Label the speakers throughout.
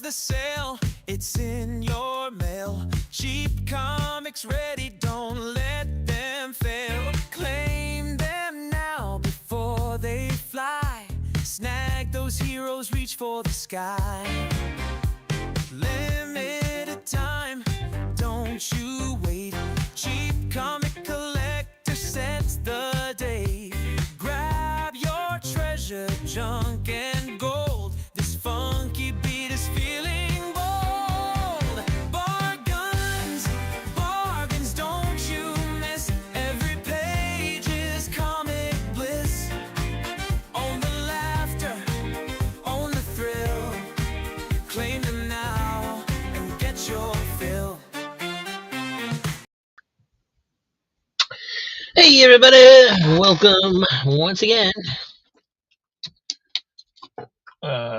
Speaker 1: the sale, it's in your mail. Cheap comics ready, don't let them fail. Claim them now before they fly. Snag those heroes, reach for the sky. Limited time, don't you wait. Cheap comic collector sets the date. Grab your treasure, junk and gold. This funky beat is feeling bold. Bargains, bargains, don't you miss. Every page is comic bliss. Own the laughter, own the thrill. Claim them now and get your fill.
Speaker 2: Hey everybody, welcome once again.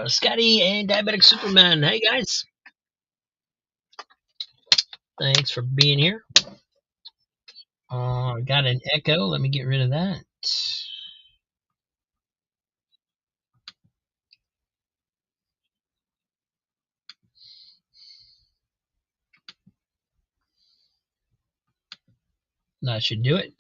Speaker 2: Scotty and Diabetic Superman. Hey guys. Thanks for being here. Got an echo. Let me get rid of that. That should do it.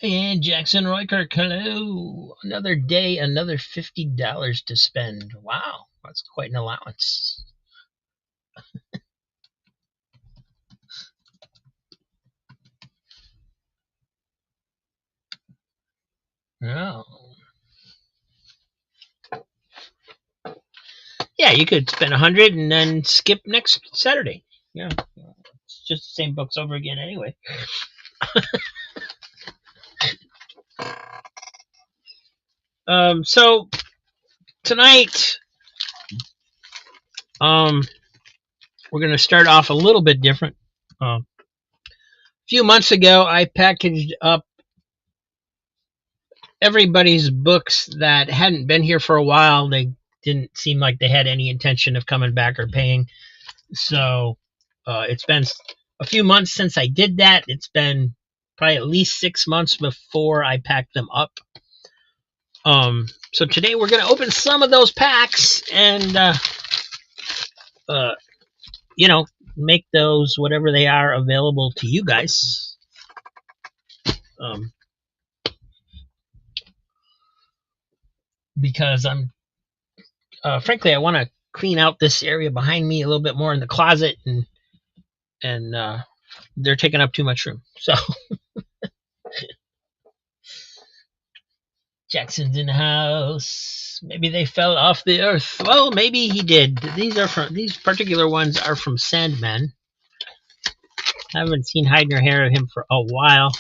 Speaker 2: And Jackson Roykirk, hello. Another day, another $50 to spend. Wow, that's quite an allowance. Oh. Yeah, you could spend 100 and then skip next Saturday. Yeah, it's just the same books over again anyway. So tonight, we're going to start off a little bit different. A few months ago, I packaged up everybody's books that hadn't been here for a while. They didn't seem like they had any intention of coming back or paying. So it's been a few months since I did that. It's been probably at least 6 months before I packed them up. So today we're going to open some of those packs and, make those, whatever they are, available to you guys. Because frankly, I want to clean out this area behind me a little bit more in the closet, and they're taking up too much room. So Jackson's in the house. Maybe they fell off the earth. Well, maybe he did. These particular ones are from Sandman. I haven't seen hide nor hair of him for a while.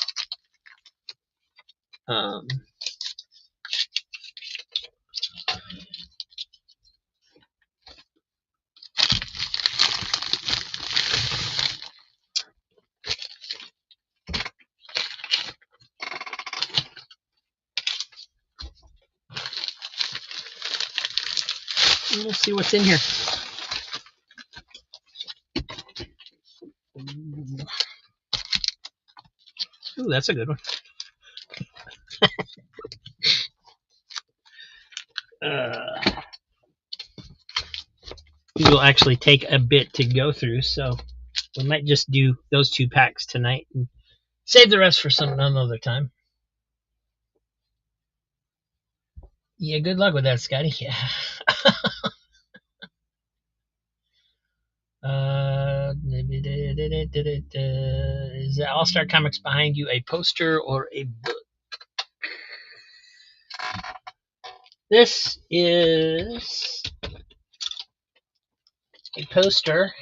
Speaker 2: Let's see what's in here. Ooh, that's a good one. These will actually take a bit to go through, so we might just do those 2 packs tonight and save the rest for another time. Yeah, good luck with that, Scotty. Yeah. Is the All-Star Comics behind you a poster or a book? This is a poster,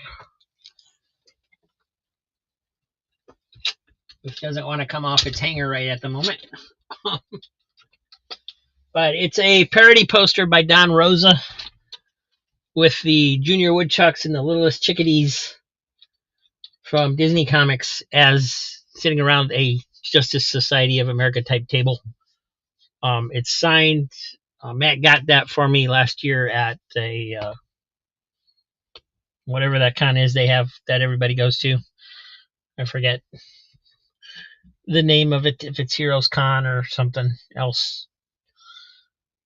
Speaker 2: which doesn't want to come off its hanger right at the moment. But it's a parody poster by Don Rosa with the Junior Woodchucks and the Littlest Chickadees from Disney Comics as sitting around a Justice Society of America type table. It's signed. Matt got that for me last year at a whatever that con is they have that everybody goes to. I forget. the name of it if it's Heroes Con or something else.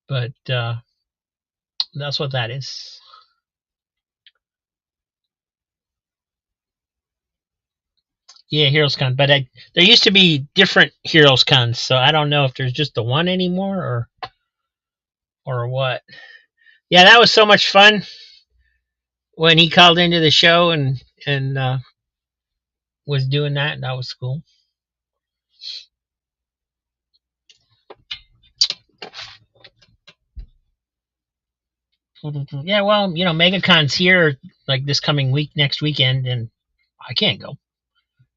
Speaker 2: But that's what that is. Yeah, Heroes Con. But there used to be different Heroes Cons, so I don't know if there's just the one anymore or what. Yeah, that was so much fun when he called into the show and was doing that. That was cool. Yeah, well, MegaCon's here like this coming week, next weekend, and I can't go.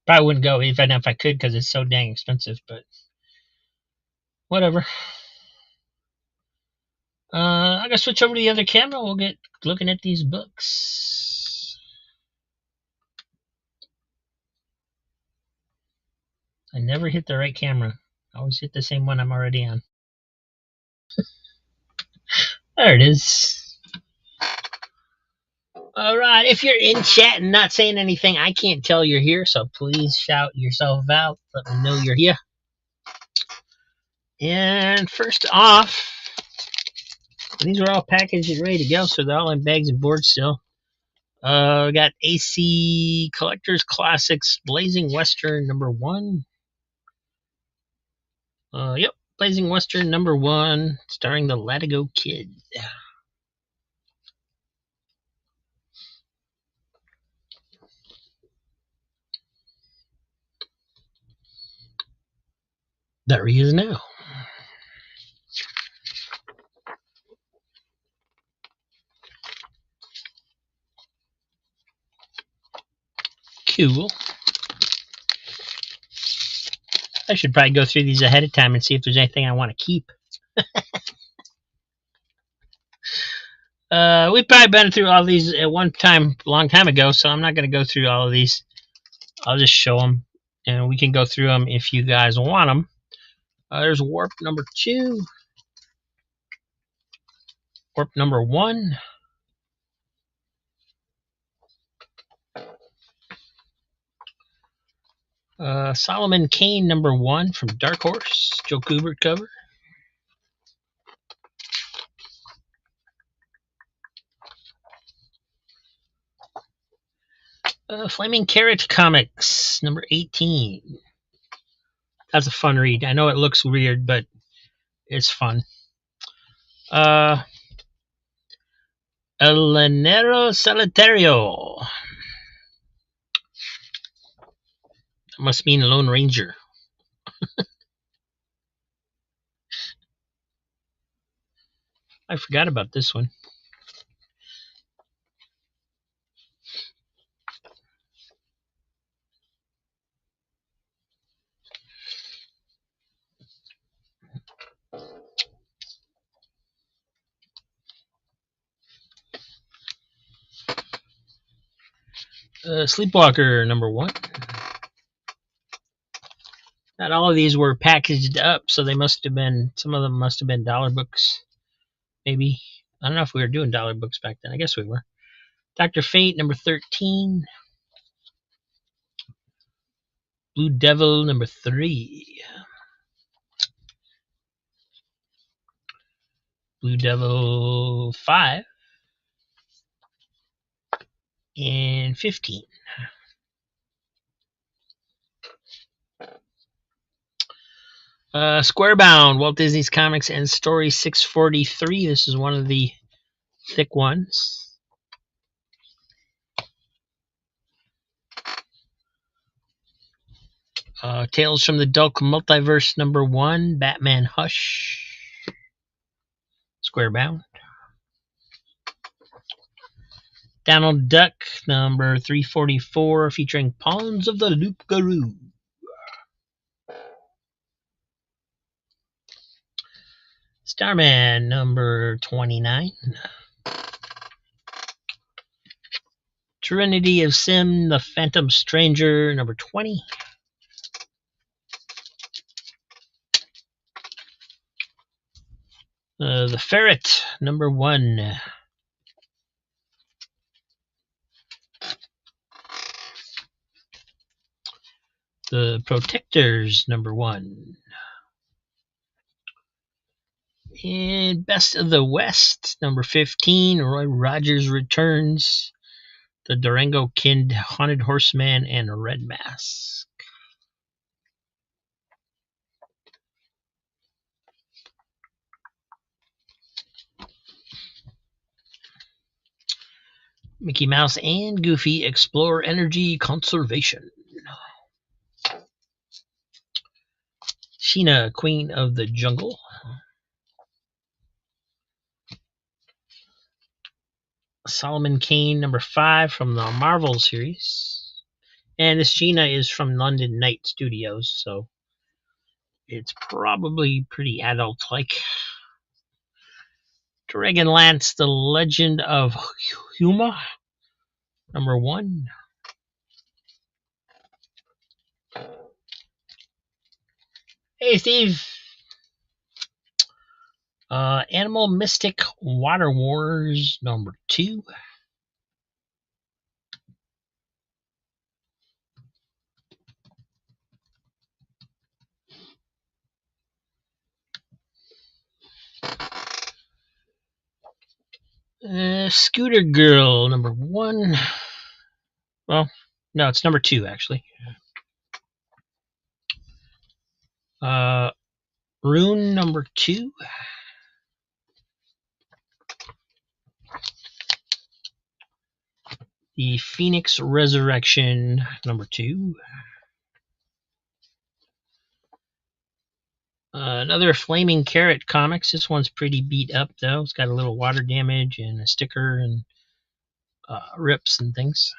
Speaker 2: Probably wouldn't go even if I could because it's so dang expensive. But whatever. I gotta switch over to the other camera. We'll get looking at these books. I never hit the right camera. I always hit the same one I'm already on. There it is. All right. If you're in chat and not saying anything, I can't tell you're here. So please shout yourself out. Let me know you're here. And first off, these are all packaged and ready to go, so they're all in bags and boards still. We got AC Collector's Classics Blazing Western #1. Yep, Blazing Western #1, starring the Latigo Kid. There he is now. Cool. I should probably go through these ahead of time and see if there's anything I want to keep. We've probably been through all these at one time, a long time ago, so I'm not going to go through all of these. I'll just show them, and we can go through them if you guys want them. There's Warp #2. Warp #1. Solomon Kane #1 from Dark Horse. Joe Kubert cover. Flaming Carrot Comics #18. That's a fun read. I know it looks weird, but it's fun. El Lanero Solitario. That must mean Lone Ranger. I forgot about this one. Sleepwalker #1. Not all of these were packaged up, so they must have been, some of them must have been dollar books. Maybe. I don't know if we were doing dollar books back then. I guess we were. Dr. Fate #13. Blue Devil #3. Blue Devil 5. And 15. Squarebound, Walt Disney's Comics and Story 643. This is one of the thick ones. Tales from the Dulk Multiverse #1, Batman Hush. Squarebound. Donald Duck #344, featuring Pawns of the Loup-Garou. Starman #29. Trinity of Sim, the Phantom Stranger #20. The Ferret #1. The Protectors, #1. And Best of the West, #15. Roy Rogers returns. The Durango Kid, Haunted Horseman, and Red Mask. Mickey Mouse and Goofy explore energy conservation. Sheena, Queen of the Jungle. Solomon Kane, #5 from the Marvel series. And this Sheena is from London Night Studios, so it's probably pretty adult-like. Dragonlance, The Legend of Huma, #1. Hey, Steve. Animal Mystic Water Wars, #2. Scooter Girl, #1. Well, no, it's #2 actually. Rune, #2. The Phoenix Resurrection, #2. Another Flaming Carrot Comics. This one's pretty beat up though. It's got a little water damage and a sticker and rips and things.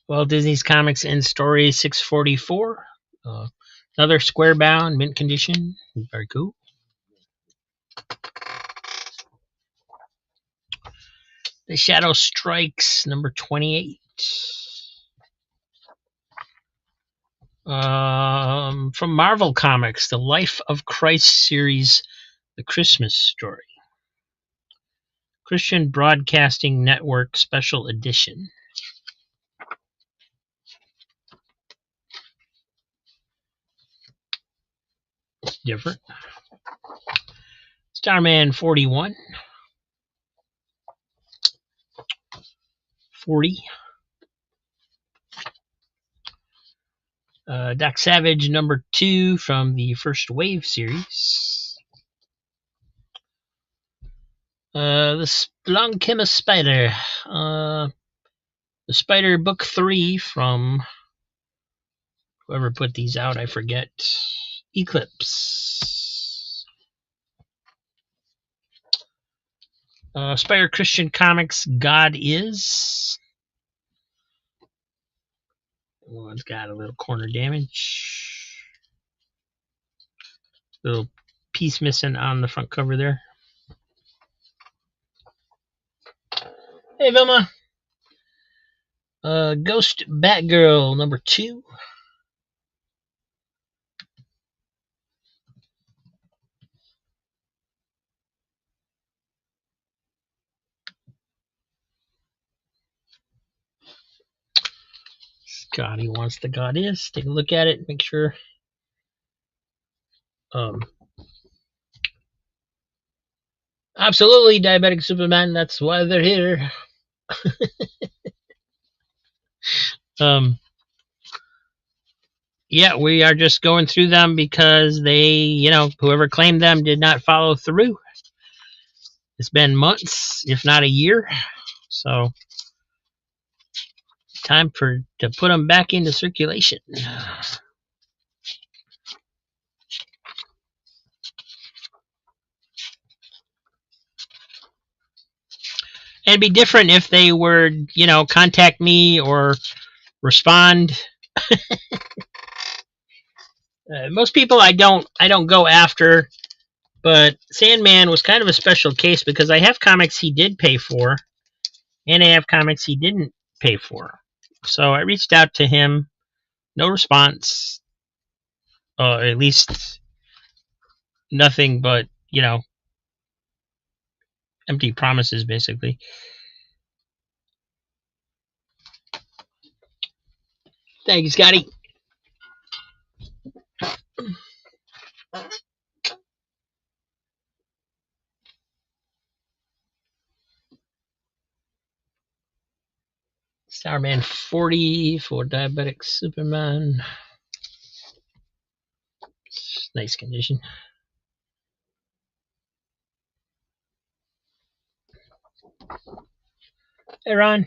Speaker 2: Walt Disney's Comics and Story 644. Another square bound, mint condition. Very cool. The Shadow Strikes, #28. From Marvel Comics, the Life of Christ series, The Christmas Story. Christian Broadcasting Network Special Edition. It's different. Starman 41. 40. Doc Savage #2 from the First Wave series. The Splunkimus Spider. The Spider Book 3 from whoever put these out, I forget. Eclipse. Spider Christian Comics God Is. One's got a little corner damage. Little piece missing on the front cover there. Hey, Vilma. Ghost Batgirl #2. Scotty wants the God Is. Take a look at it. Make sure. Absolutely, Diabetic Superman. That's why they're here. Yeah, we are just going through them because they, whoever claimed them did not follow through. It's been months, if not a year. So, time to put them back into circulation. And it'd be different if they were, contact me or respond. Most people I don't go after, but Sandman was kind of a special case because I have comics he did pay for, and I have comics he didn't pay for. So I reached out to him, no response, at least nothing but empty promises basically. Thank you, Scotty. Starman 40 for Diabetic Superman. Nice condition. Hey, Ron.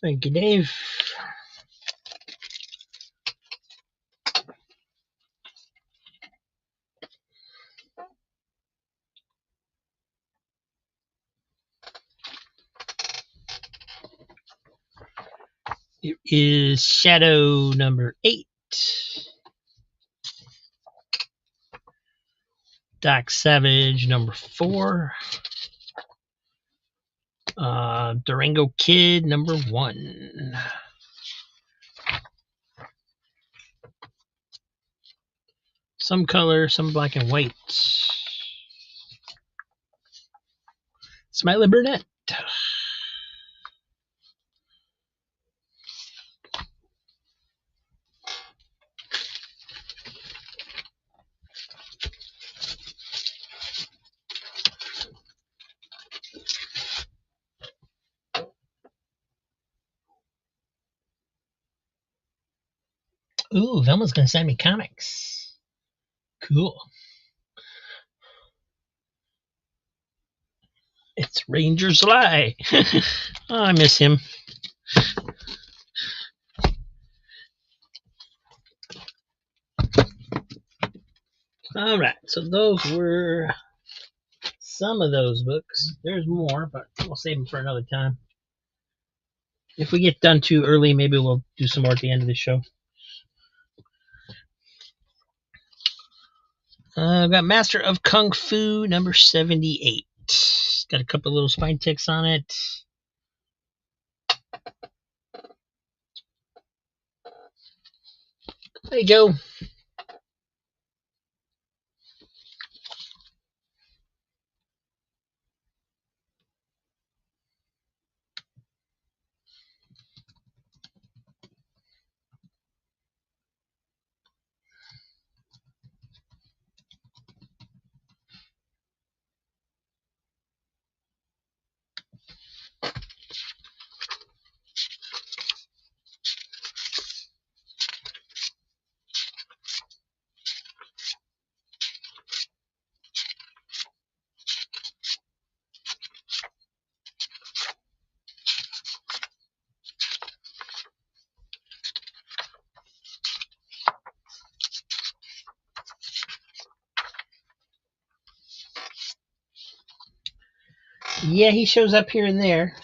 Speaker 2: Thank you, Dave. It is Shadow number 8. Doc Savage number 4. Durango Kid number 1. Some color, some black and white. Smiley Burnett. Ooh, Velma's gonna send me comics. Cool. It's Ranger Sly. Oh, I miss him. All right, so those were some of those books. There's more, but we'll save them for another time. If we get done too early, maybe we'll do some more at the end of the show. I've got Master of Kung Fu number 78. Got a couple little spine ticks on it. Hey, Joe. Yeah, he shows up here and there.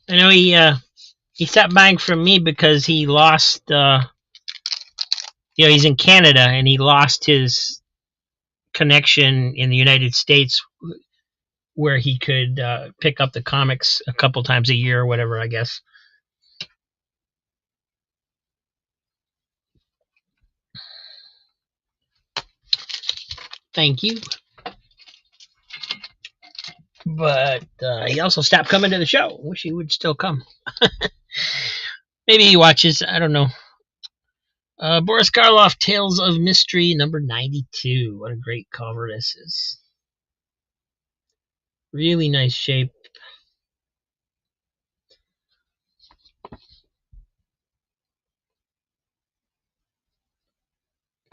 Speaker 2: I know he stopped buying from me because he lost. He's in Canada and he lost his connection in the United States, where he could pick up the comics a couple times a year or whatever, I guess. Thank you. But he also stopped coming to the show. Wish he would still come. Maybe he watches. I don't know. Boris Karloff, Tales of Mystery, number 92. What a great cover this is. Really nice shape.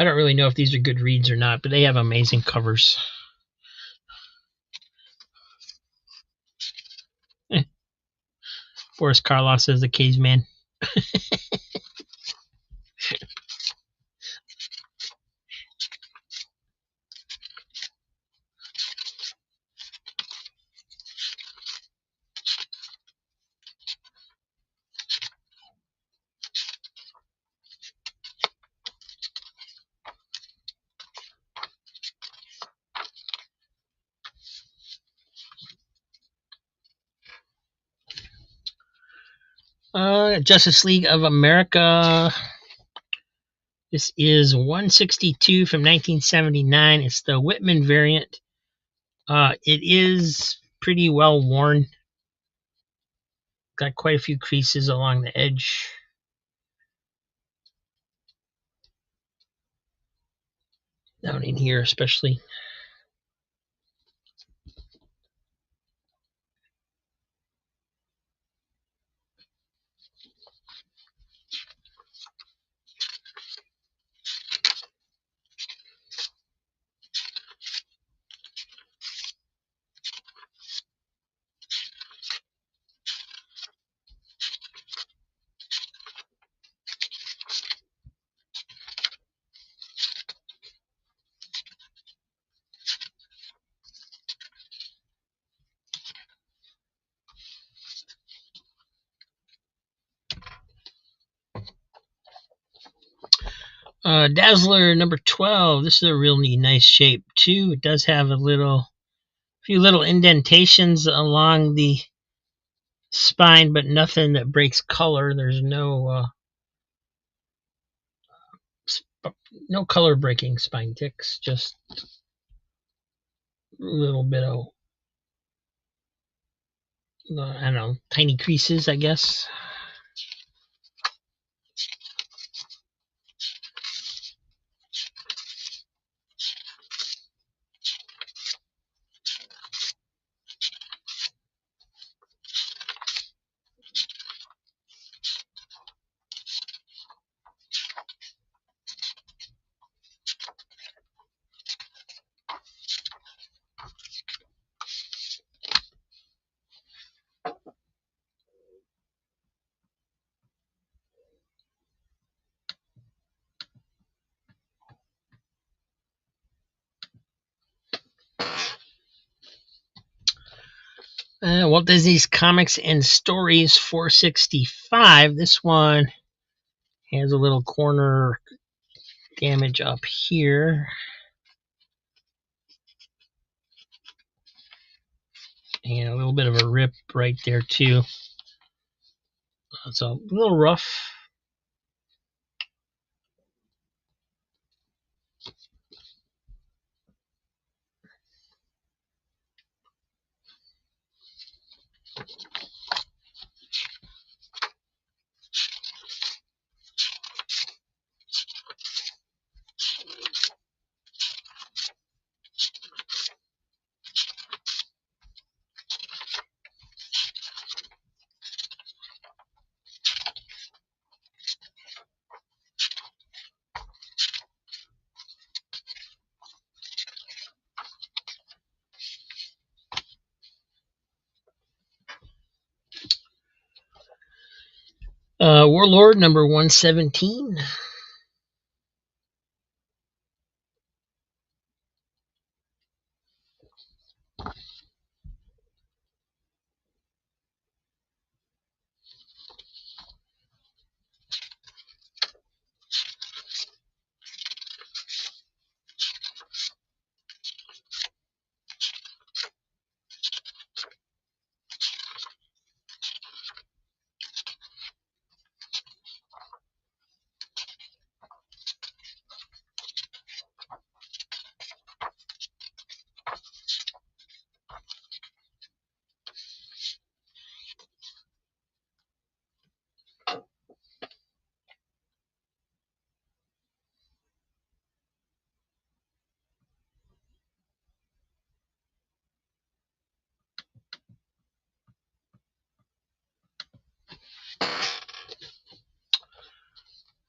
Speaker 2: I don't really know if these are good reads or not, but they have amazing covers. Boris Karloff as the caveman. Justice League of America. This is 162 from 1979. It's the Whitman variant. It is pretty well worn. Got quite a few creases along the edge. Down in here especially. Dazzler number 12. This is a really nice shape too. It does have few little indentations along the spine, but nothing that breaks color. There's no color breaking spine ticks, just a little bit of I don't know, tiny creases, I guess. Walt Disney's Comics and Stories 465. This one has a little corner damage up here. And a little bit of a rip right there too. It's a little rough. Warlord number 117.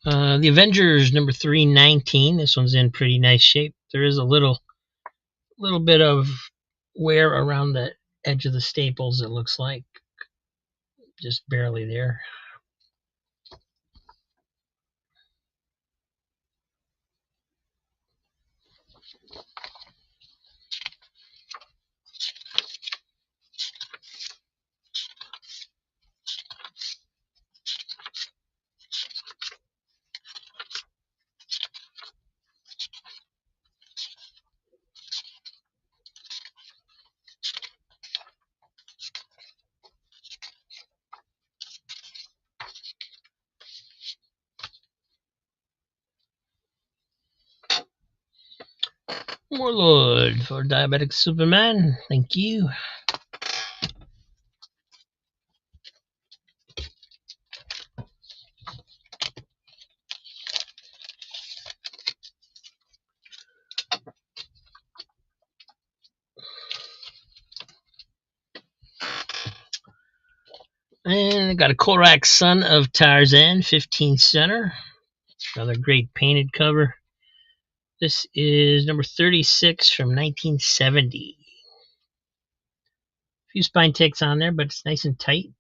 Speaker 2: The Avengers number 319. This one's in pretty nice shape. There is a little bit of wear around the edge of the staples, it looks like. Just barely there. Warlord for Diabetic Superman. Thank you. And I got a Korak Son of Tarzan 15 center. Another great painted cover. This is number 36 from 1970. A few spine ticks on there, but it's nice and tight.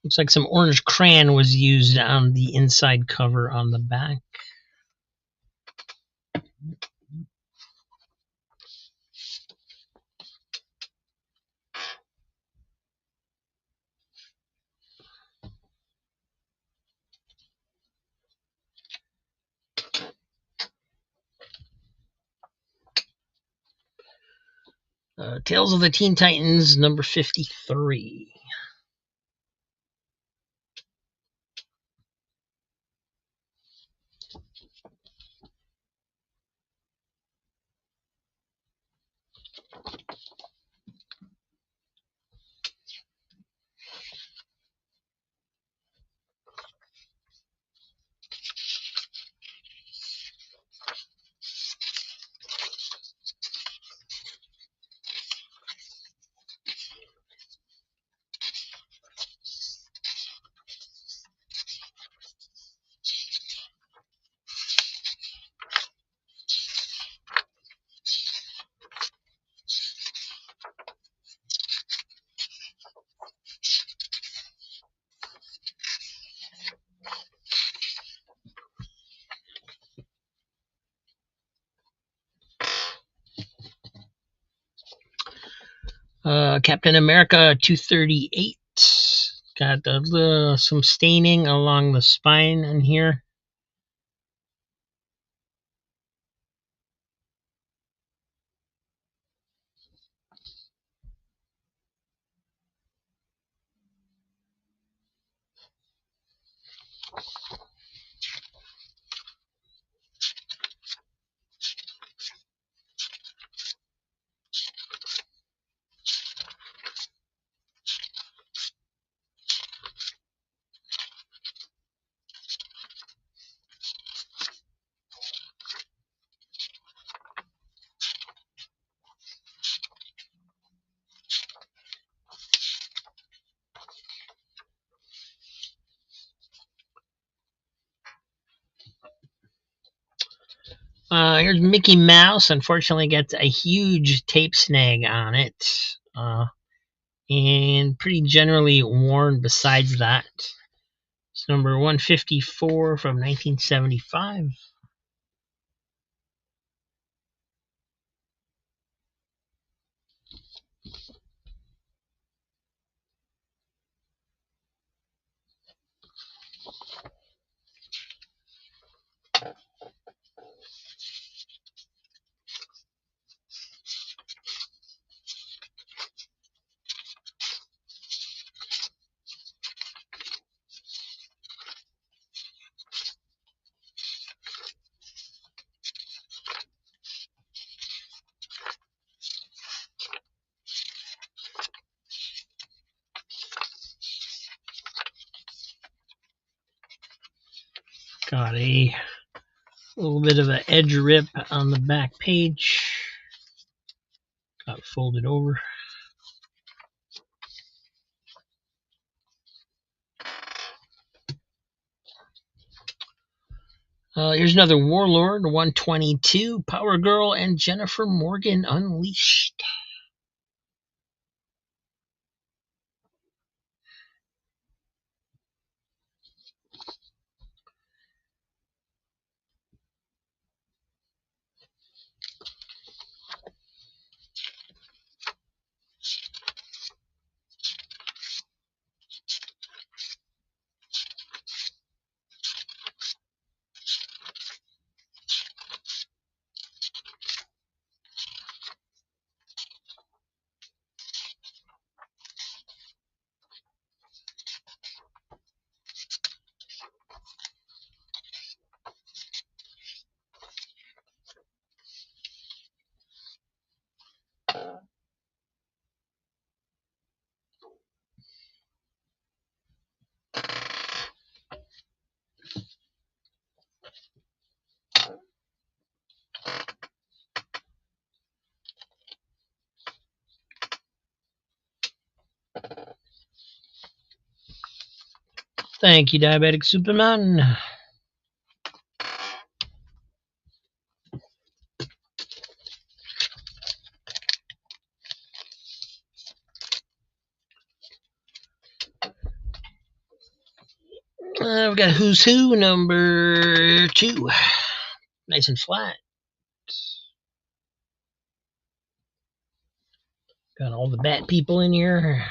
Speaker 2: Looks like some orange crayon was used on the inside cover on the back. Tales of the Teen Titans, number 53. Captain America 238. Got some staining along the spine in here. Here's Mickey Mouse. Unfortunately, gets a huge tape snag on it. And pretty generally worn besides that. It's number 154 from 1975. Got a little bit of an edge rip on the back page. Got it folded over. Here's another Warlord, 122, Power Girl, and Jennifer Morgan Unleashed. Thank you, Diabetic Superman. We've got Who's Who number 2. Nice and flat. Got all the bat people in here.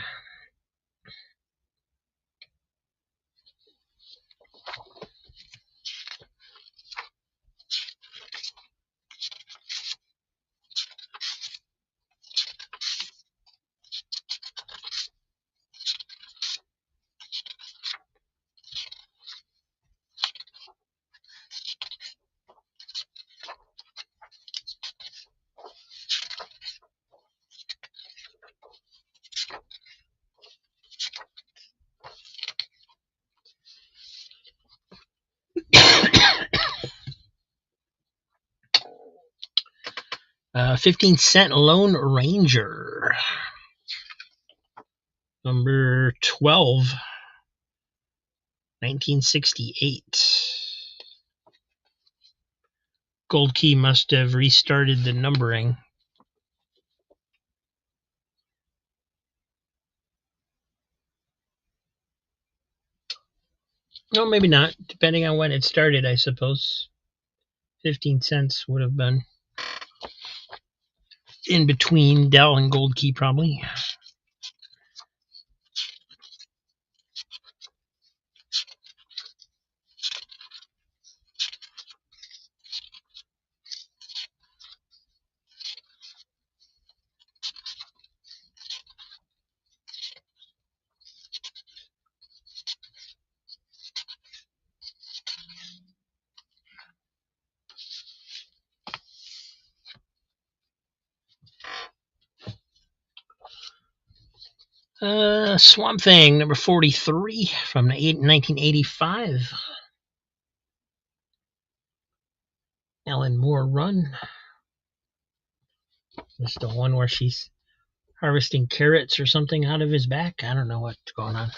Speaker 2: Uh, 15-cent Lone Ranger. Number 12. 1968. Gold Key must have restarted the numbering. No, maybe not. Depending on when it started, I suppose. 15 cents would have been in between Dell and Gold Key, probably. Swamp Thing, number 43 from 1985. Alan Moore run. This is the one where she's harvesting carrots or something out of his back. I don't know what's going on.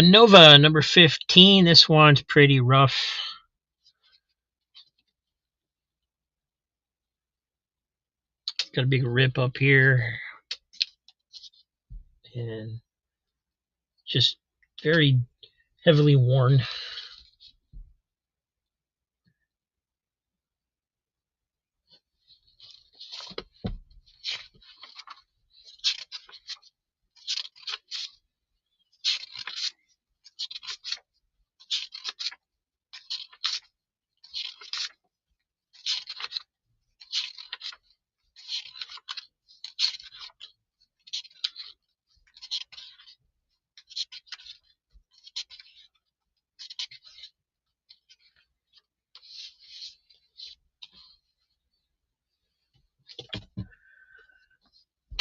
Speaker 2: Nova, number 15. This one's pretty rough. Got a big rip up here. And just very heavily worn.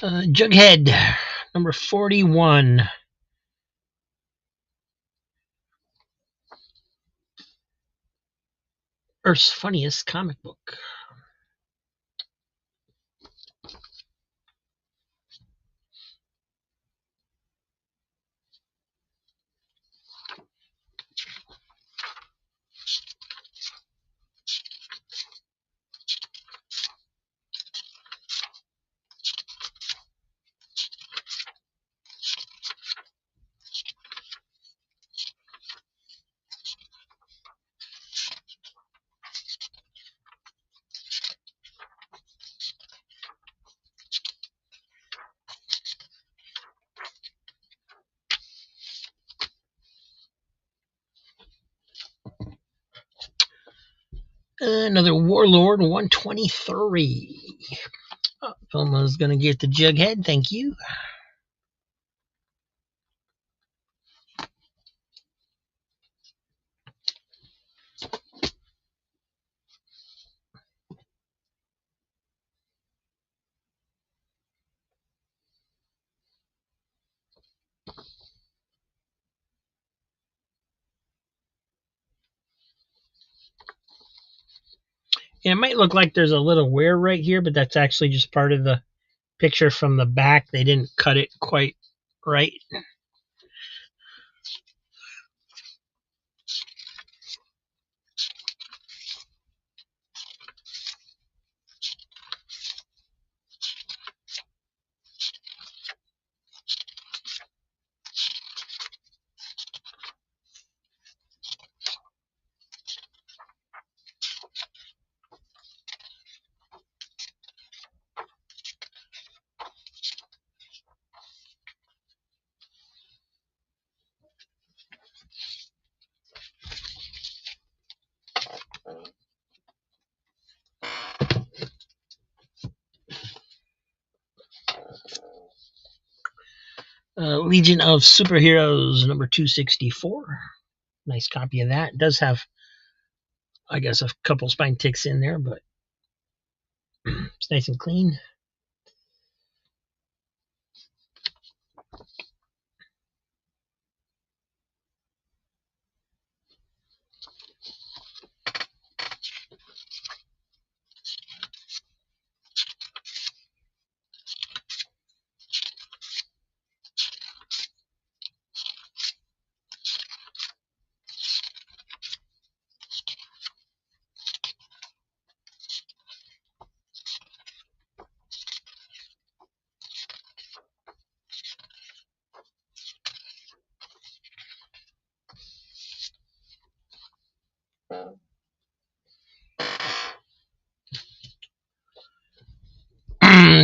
Speaker 2: Jughead, number 41. Earth's funniest comic book. Another Warlord 123. Oh, Vilma's going to get the Jughead. Thank you. Yeah, it might look like there's a little wear right here, but that's actually just part of the picture from the back. They didn't cut it quite right. Legion of Superheroes, number 264. Nice copy of that. It does have, I guess, a couple spine ticks in there, but it's nice and clean.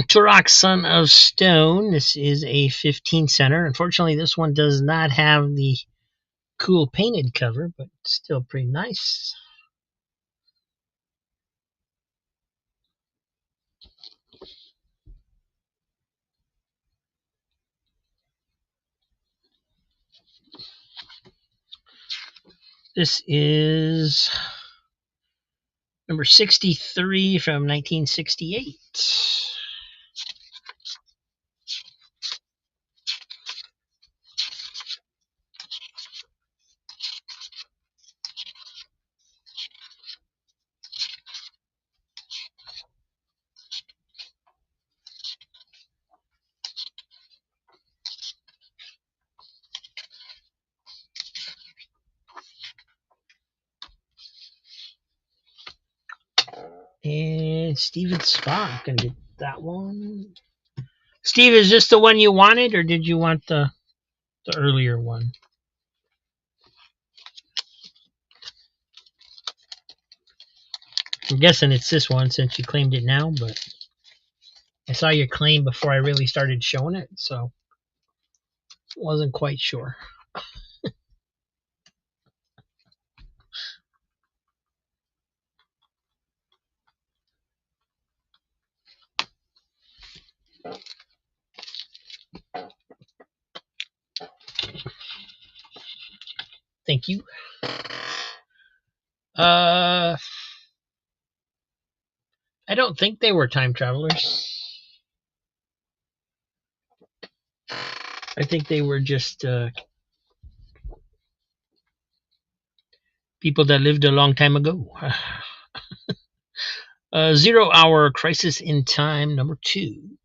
Speaker 2: Turok, Son of Stone. This is a 15 center. Unfortunately, this one does not have the cool painted cover, but still pretty nice. This is number 63 from 1968. And Steven Spock, gonna get that one. Steve, is this the one you wanted, or did you want the earlier one? I'm guessing it's this one since you claimed it now, but I saw your claim before I really started showing it, so wasn't quite sure. Thank you. I don't think they were time travelers. I think they were just people that lived a long time ago. 0 Hour Crisis in Time number 2.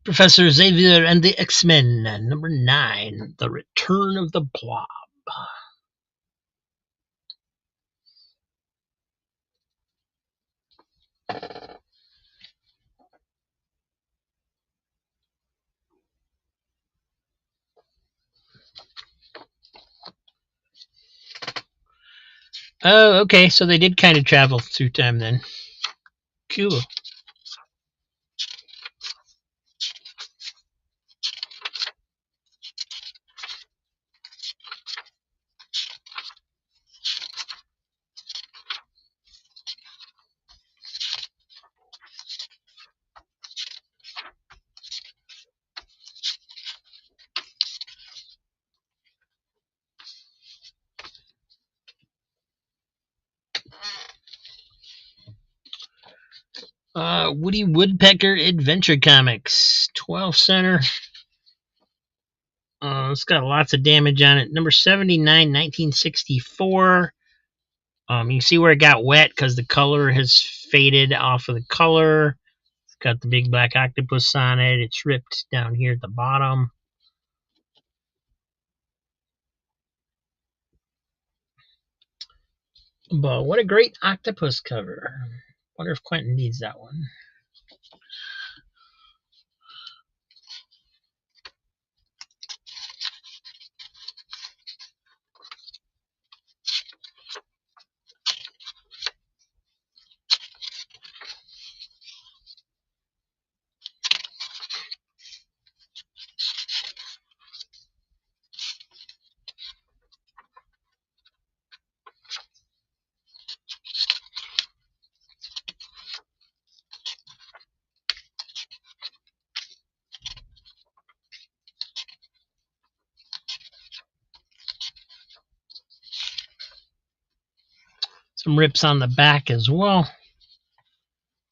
Speaker 2: Professor Xavier and the X-Men number 9. The Return of the Blob. Oh, okay, so they did kind of travel through time then. Cool. Woody Woodpecker Adventure Comics, 12 center. It's got lots of damage on it. Number 79, 1964. You can see where it got wet because the color has faded off of the color. It's got the big black octopus on it. It's ripped down here at the bottom. But what a great octopus cover. Wonder if Quentin needs that one. Some rips on the back as well.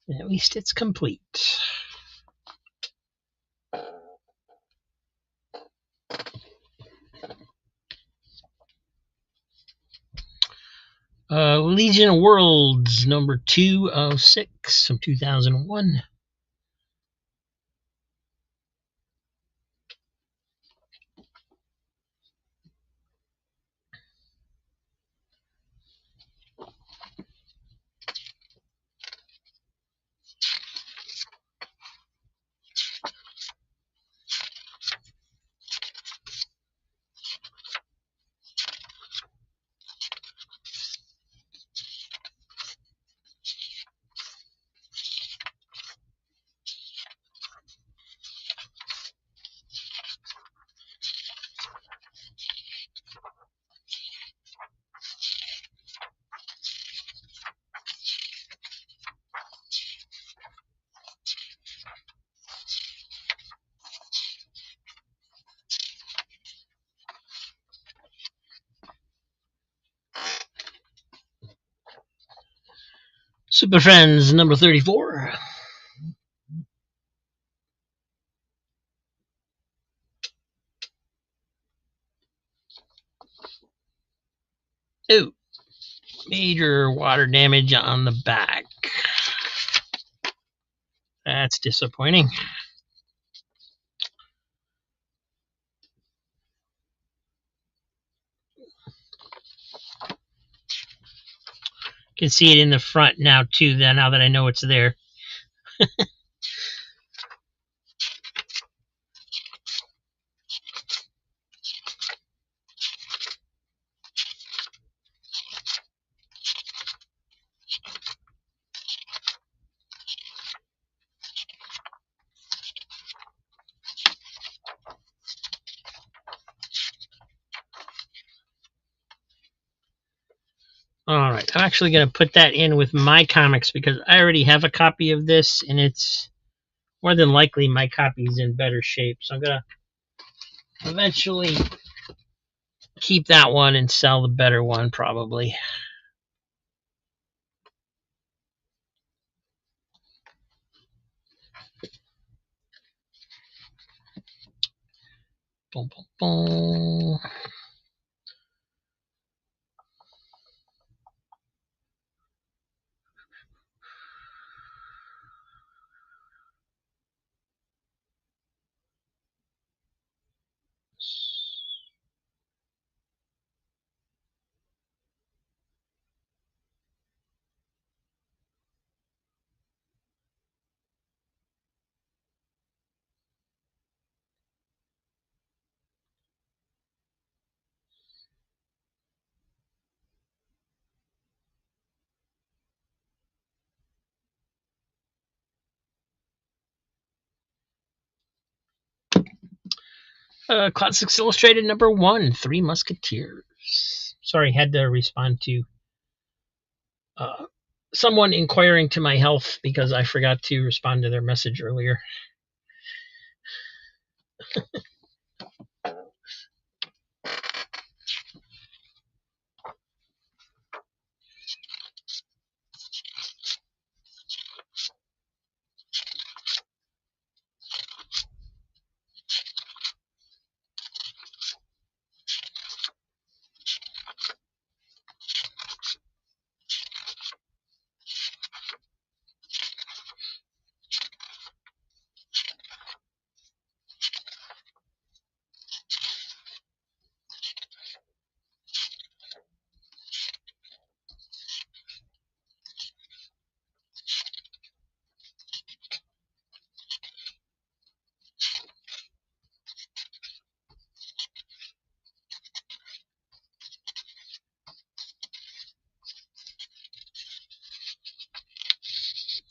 Speaker 2: At least it's complete. Legion of Worlds, number 206 from 2001. Super Friends, number 34. Oh, major water damage on the back. That's disappointing. Can see it in the front now too, now that I know it's there. All right, I'm actually going to put that in with my comics because I already have a copy of this, and it's more than likely my copy is in better shape. So I'm going to eventually keep that one and sell the better one, probably. Boom, boom, boom. Classics Illustrated #1, Three Musketeers. Sorry, had to respond to uh, someone inquiring to my health because I forgot to respond to their message earlier.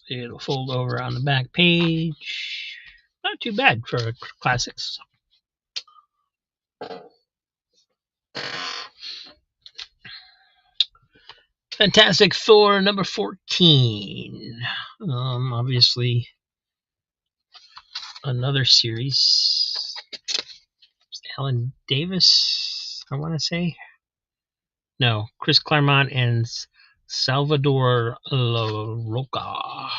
Speaker 2: It'll fold over on the back page. Not too bad for classics. Fantastic Thor #14. Obviously, another series. Alan Davis, I want to say. No, Chris Claremont and Salvador LaRocca.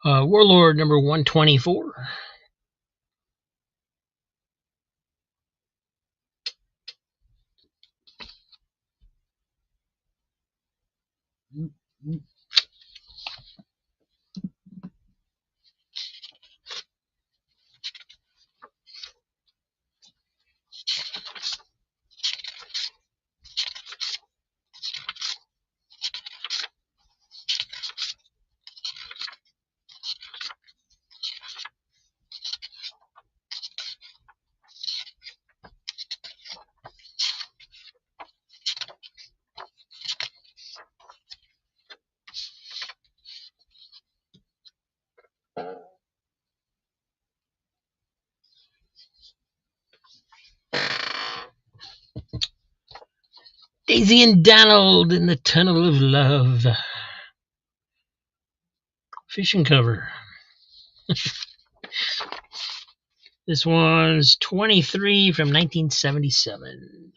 Speaker 2: Warlord #124. Daisy and Donald in the Tunnel of Love. Fishing cover. This one's 23 from 1977.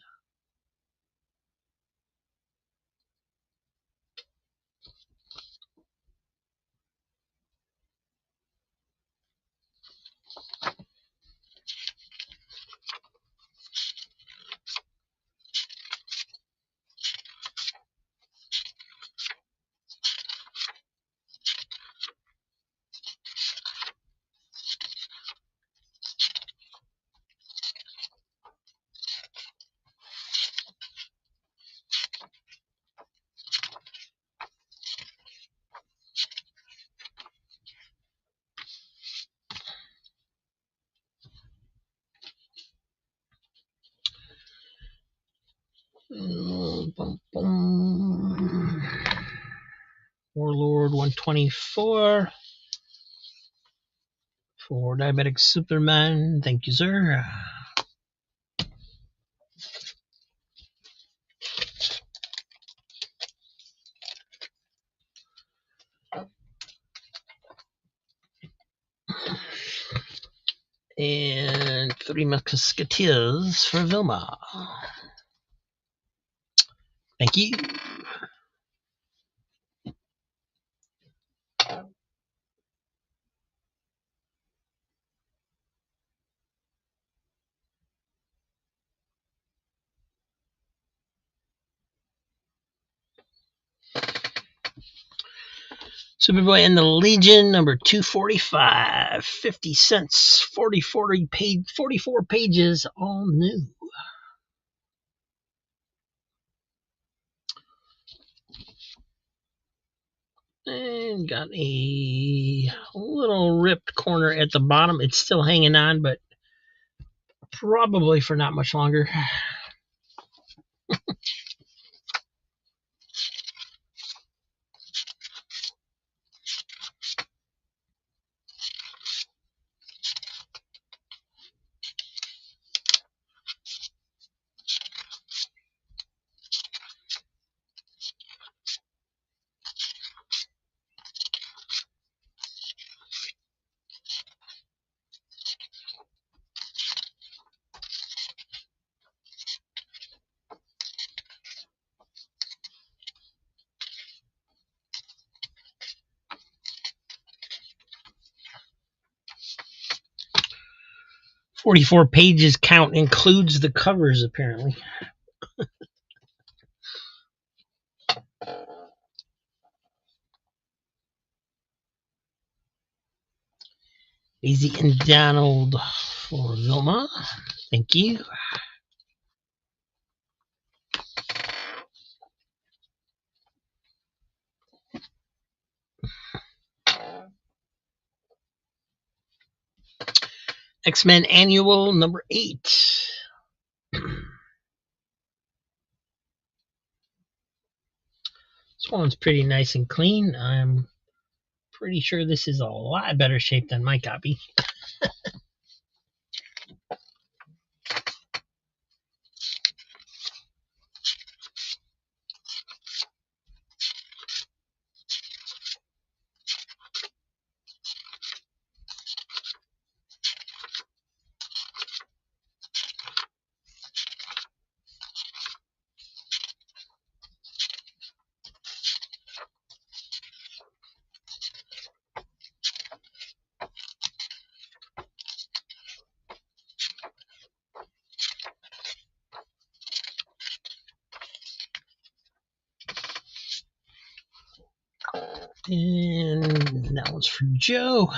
Speaker 2: Boom, boom. Warlord 124 for Diabetic Superman. Thank you, sir. And 3 Musketeers for Vilma. Thank you. Superboy and the Legion, number 245, 50 cents, 44 pages, all new. And got a little ripped corner at the bottom. It's still hanging on, but probably for not much longer. 44 pages count includes the covers, apparently. Daisy and Donald for Vilma. Thank you. X-Men Annual number 8. This one's pretty nice and clean. I'm pretty sure this is a lot better shape than my copy. And that one's for Joe.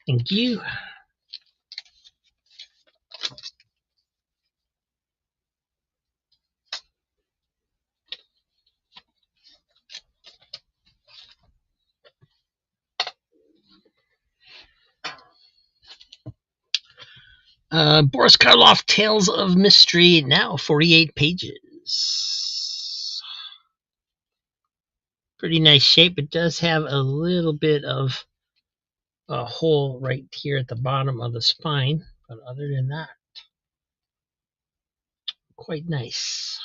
Speaker 2: Thank you. Boris Karloff, Tales of Mystery, now 48 pages. Pretty nice shape. It does have a little bit of a hole right here at the bottom of the spine, but other than that, quite nice.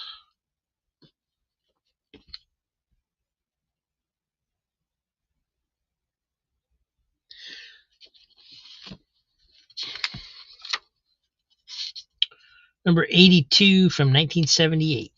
Speaker 2: Number 82 from 1978.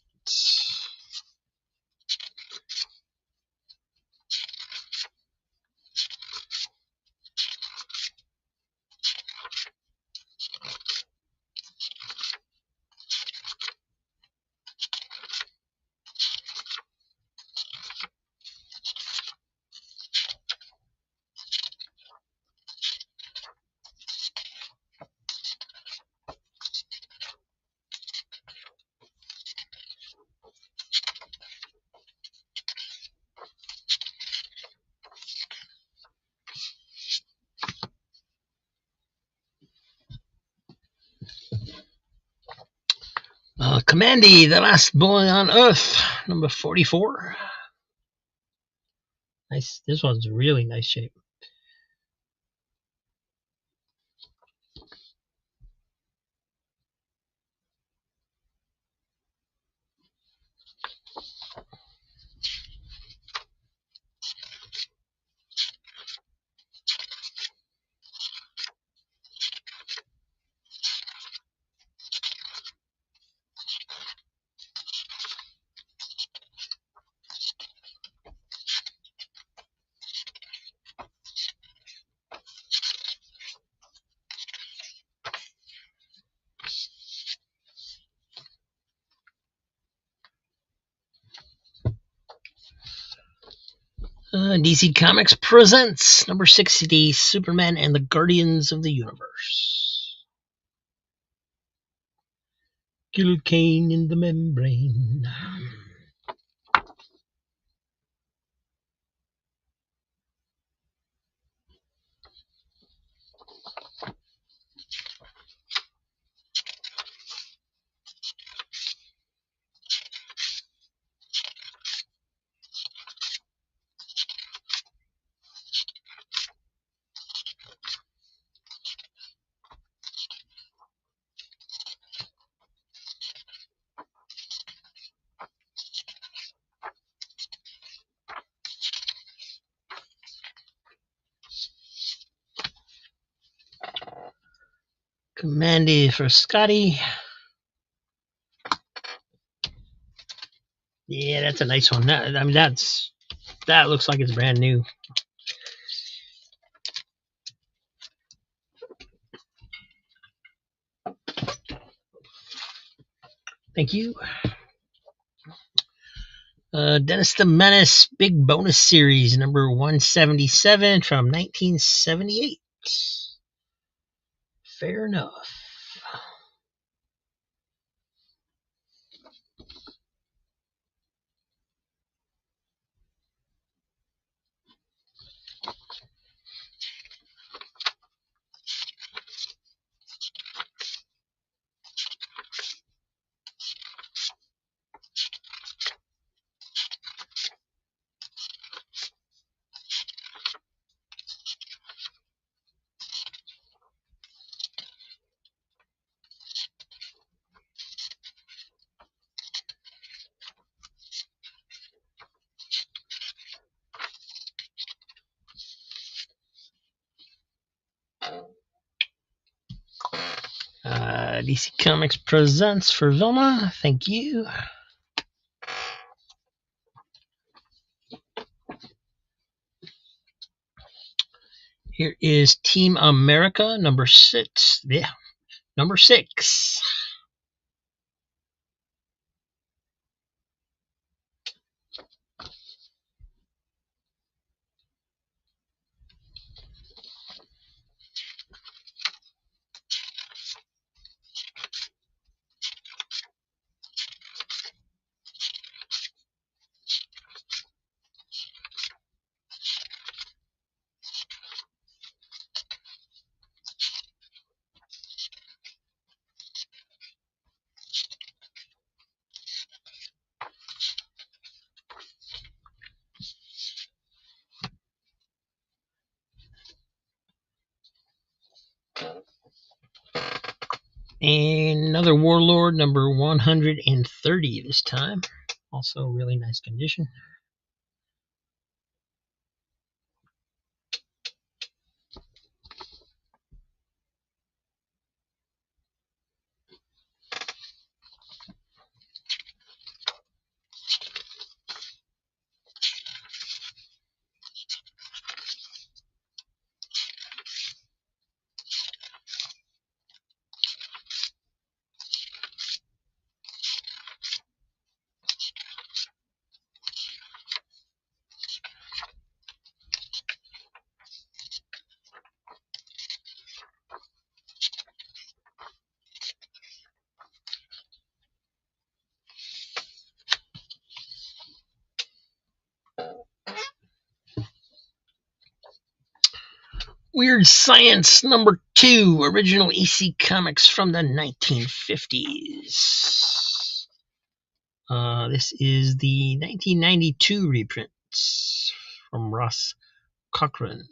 Speaker 2: Commandy, the last boy on Earth, number 44. Nice. This one's really nice shape. DC Comics presents number 60, Superman and the Guardians of the Universe. Killer Kane in the membrane. Commandy for Scotty. Yeah, that's a nice one. That looks like it's brand new. Thank you. Dennis the Menace Big Bonus Series number 177 from 1978. Fair enough. DC Comics presents for Vilma. Thank you. Here is Team America number 6. Yeah, number 6. And another Warlord number 130 this time. Also really nice condition. Weird Science number 2, original EC Comics from the 1950s. This is the 1992 reprints from Ross Cochran.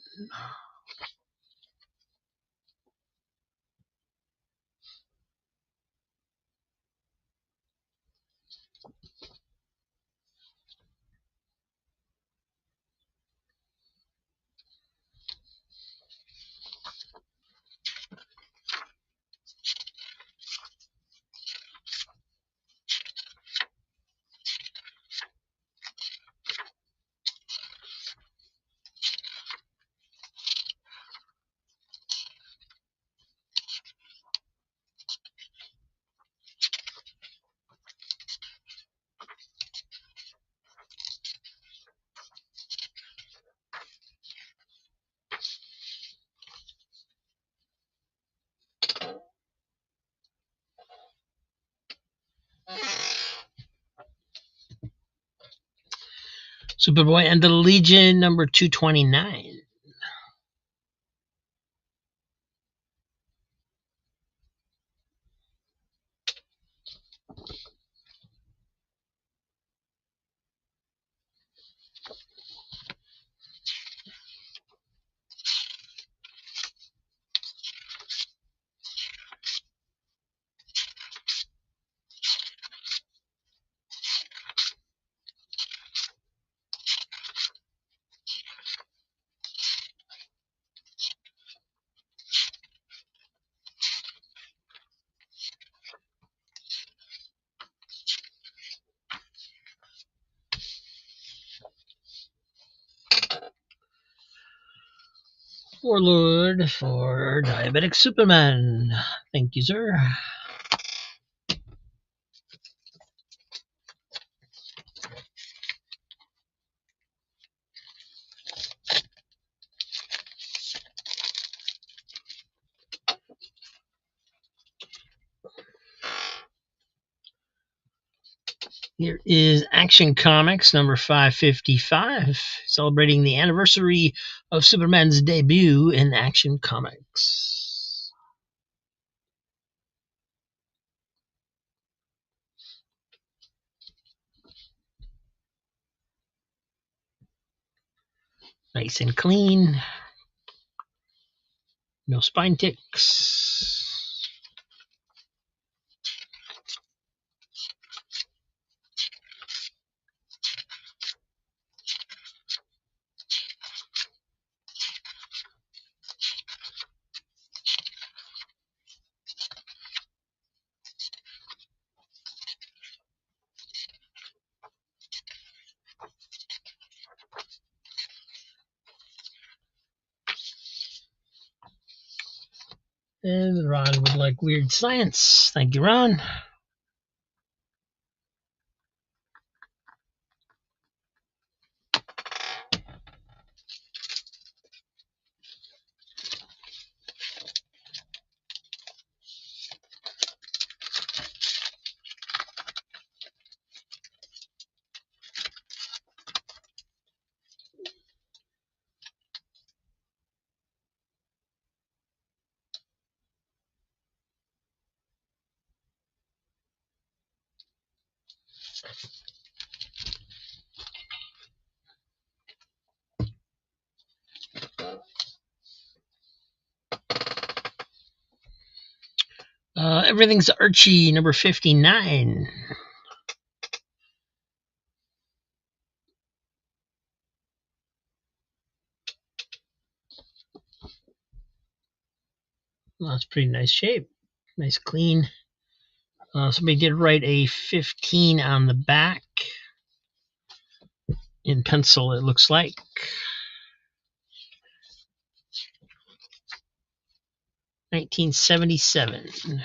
Speaker 2: Superboy and the Legion number 229. Warlord for Diabetic Superman. Thank you, sir. Here is Action Comics number 555, celebrating the anniversary of Superman's debut in Action Comics. Nice and clean. No spine ticks. And Ron would like Weird Science. Thank you, Ron. Everything's Archie, number 59. Well, that's pretty nice shape. Nice clean. Somebody did write a 15 on the back in pencil, it looks like. 1977.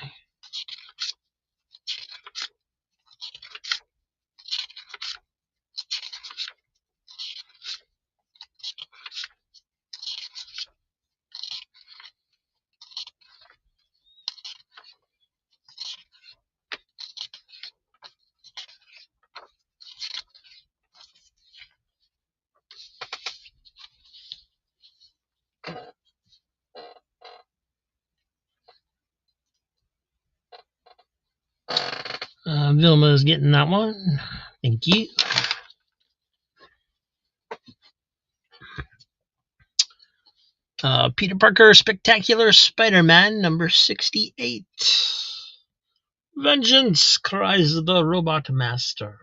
Speaker 2: Vilma's getting that one. Thank you. Peter Parker Spectacular Spider-Man number 68. Vengeance, cries the Robot Master.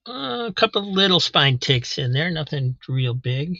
Speaker 2: A couple little spine ticks in there, nothing real big.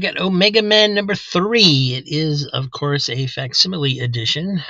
Speaker 2: Got Omega Man number 3. It is, of course, a facsimile edition.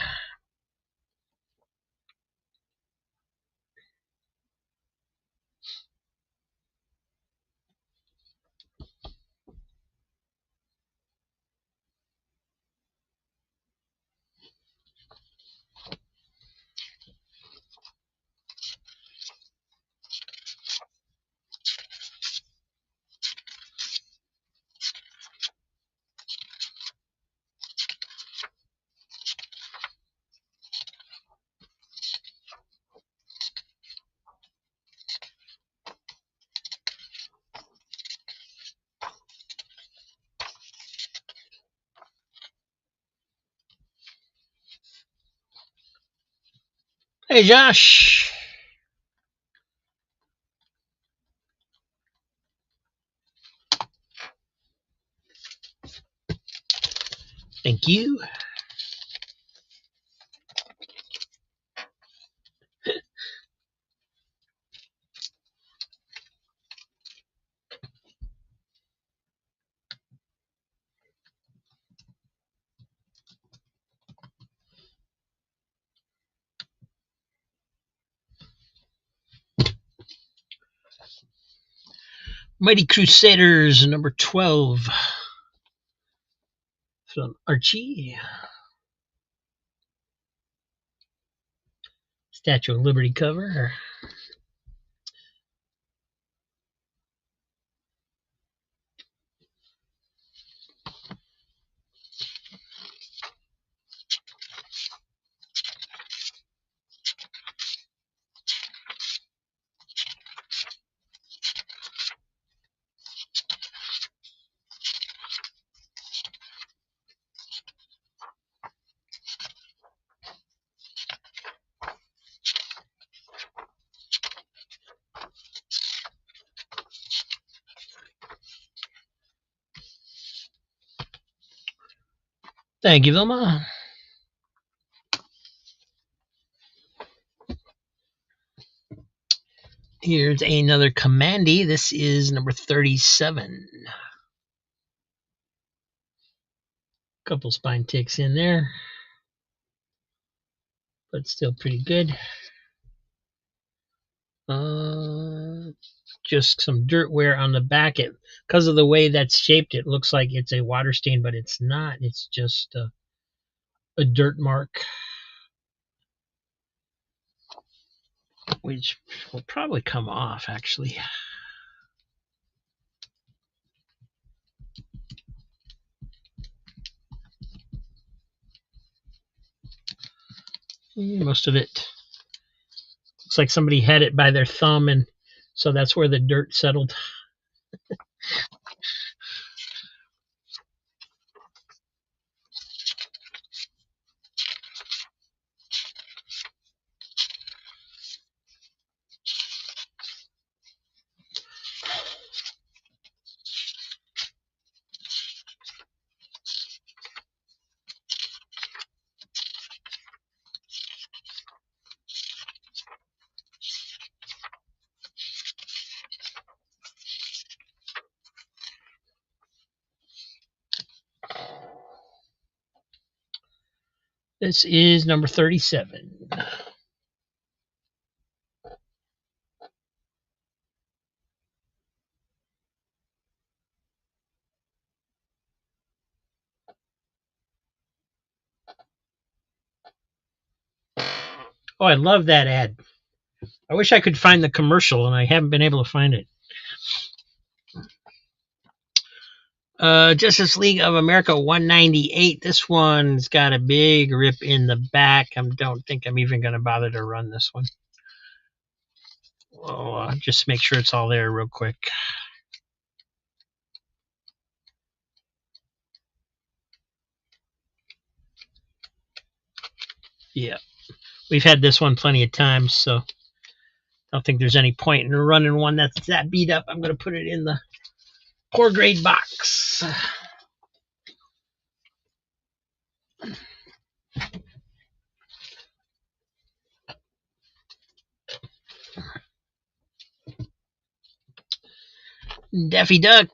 Speaker 2: Hey, Josh. Thank you. Mighty Crusaders number 12 from Archie. Statue of Liberty cover. Thank you, Vilma. Here's another Commandy. This is number 37. Couple spine ticks in there, but still pretty good. Just some dirt wear on the back. It, because of the way that's shaped, it looks like it's a water stain, but it's not. It's just a dirt mark, which will probably come off, actually. Most of it looks like somebody had it by their thumb, and so that's where the dirt settled. This is number 37. Oh, I love that ad. I wish I could find the commercial, and I haven't been able to find it. Justice League of America 198. This one's got a big rip in the back. I don't think I'm even going to bother to run this one. Oh, just make sure it's all there real quick. Yeah, we've had this one plenty of times, so I don't think there's any point in running one that's that beat up. I'm going to put it in the poor grade box. Daffy Duck,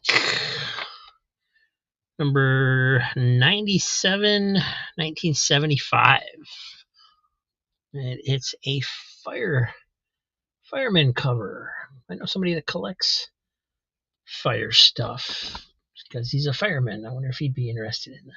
Speaker 2: number 97, 1975. And it's a fireman cover. I know somebody that collects fire stuff because he's a fireman. I wonder if he'd be interested in that.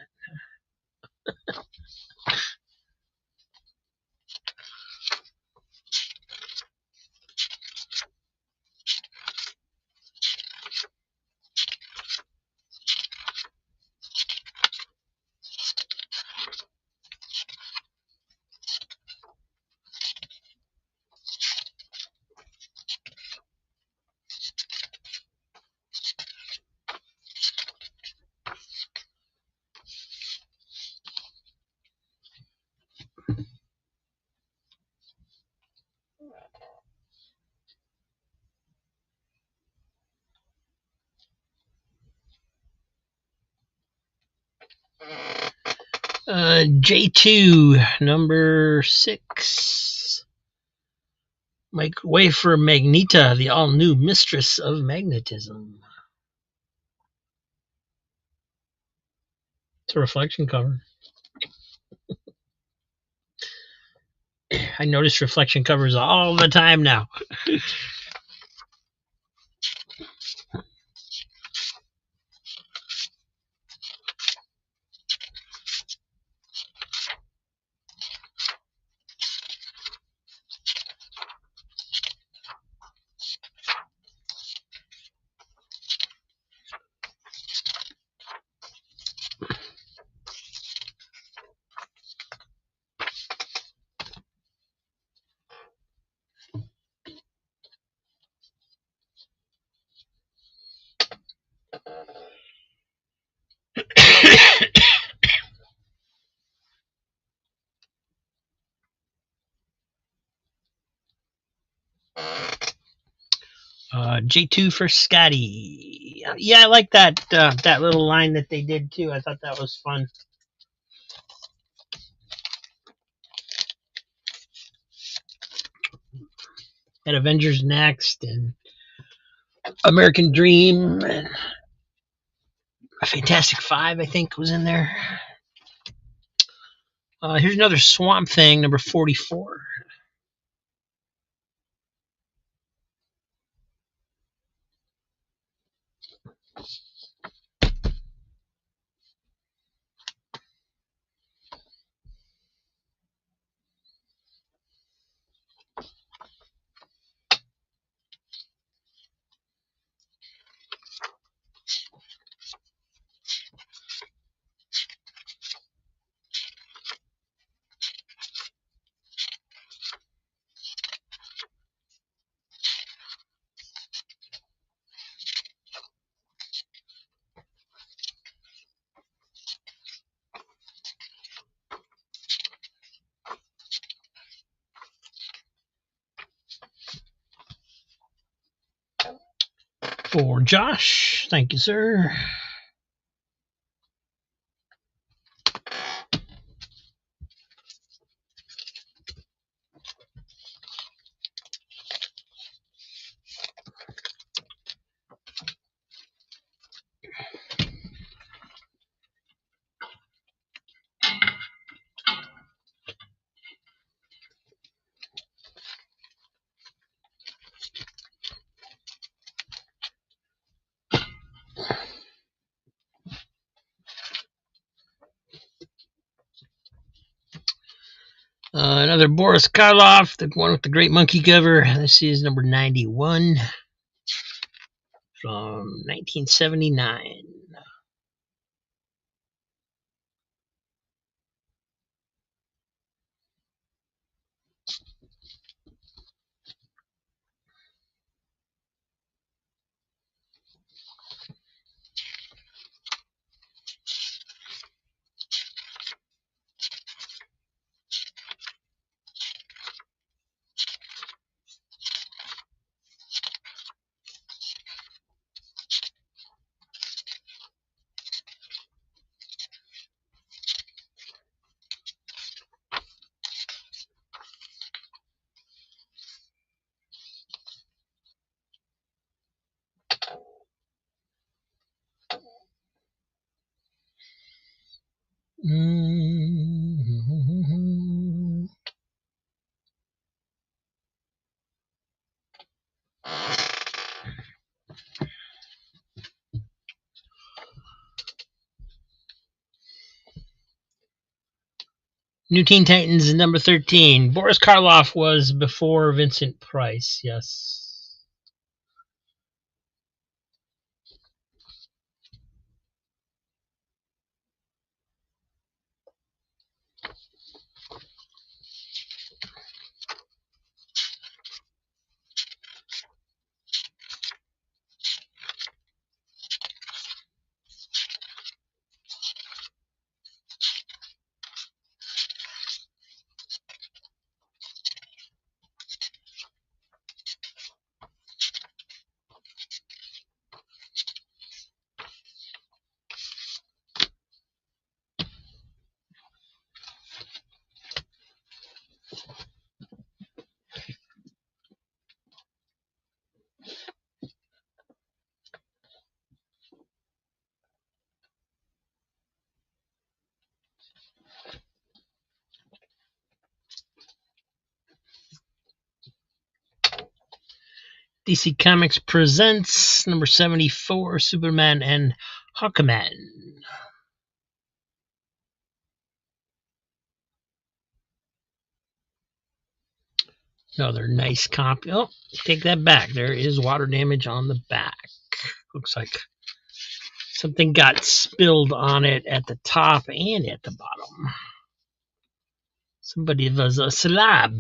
Speaker 2: J2, number 6. Way for Magneta, the all-new mistress of magnetism. It's a reflection cover. I notice reflection covers all the time now. J2 for Scotty. Yeah, I like that that little line that they did too. I thought that was fun. Had Avengers Next and American Dream and a Fantastic Five, I think, was in there. Here's another Swamp Thing, number 44. For Josh. Thank you, sir. Another Boris Karloff, the one with the great monkey cover. This is number 91 from 1979. New Teen Titans number 13. Boris Karloff was before Vincent Price, yes. DC Comics presents number 74, Superman and Hawkman. Another nice copy. Oh, take that back. There is water damage on the back. Looks like something got spilled on it at the top and at the bottom. Somebody was a slab.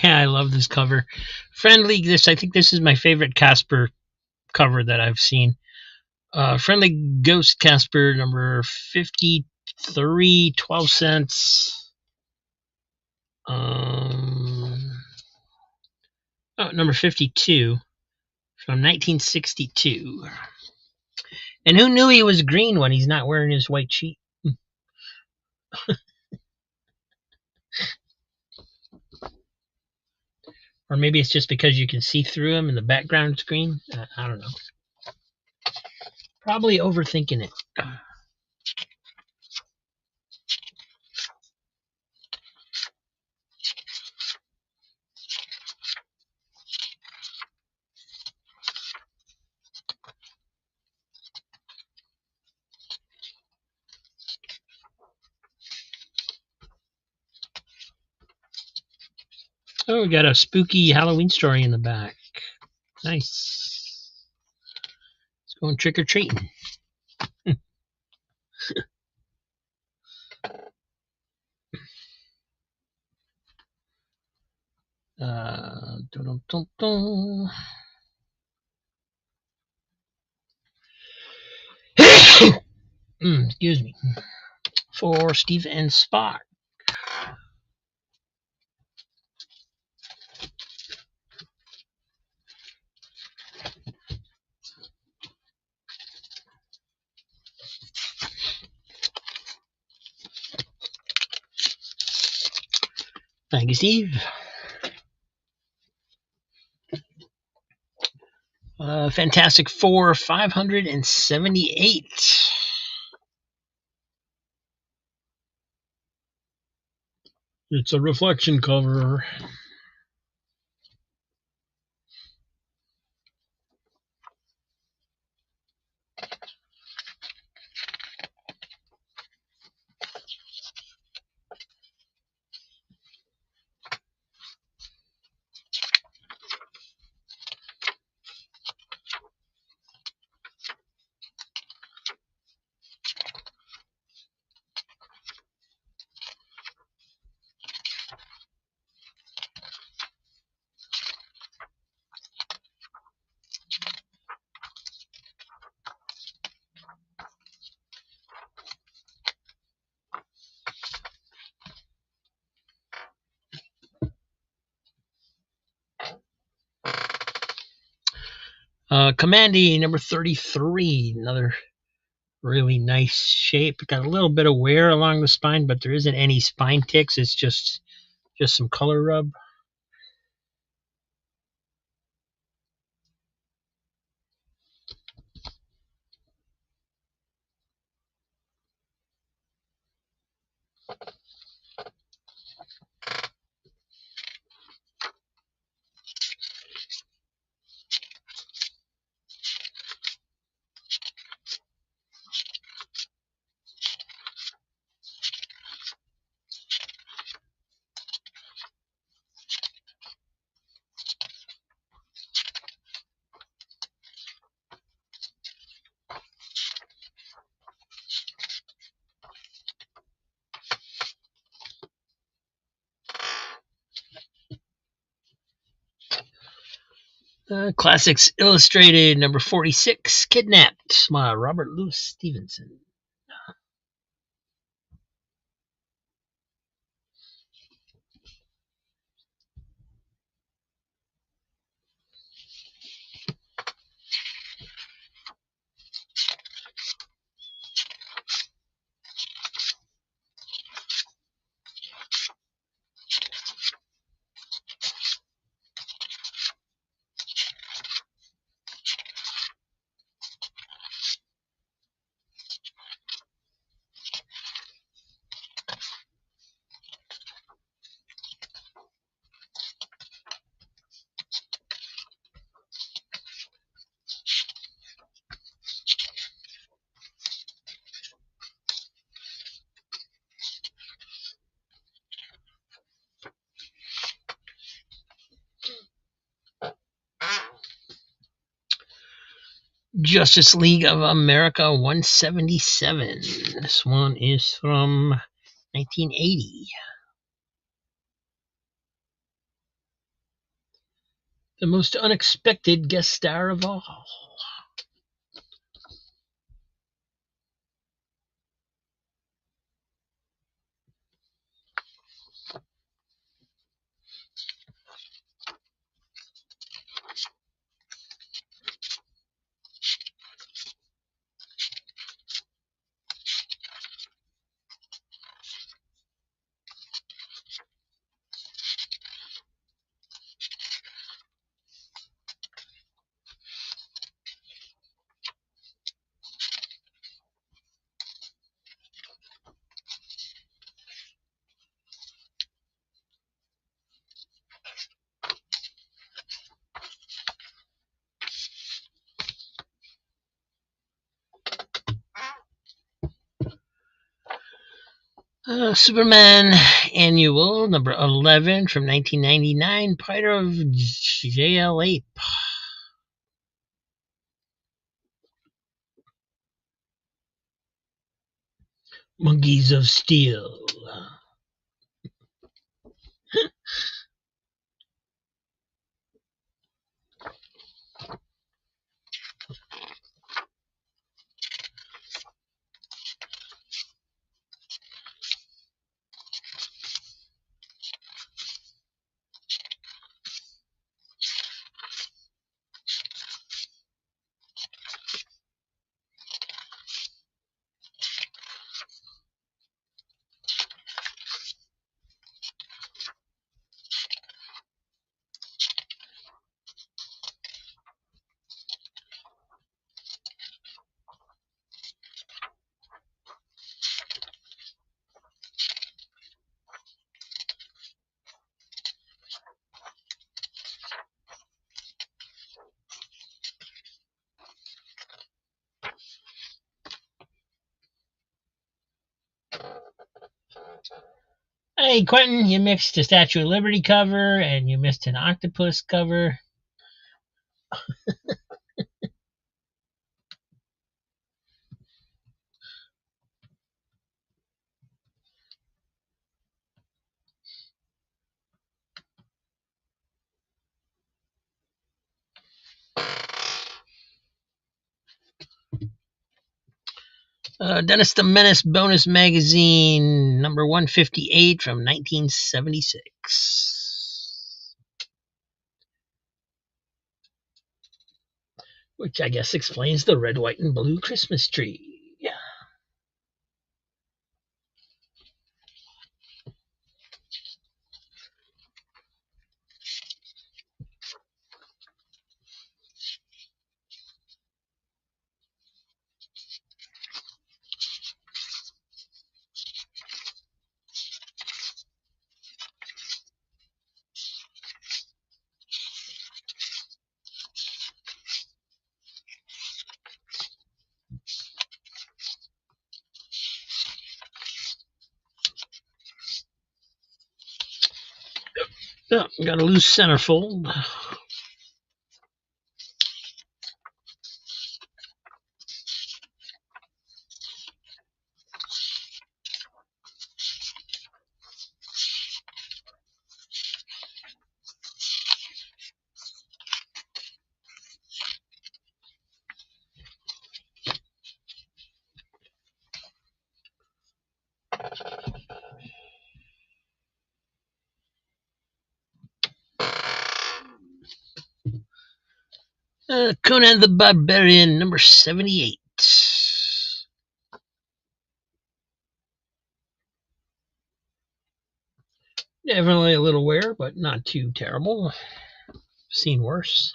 Speaker 2: I love this cover. Friendly, I think this is my favorite Casper cover that I've seen. Friendly Ghost Casper number 53, 12 cents. Number 52 from 1962. And who knew he was green when he's not wearing his white sheet? Or maybe it's just because you can see through him and the background's green. I don't know. Probably overthinking it. Oh, we got a spooky Halloween story in the back. Nice. Let's go trick or treating. Dun, dun, dun. Excuse me. For Steve and Spock. Thank you, Steve. Fantastic Four 578. It's a reflection cover. Commandy number 33. Another really nice shape. Got a little bit of wear along the spine, but there isn't any spine ticks. It's just some color rub. Classics Illustrated number 46. Kidnapped by Robert Louis Stevenson. Justice League of America 177. This one is from 1980. The most unexpected guest star of all. Superman Annual number 11 from 1999. Part of JL Ape. Monkeys of Steel. Hey, Quentin, you mixed a Statue of Liberty cover and you missed an octopus cover. Dennis the Menace bonus magazine, number 158 from 1976. Which I guess explains the red, white, and blue Christmas tree. Yeah. Oh, got a loose centerfold. Conan the Barbarian, number 78. Definitely a little wear, but not too terrible. Seen worse.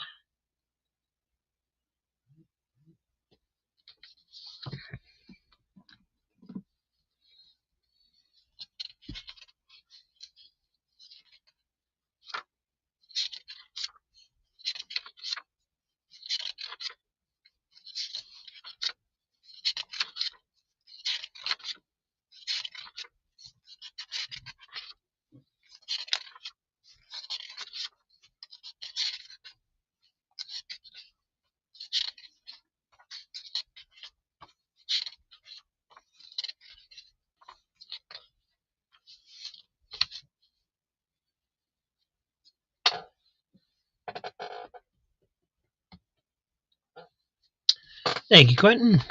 Speaker 2: Thank you, Quentin.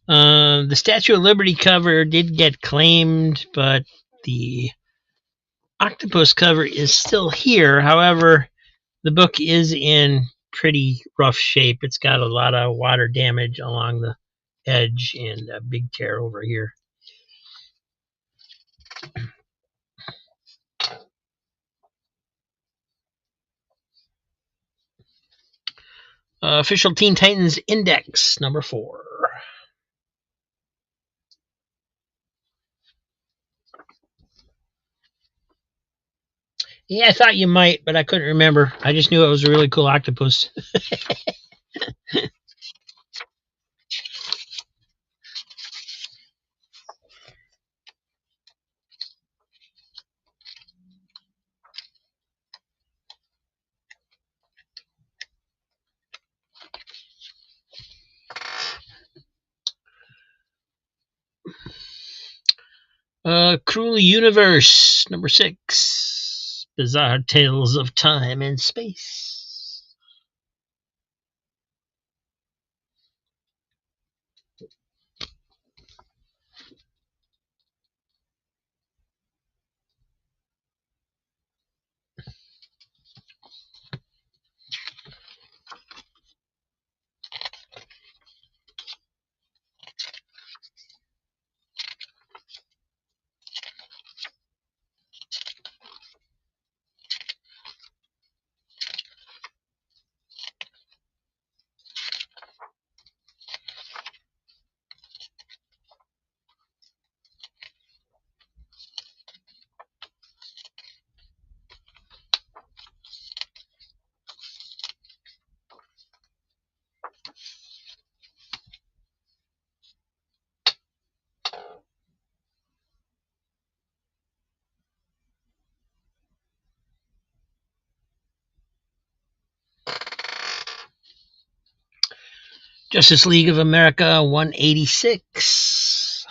Speaker 2: The Statue of Liberty cover did get claimed, but the octopus cover is still here. However, the book is in pretty rough shape. It's got a lot of water damage along the edge and a big tear over here. Official Teen Titans Index, number 4. Yeah, I thought you might, but I couldn't remember. I just knew it was a really cool octopus. Cruel Universe, number 6. Bizarre Tales of Time and Space. Justice League of America 186.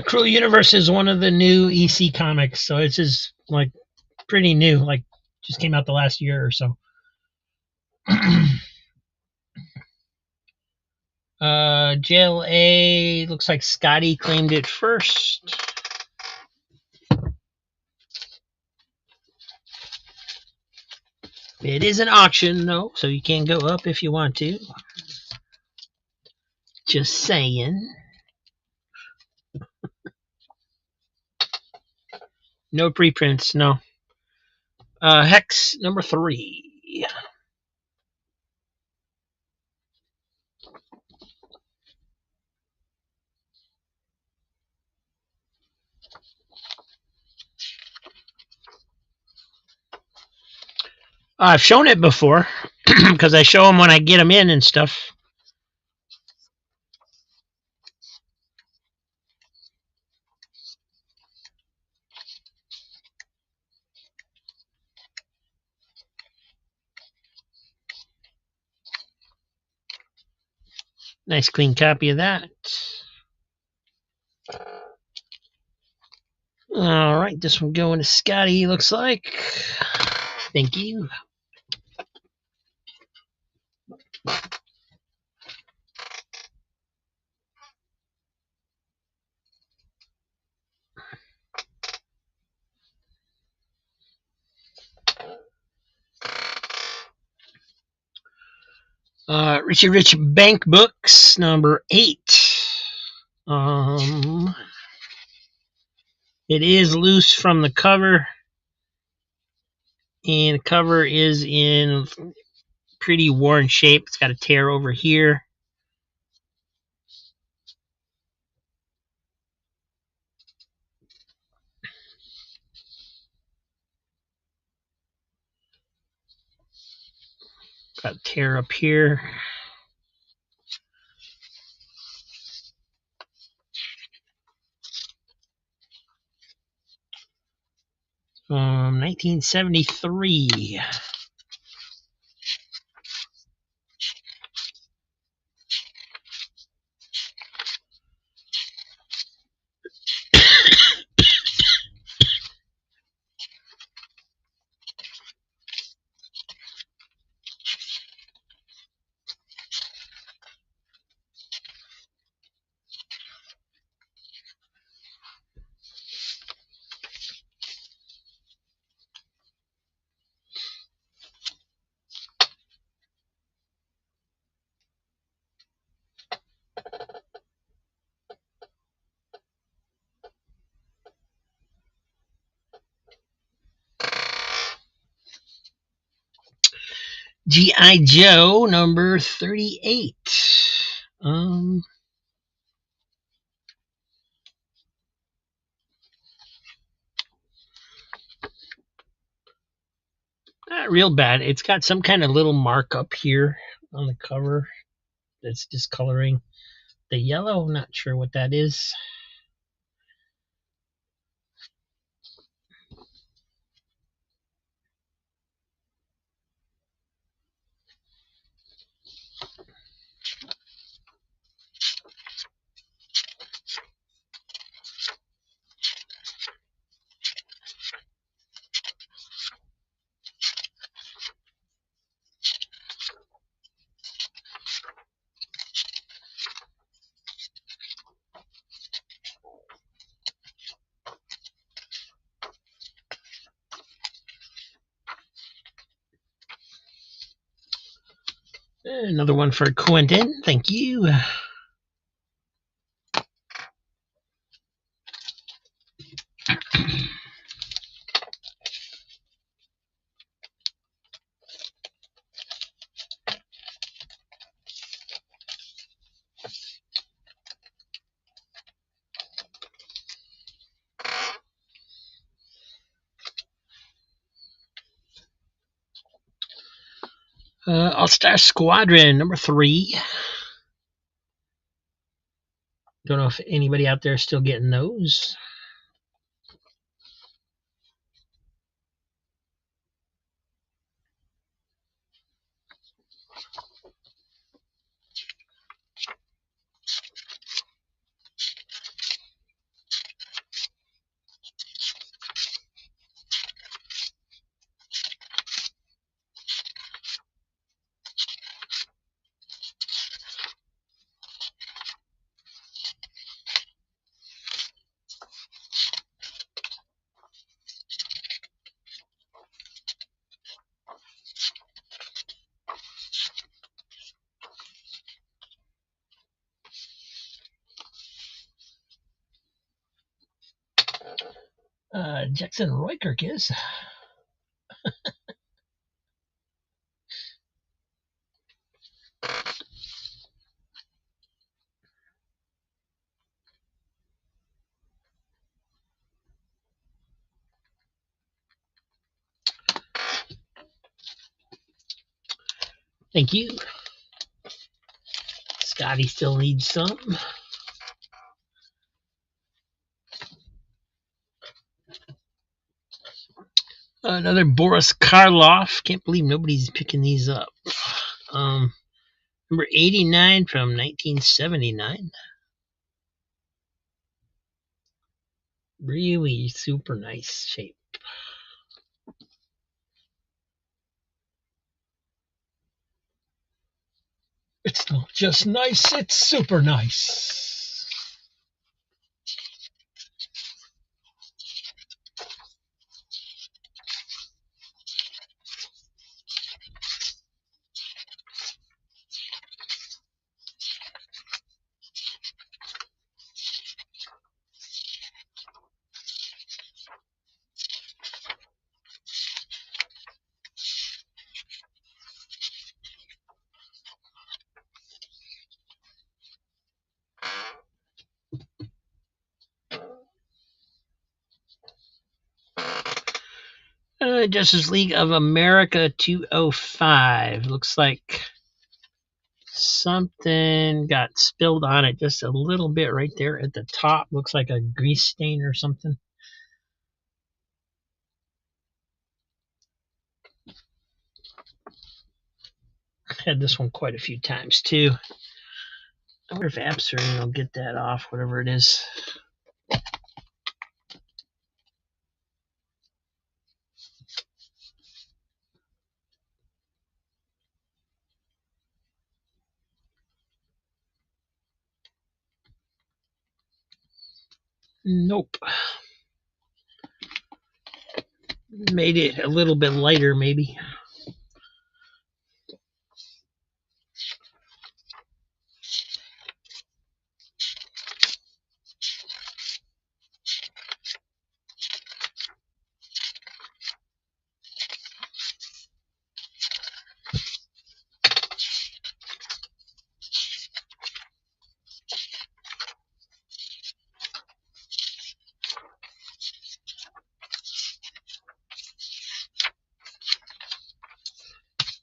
Speaker 2: Cruel Universe is one of the new EC comics, so it's just like pretty new, like just came out the last year or so. JLA looks like Scotty claimed it first. It is an auction though, so you can go up if you want to. Just saying. No preprints, no. Hex number 3. I've shown it before because I show them when I get them in and stuff. Nice clean copy of that. All right, this one going to Scotty, looks like. Thank you. Richie Rich Bank Books, number 8. It is loose from the cover, and the cover is in pretty worn shape. It's got a tear over here. Got a tear up here. 1973. G.I. Joe, number 38. Not real bad. It's got some kind of little mark up here on the cover that's discoloring the yellow. Not sure what that is. Another one for Quentin. Thank you. All-Star Squadron number 3. Don't know if anybody out there is still getting those. Jackson Roykirk is. Thank you. Scotty still needs some. Another Boris Karloff. Can't believe nobody's picking these up. Number 89 from 1979. Really super nice shape. It's not just nice, it's super nice. Justice League of America 205. Looks like something got spilled on it just a little bit right there at the top. Looks like a grease stain or something. Had this one quite a few times too. I wonder if Absurding will get that off, whatever it is. Nope. Made it a little bit lighter, maybe.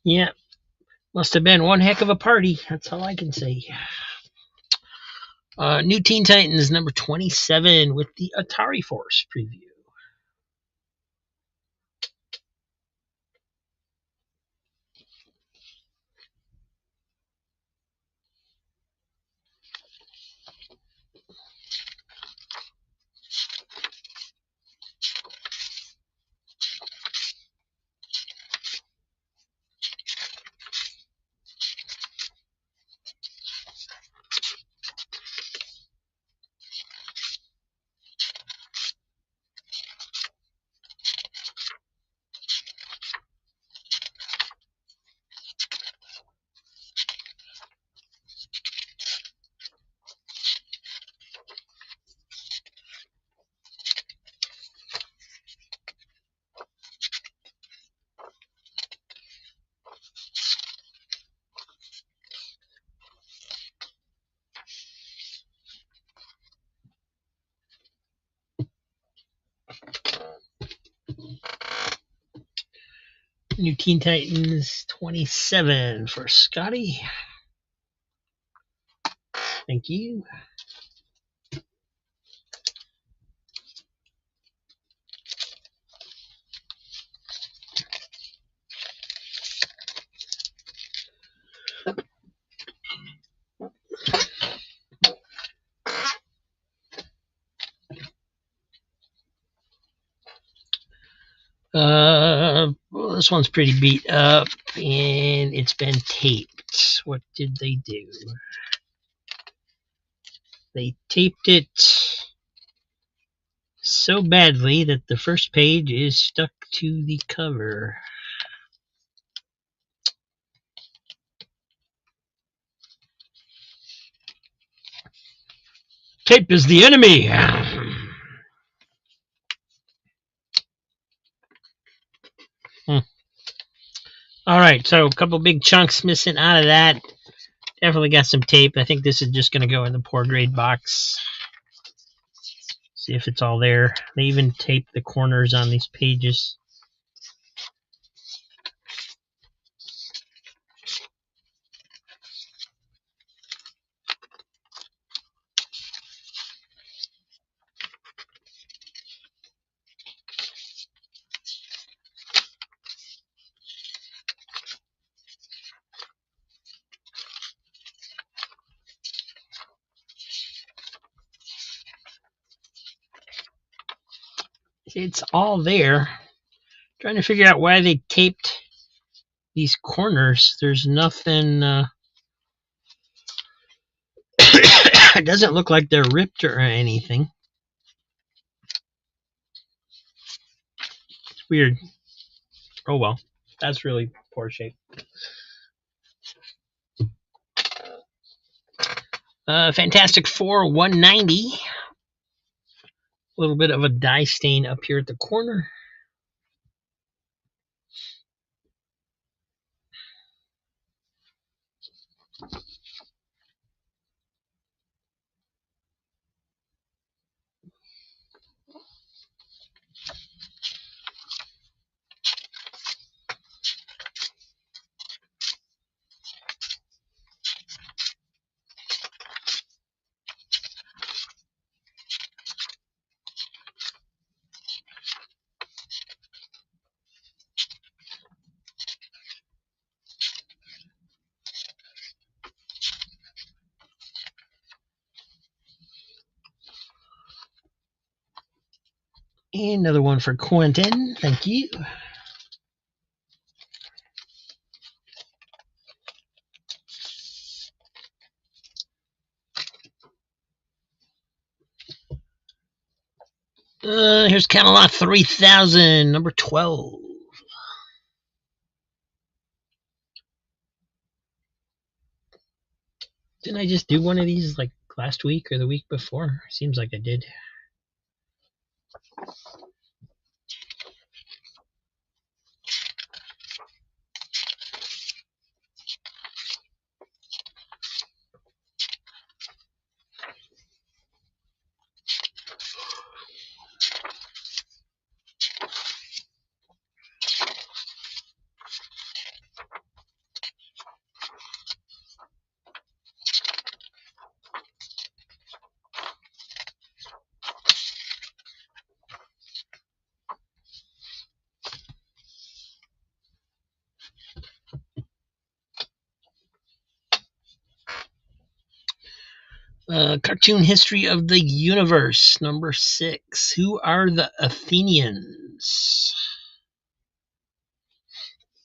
Speaker 2: Yeah, must have been one heck of a party. That's all I can say. New Teen Titans number 27 with the Atari Force preview. New Teen Titans 27 for Scotty. Thank you. Well, this one's pretty beat up, and it's been taped. What did they do? They taped it so badly that the first page is stuck to the cover. Tape is the enemy. All right, so a couple big chunks missing out of that. Definitely got some tape. I think this is just going to go in the poor grade box. See if it's all there. They even taped the corners on these pages. It's all there. Trying to figure out why they taped these corners. There's nothing. It doesn't look like they're ripped or anything. It's weird. Oh well, that's really poor shape. Fantastic Four 190. A little bit of a dye stain up here at the corner. And another one for Quentin. Thank you. Here's Camelot 3000, number 12. Didn't I just do one of these like last week or the week before? Seems like I did. Cartoon History of the Universe, number 6. Who are the Athenians?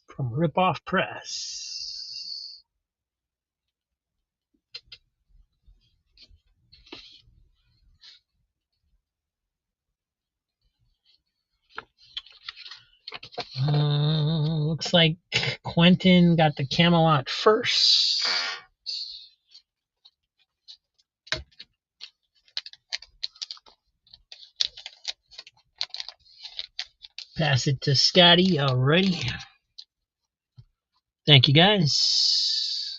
Speaker 2: From Ripoff Press. Looks like Quentin got the Camelot first. Pass it to Scotty. Alrighty. Thank you, guys.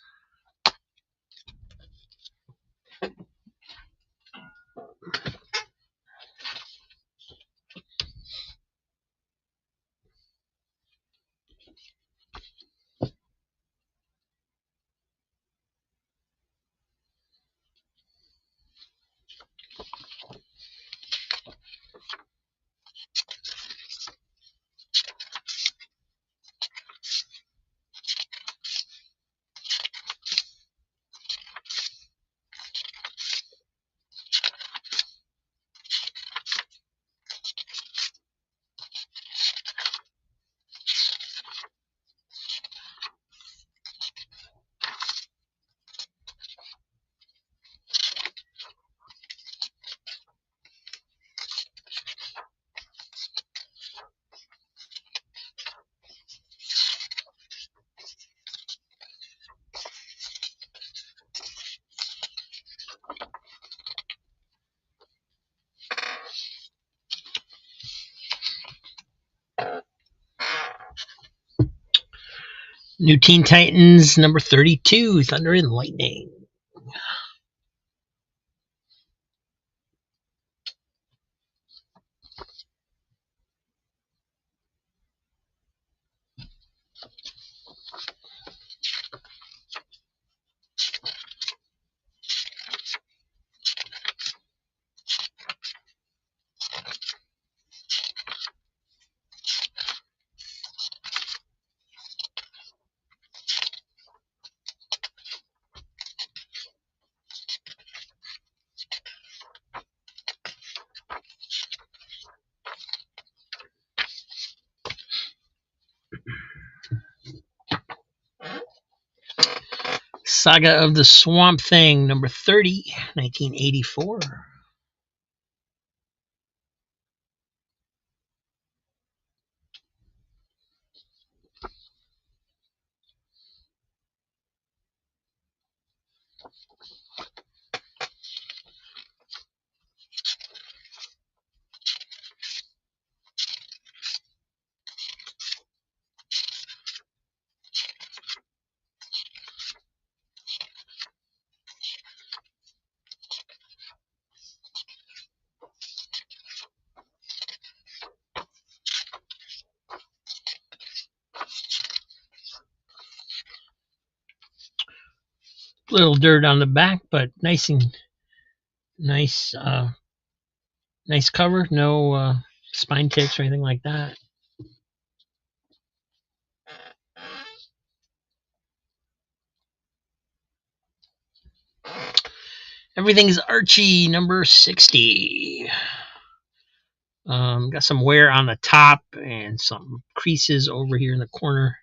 Speaker 2: New Teen Titans number 32, Thunder and Lightning. Saga of the Swamp Thing, number 30, 1984. Little dirt on the back, but nice and nice, nice cover. No spine ticks or anything like that. Everything's Archie, number 60. Got some wear on the top and some creases over here in the corner.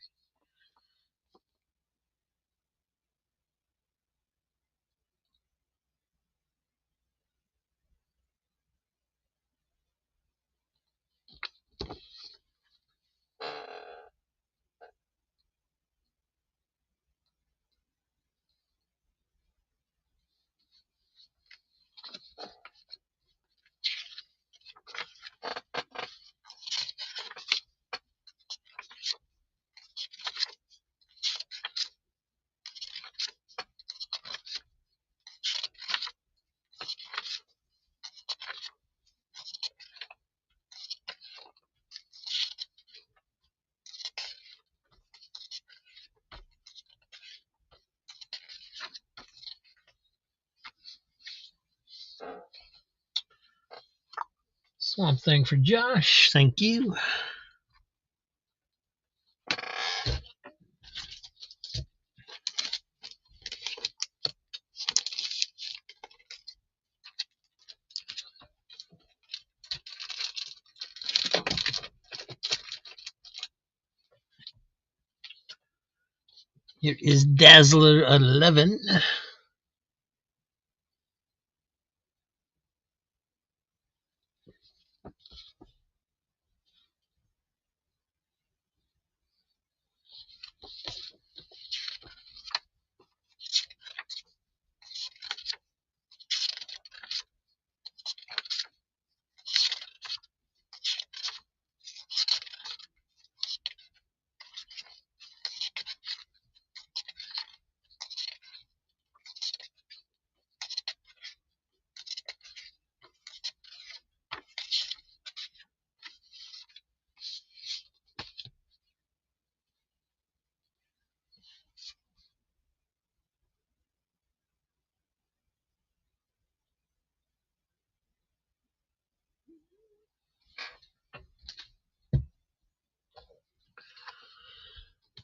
Speaker 2: Swamp Thing for Josh. Thank you. Here is Dazzler 11.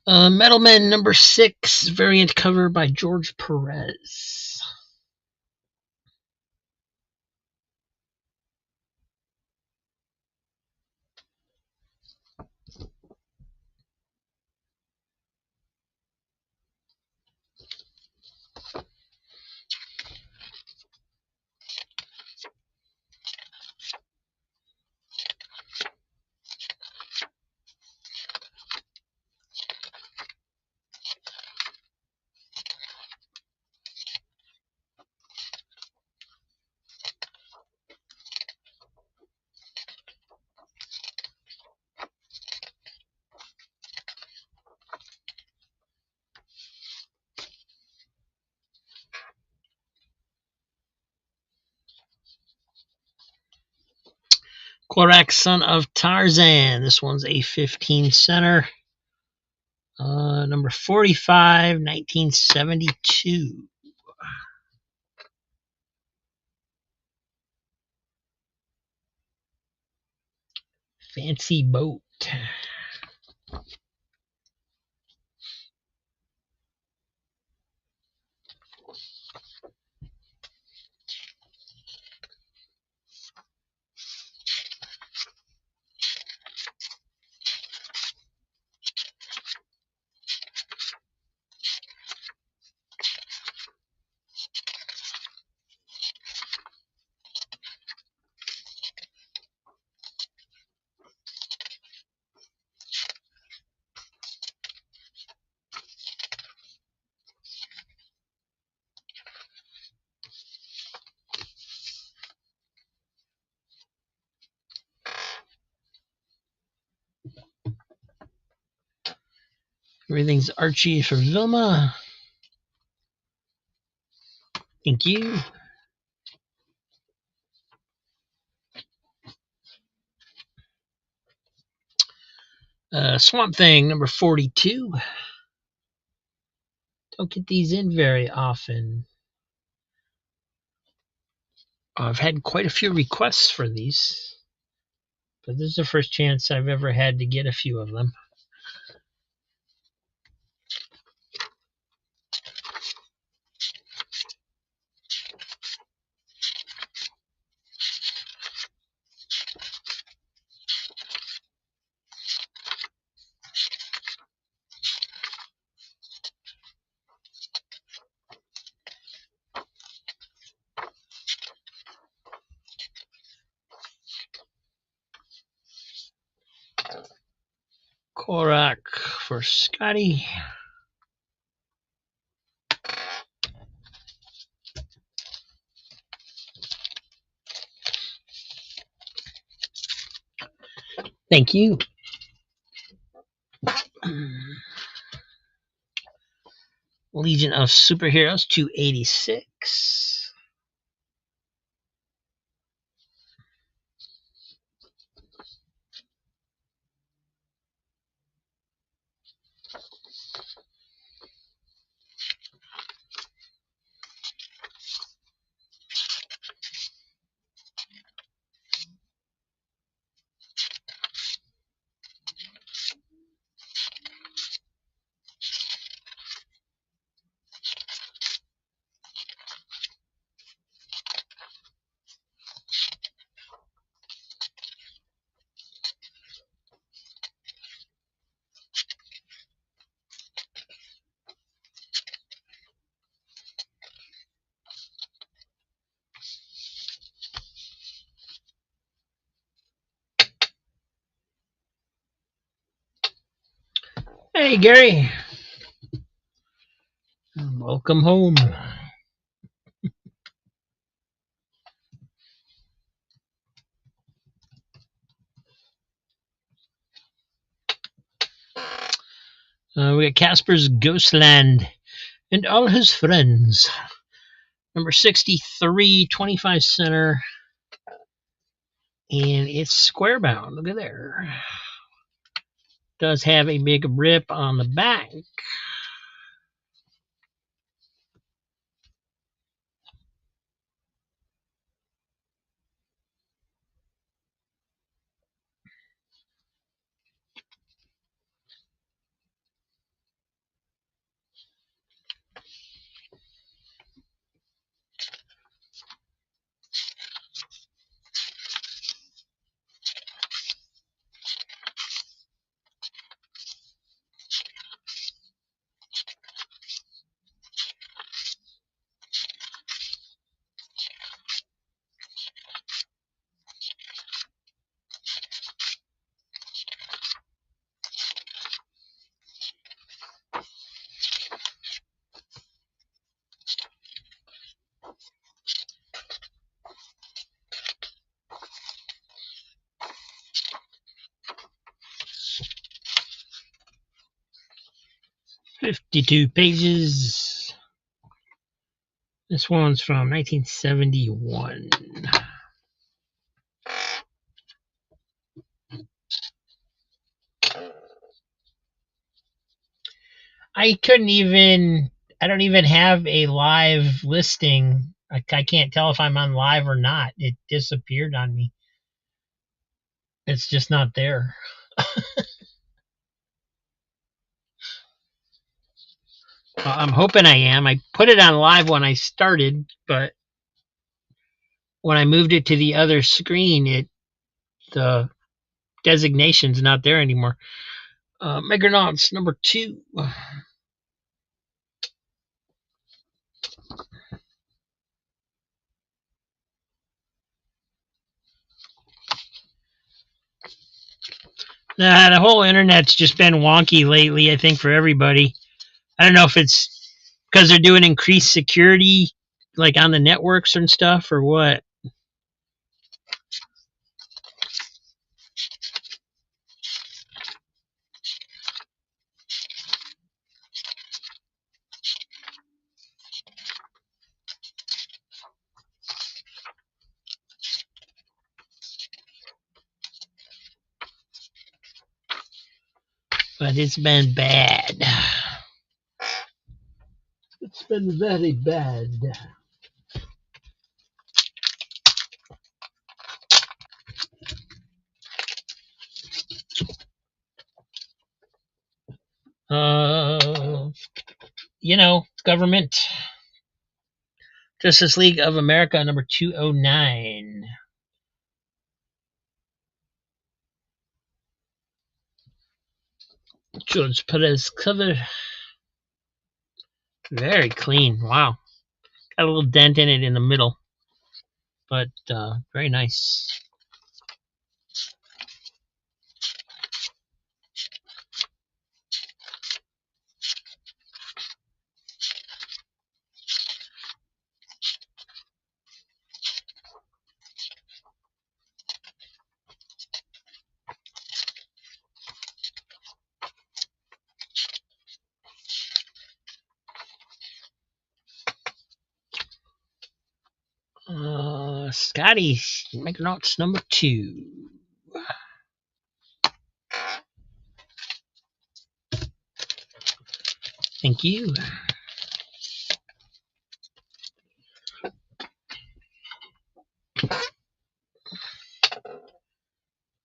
Speaker 2: Metalman number 6, variant cover by George Perez. Korak, Son of Tarzan. This one's a 15 center. Number 45, 1972. Fancy boat. Everything's Archie for Vilma. Thank you. Swamp Thing, number 42. Don't get these in very often. I've had quite a few requests for these, but this is the first chance I've ever had to get a few of them. Korak for Scotty. Thank you. Legion of Superheroes 286. Hey, Gary. Welcome home. We got Casper's Ghostland and all his friends. Number 63, 25 center. And it's square bound. Look at there. Does have a big rip on the back. $52 pages. This one's from 1971. I couldn't even. I don't even have a live listing. I can't tell if I'm on live or not. It disappeared on me. It's just not there. I'm hoping I am. I put it on live when I started, but when I moved it to the other screen, the designation's not there anymore. Micronauts number 2. Nah, the whole internet's just been wonky lately, I think, for everybody. I don't know if it's because they're doing increased security, like on the networks and stuff, or what. But it's been bad. It's been very bad. You know, government. Justice League of America number 209. George Perez cover. Very clean. Wow. Got a little dent in it in the middle. But very nice. Scotty, Micronauts number 2. Thank you.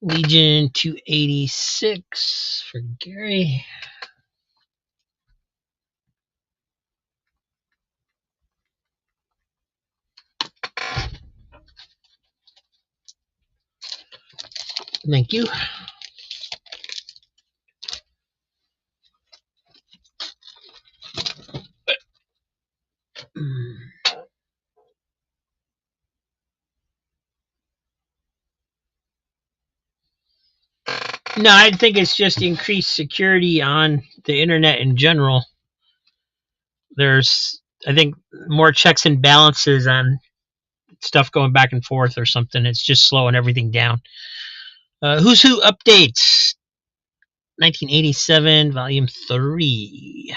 Speaker 2: Legion 286 for Gary. Thank you. No, I think it's just increased security on the internet in general. There's, I think, more checks and balances on stuff going back and forth or something. It's just slowing everything down. Who's Who updates 1987, Volume 3.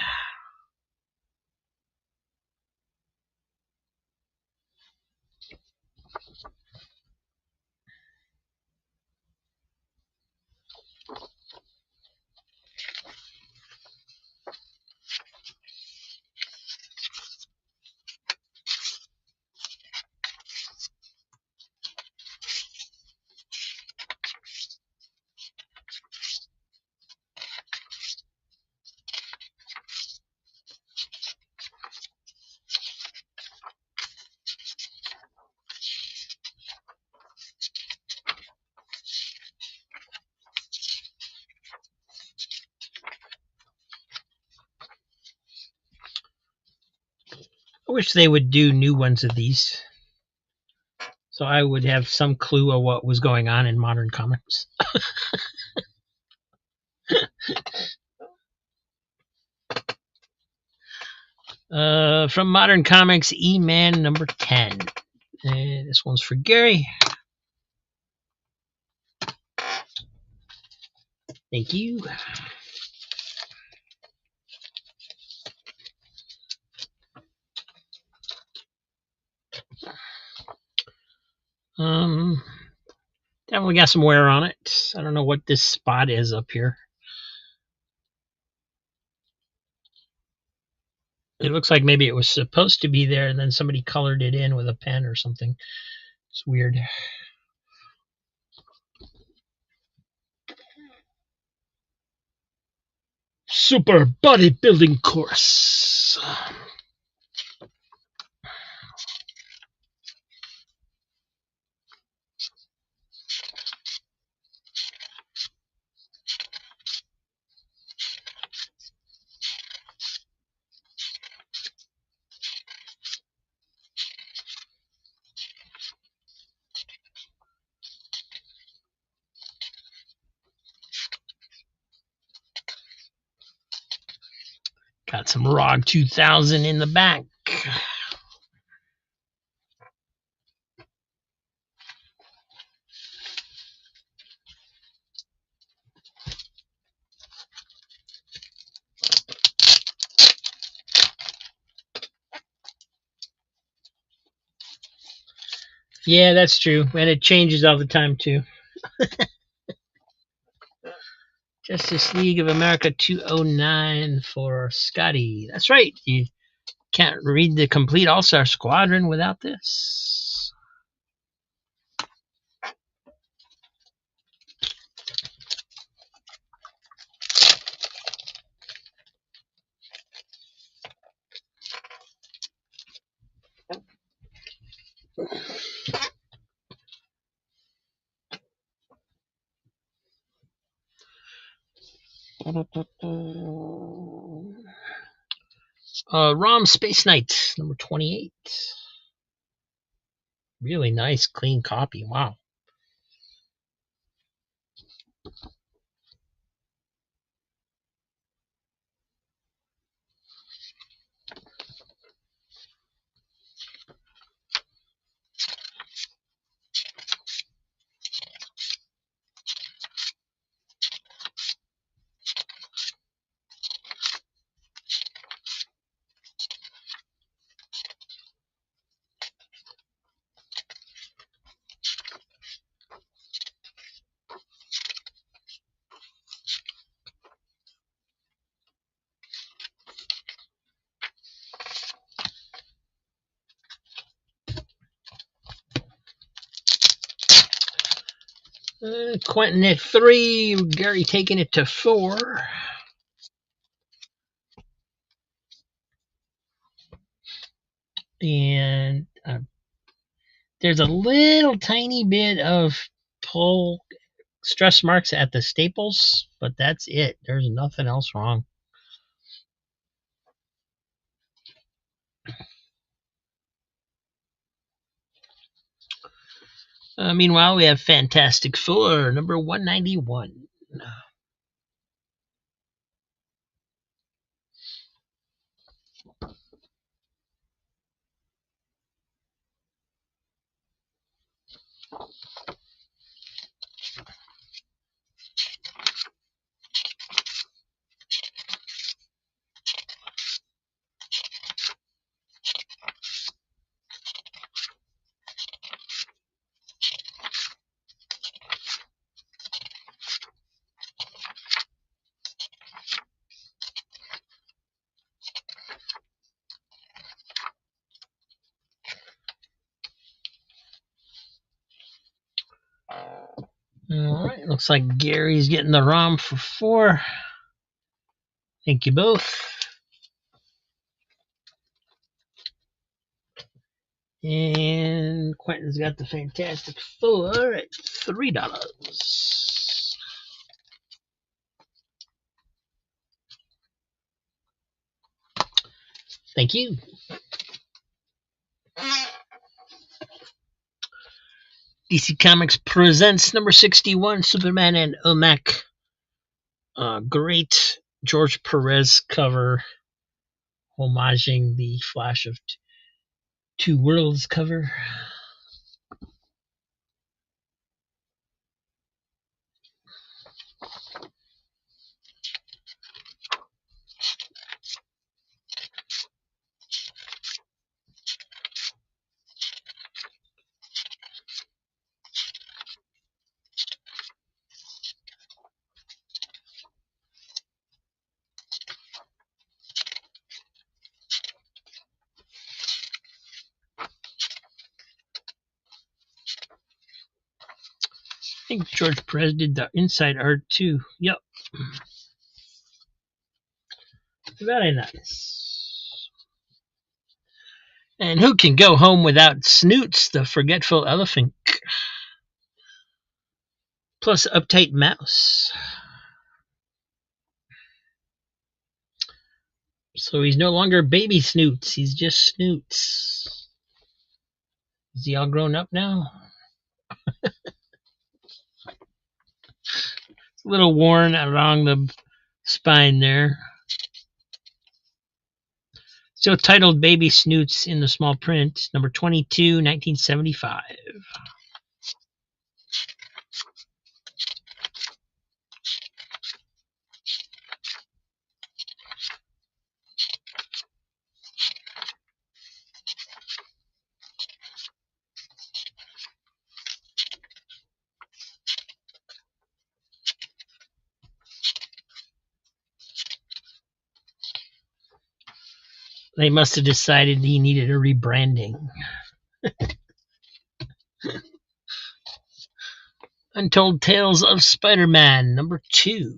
Speaker 2: I wish they would do new ones of these, so I would have some clue of what was going on in modern comics. From Modern Comics, E-Man number 10. And this one's for Gary. Thank you. Definitely got some wear on it. I don't know what this spot is up here. It looks like maybe it was supposed to be there and then somebody colored it in with a pen or something. It's weird. Super bodybuilding course. Got some ROG 2000 in the back. Yeah, that's true. And it changes all the time, too. Justice League of America 209 for Scotty. That's right. You can't read the complete All-Star Squadron without this. ROM Space Knight, number 28. Really nice, clean copy. Wow. Quentin at 3. Gary taking it to 4. And there's a little tiny bit of pull stress marks at the staples, but that's it. There's nothing else wrong. Meanwhile, we have Fantastic Four, number 191. All right, looks like Gary's getting the ROM for 4. Thank you both. And Quentin's got the Fantastic Four at $3. Thank you. DC Comics presents number 61, Superman and Omek. Great George Perez cover, homaging the Flash of Two Worlds cover. think George Perez did the inside art too. Yep. Very nice. And who can go home without Snoots, the forgetful elephant? Plus Uptight Mouse. So he's no longer baby Snoots, he's just Snoots. Is he all grown up now? It's a little worn along the spine there. Still titled Baby Snoots in the small print, number 22, 1975. They must have decided he needed a rebranding. Untold Tales of Spider-Man, number 2.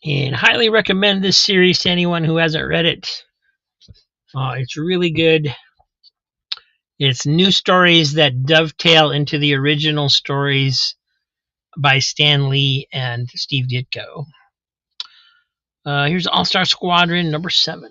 Speaker 2: And highly recommend this series to anyone who hasn't read it. It's really good. It's new stories that dovetail into the original stories by Stan Lee and Steve Ditko. Here's All-Star Squadron number 7.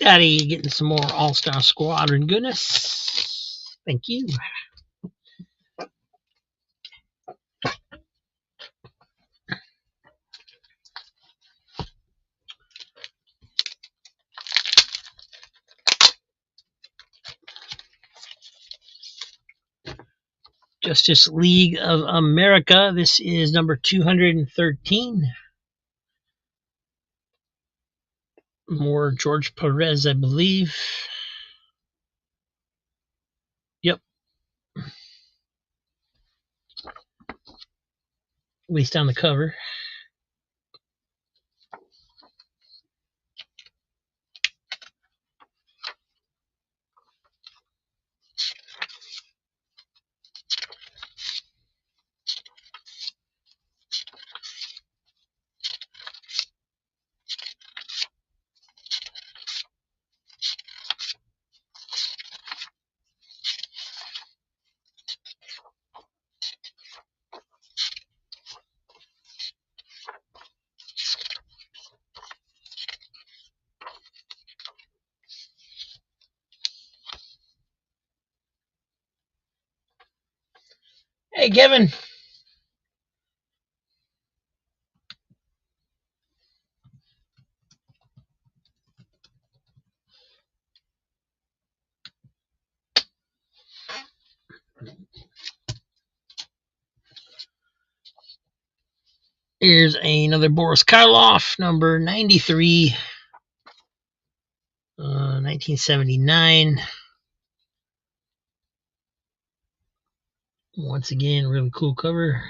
Speaker 2: Scotty getting some more All-Star Squadron goodness. Thank you. Justice League of America. This is number 213. More George Perez, I believe. Yep. At least on the cover. Hey, Kevin. Here's another Boris Karloff, number 93, 1979. Once again, really cool cover.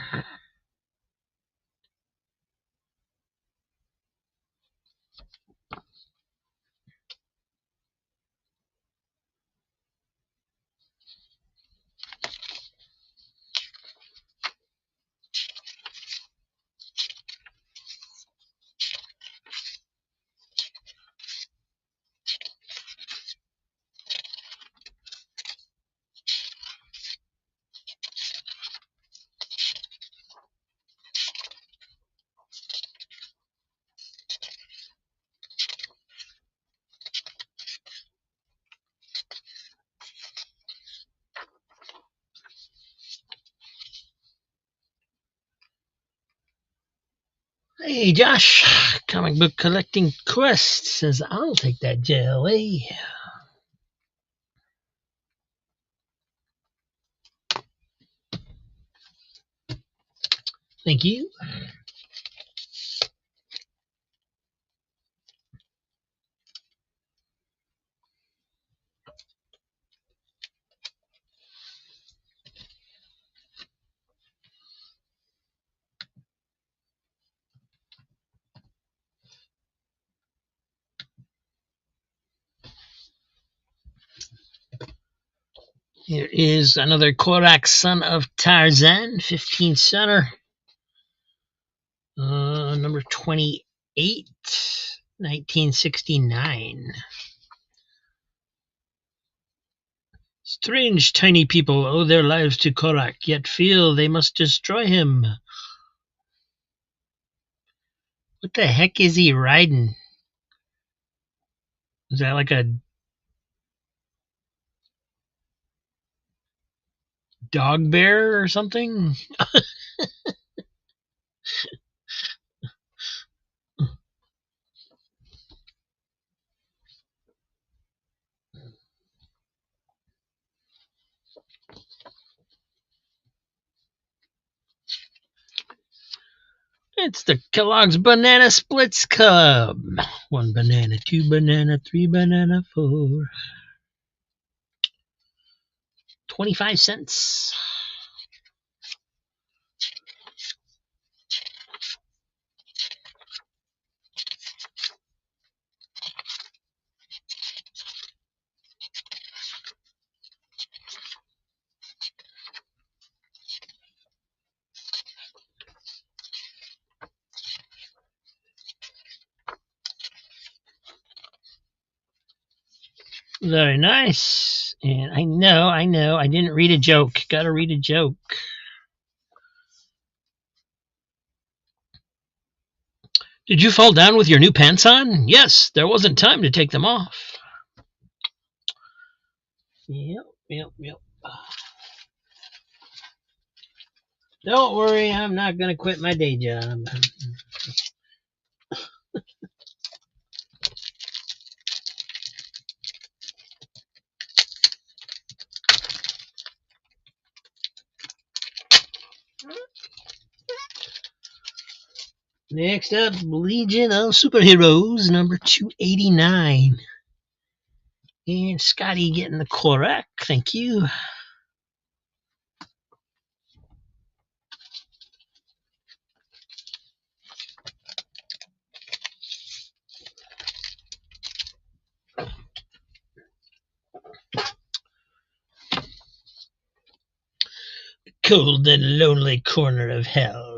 Speaker 2: Hey, Josh, Comic Book Collecting Quest says, I'll take that jelly. Thank you. Here is another Korak Son of Tarzan, 15 center, number 28, 1969. Strange tiny people owe their lives to Korak, yet feel they must destroy him. What the heck is he riding? Is that like a dog bear or something? It's the Kellogg's Banana Splits Cub. 1 banana, 2 banana, 3 banana, 4. 25 cents. Very nice. And I know, I didn't read a joke. Gotta read a joke. Did you fall down with your new pants on? Yes, there wasn't time to take them off. Yep. Don't worry, I'm not gonna quit my day job. Next up, Legion of Superheroes, number 289. And Scotty getting the Korak. Thank you. Cold and lonely corner of hell.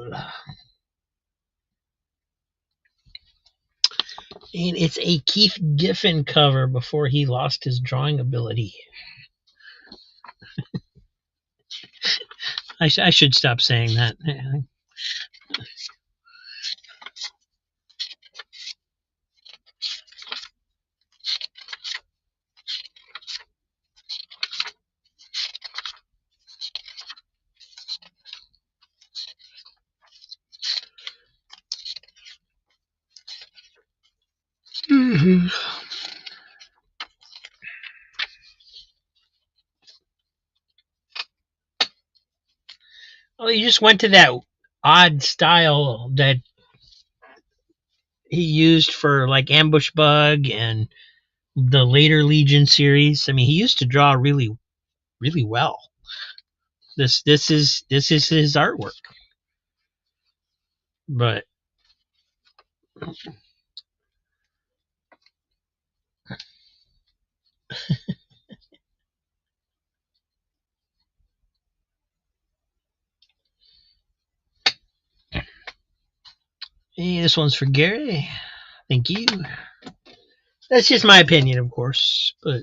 Speaker 2: And it's a Keith Giffen cover before he lost his drawing ability. I should stop saying that. Mm-hmm. Well, you just went to that odd style that he used for like Ambush Bug and the later Legion series. I mean, he used to draw really, really well. This is his artwork, but hey, this one's for Gary. Thank you. That's just my opinion, of course, but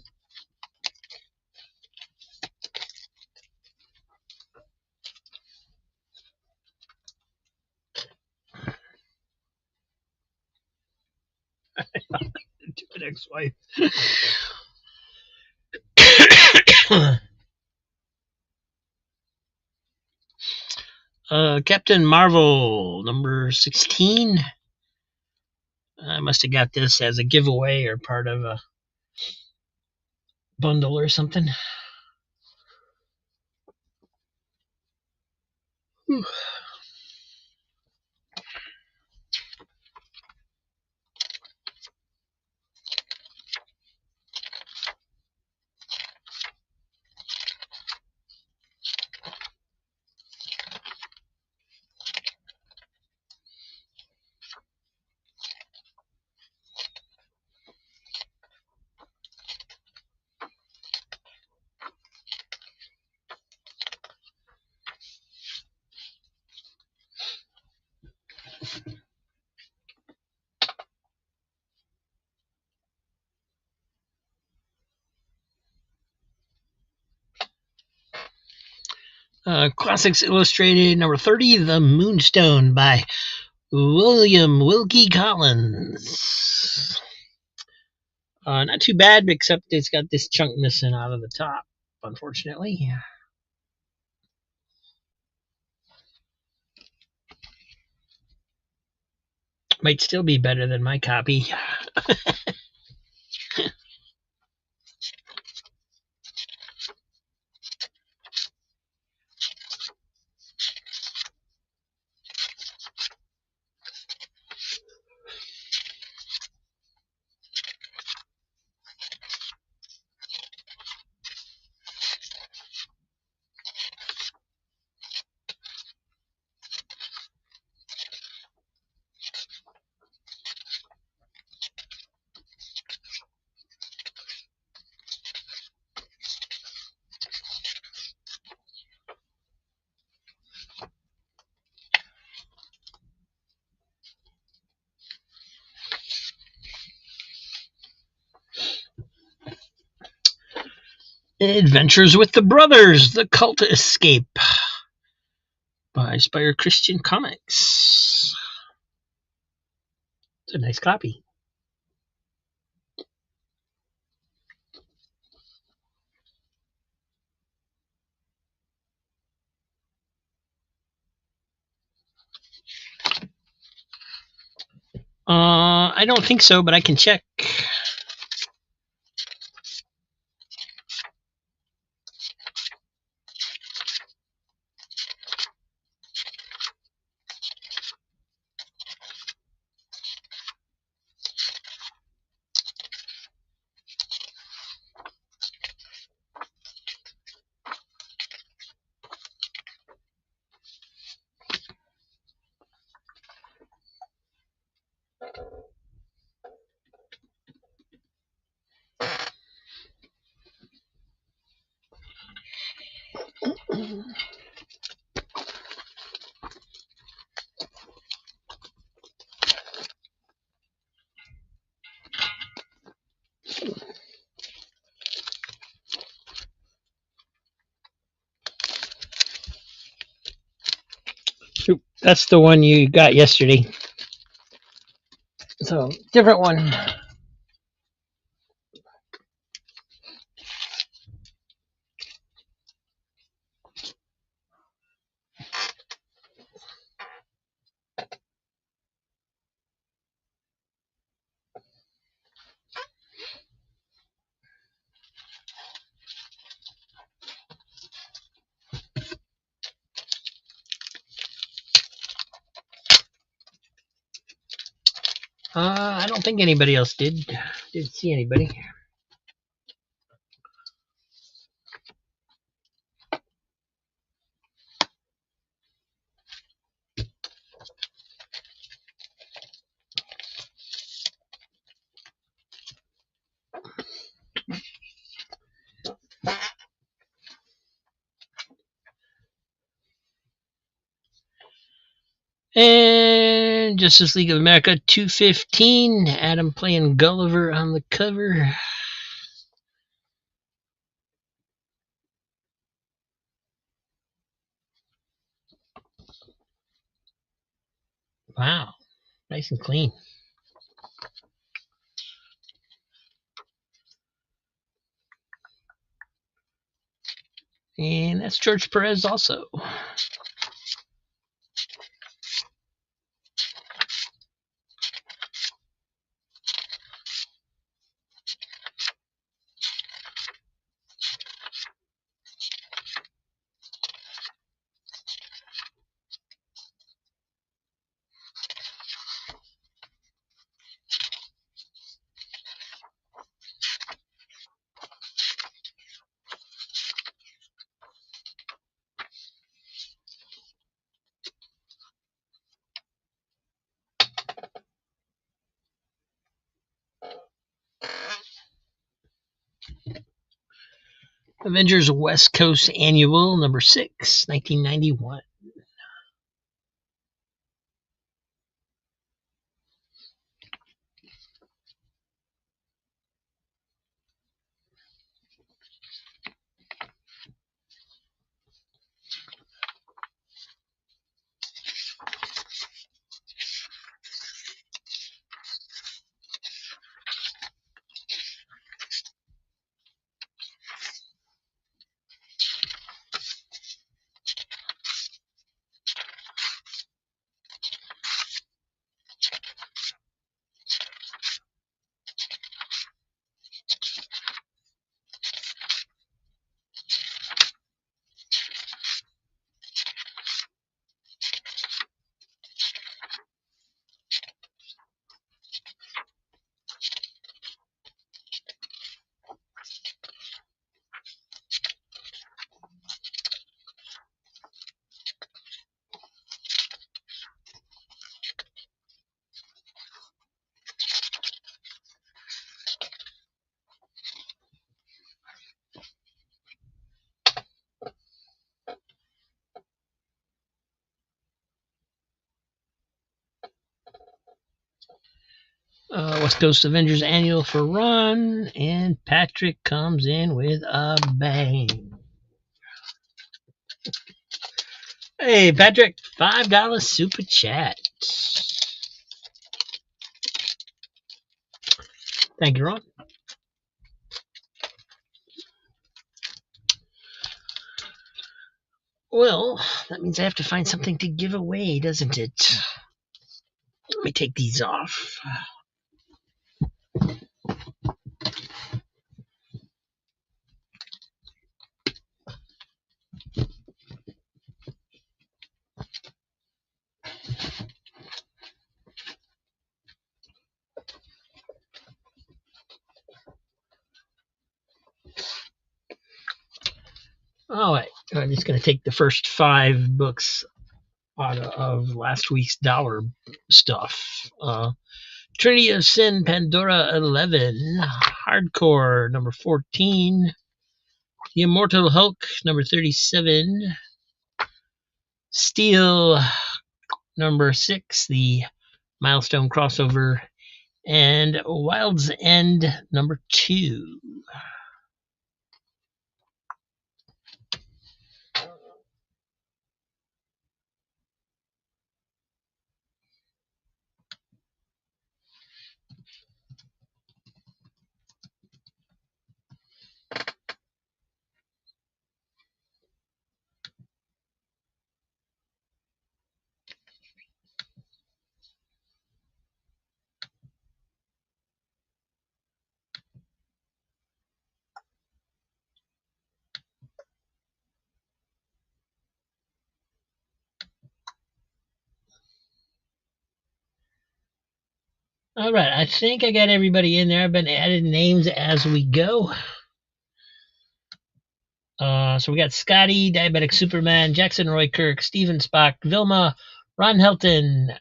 Speaker 2: to an ex-wife. Captain Marvel number 16. I must have got this as a giveaway or part of a bundle or something. Whew. Classics Illustrated number 30, The Moonstone by William Wilkie Collins. Not too bad, except it's got this chunk missing out of the top, unfortunately. Might still be better than my copy. Adventures with the Brothers, The Cult Escape by Spire Christian Comics. It's a nice copy. I don't think so, but I can check. That's the one you got yesterday. So, different one. I don't think anybody else did. Didn't see anybody. And Justice League of America 215. Adam playing Gulliver on the cover. Wow, nice and clean. And that's George Perez also. Avengers West Coast Annual, number 6, 1991. West Coast Avengers Annual for Ron, and Patrick comes in with a bang. Hey, Patrick, $5 super chat. Thank you, Ron. Well, that means I have to find something to give away, doesn't it? Let me take these off. All right, I'm just going to take the first 5 books out of last week's dollar stuff. Trinity of Sin, Pandora 11, Hardcore number 14, The Immortal Hulk number 37, Steel number 6, the Milestone crossover, and Wild's End number 2. All right, I think I got everybody in there. I've been adding names as we go. So we got Scotty, Diabetic Superman, Jackson Roy Kirk, Steven Spock, Vilma, Ron Helton,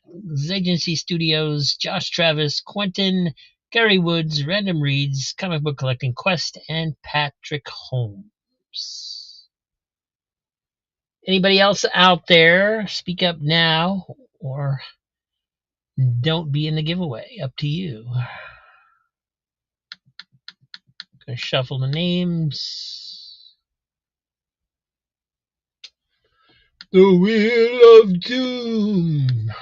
Speaker 2: Agency Studios, Josh Travis, Quentin, Gary Woods, Random Reads, Comic Book Collecting Quest, and Patrick Holmes. Anybody else out there? Speak up now or don't be in the giveaway. Up to you. Gonna shuffle the names. The Wheel of Doom.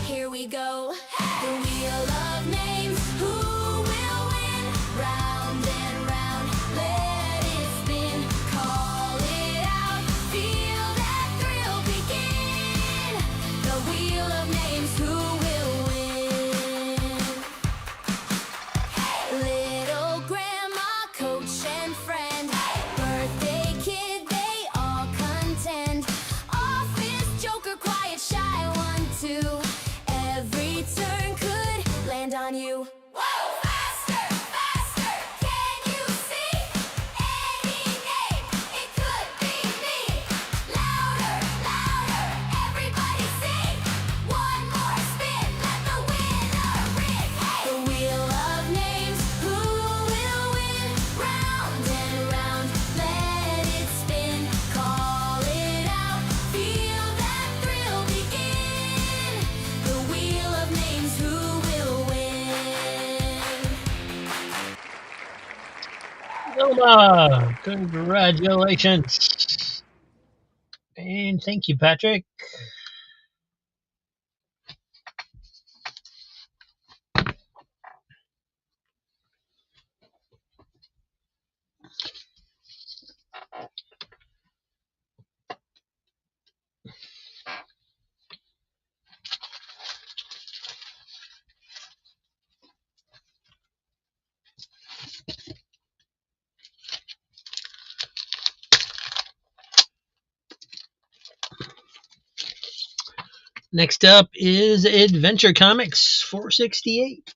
Speaker 1: Here we go. The wheel of names. Who will win? Round and round. Let it spin. Call it out. Feel that thrill begin. The wheel of names. Who will win? Little grandma, coach and friend. Birthday kid, they all contend. Office joker, quiet, shy one, two. Every turn could land on you. Whoa! Faster, faster! Can you see? Any name, it could be me. Louder, louder! Everybody sing! One more spin, let the winner ring. The wheel of names, who will win? Round and round, let it spin. Call it out, feel that thrill begin. The wheel of names, who will win?
Speaker 2: Vilma, congratulations. And thank you, Patrick. Next up is Adventure Comics 468.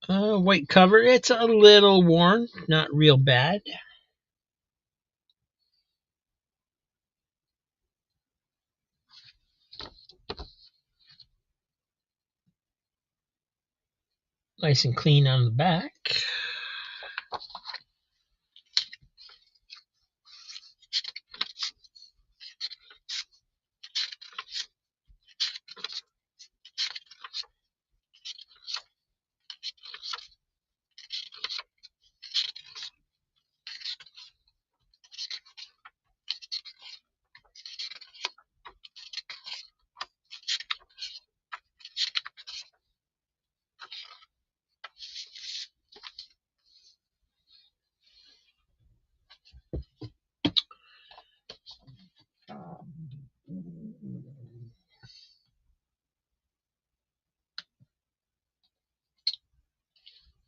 Speaker 2: White cover. It's a little worn, not real bad. Nice and clean on the back.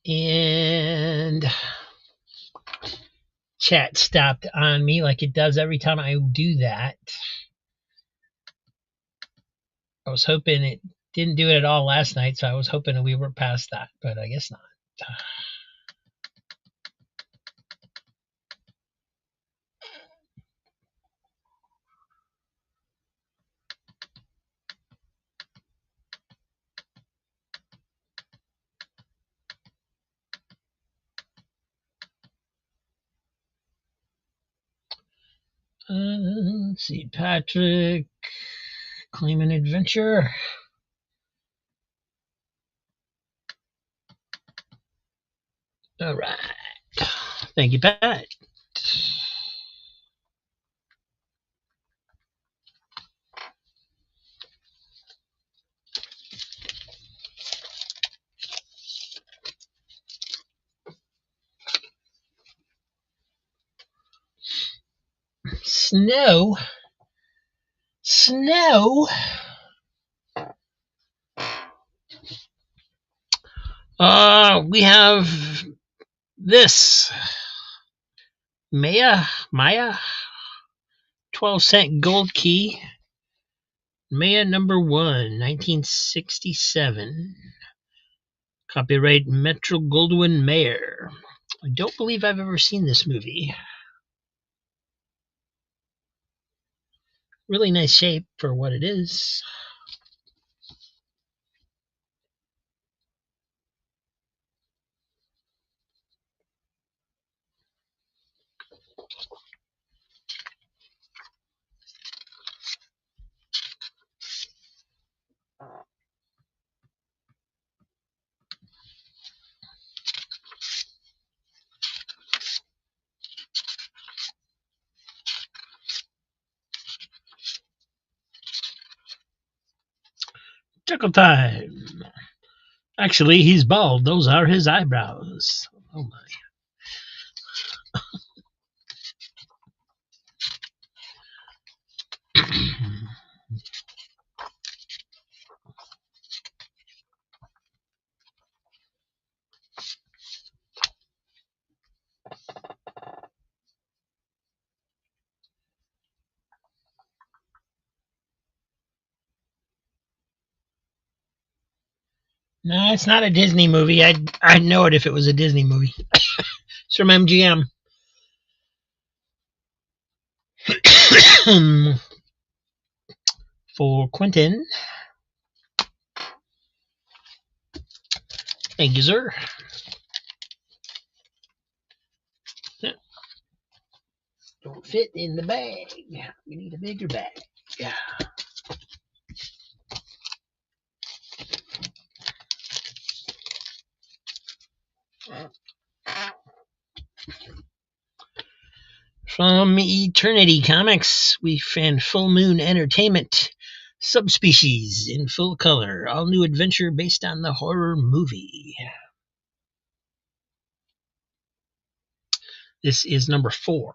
Speaker 2: And chat stopped on me like it does every time I do that. I was hoping it didn't do it at all last night, so I was hoping we were past that, but I guess not. Let's see, Patrick, claim an adventure. All right. Thank you, Pat. Snow. Snow. We have this Maya 12-cent gold key. Maya number 1, 1967. Copyright Metro Goldwyn Mayer. I don't believe I've ever seen this movie. Really nice shape for what it is. Tickle time. Actually, he's bald. Those are his eyebrows. Oh my. No, it's not a Disney movie. I'd know it if it was a Disney movie. It's from MGM. For Quentin. Thank you, sir. Don't fit in the bag. We need a bigger bag. Yeah. From Eternity Comics, we found Full Moon Entertainment. Subspecies in full color. All new adventure based on the horror movie. This is number 4.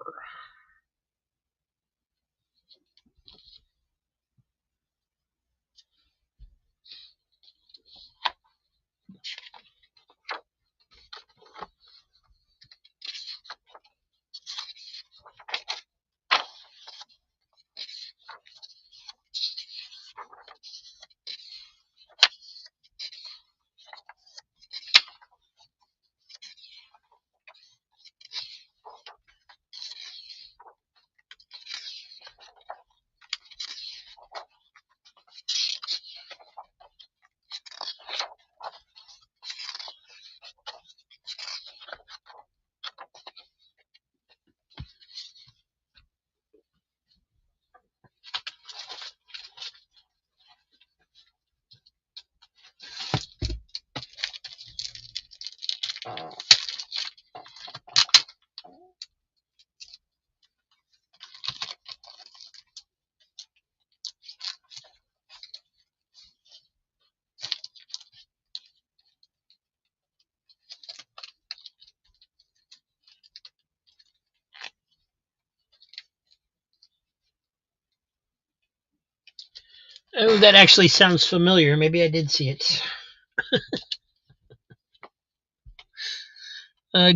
Speaker 2: Oh, that actually sounds familiar. Maybe I did see it.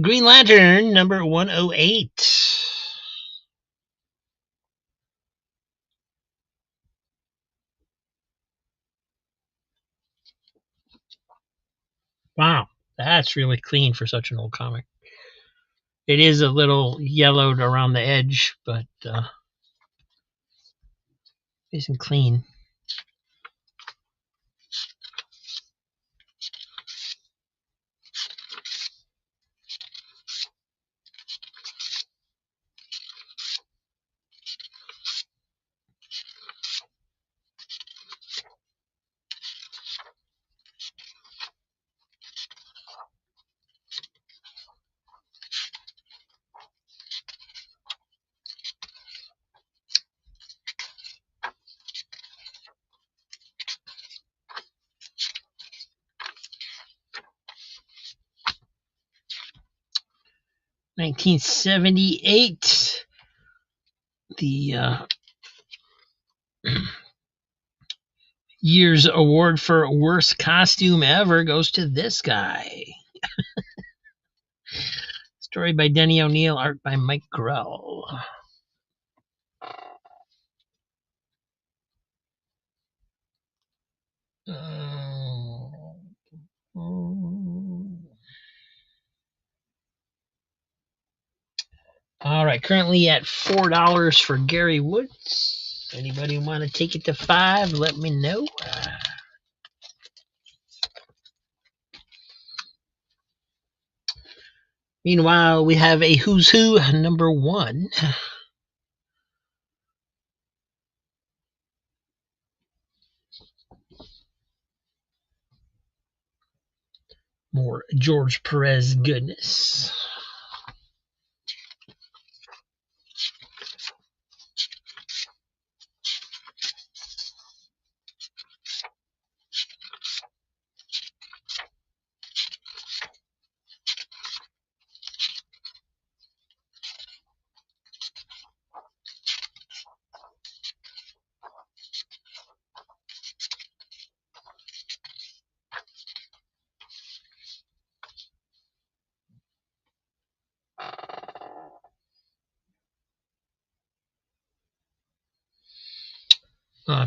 Speaker 2: Green Lantern, number 108. Wow, that's really clean for such an old comic. It is a little yellowed around the edge, but isn't clean. $1978. The Year's award for worst costume ever goes to this guy. Story by Denny O'Neil, art by Mike Grell. All right, currently at $4 for Gary Woods. Anybody want to take it to $5? Let me know. Meanwhile, we have a Who's Who number 1. More George Perez goodness.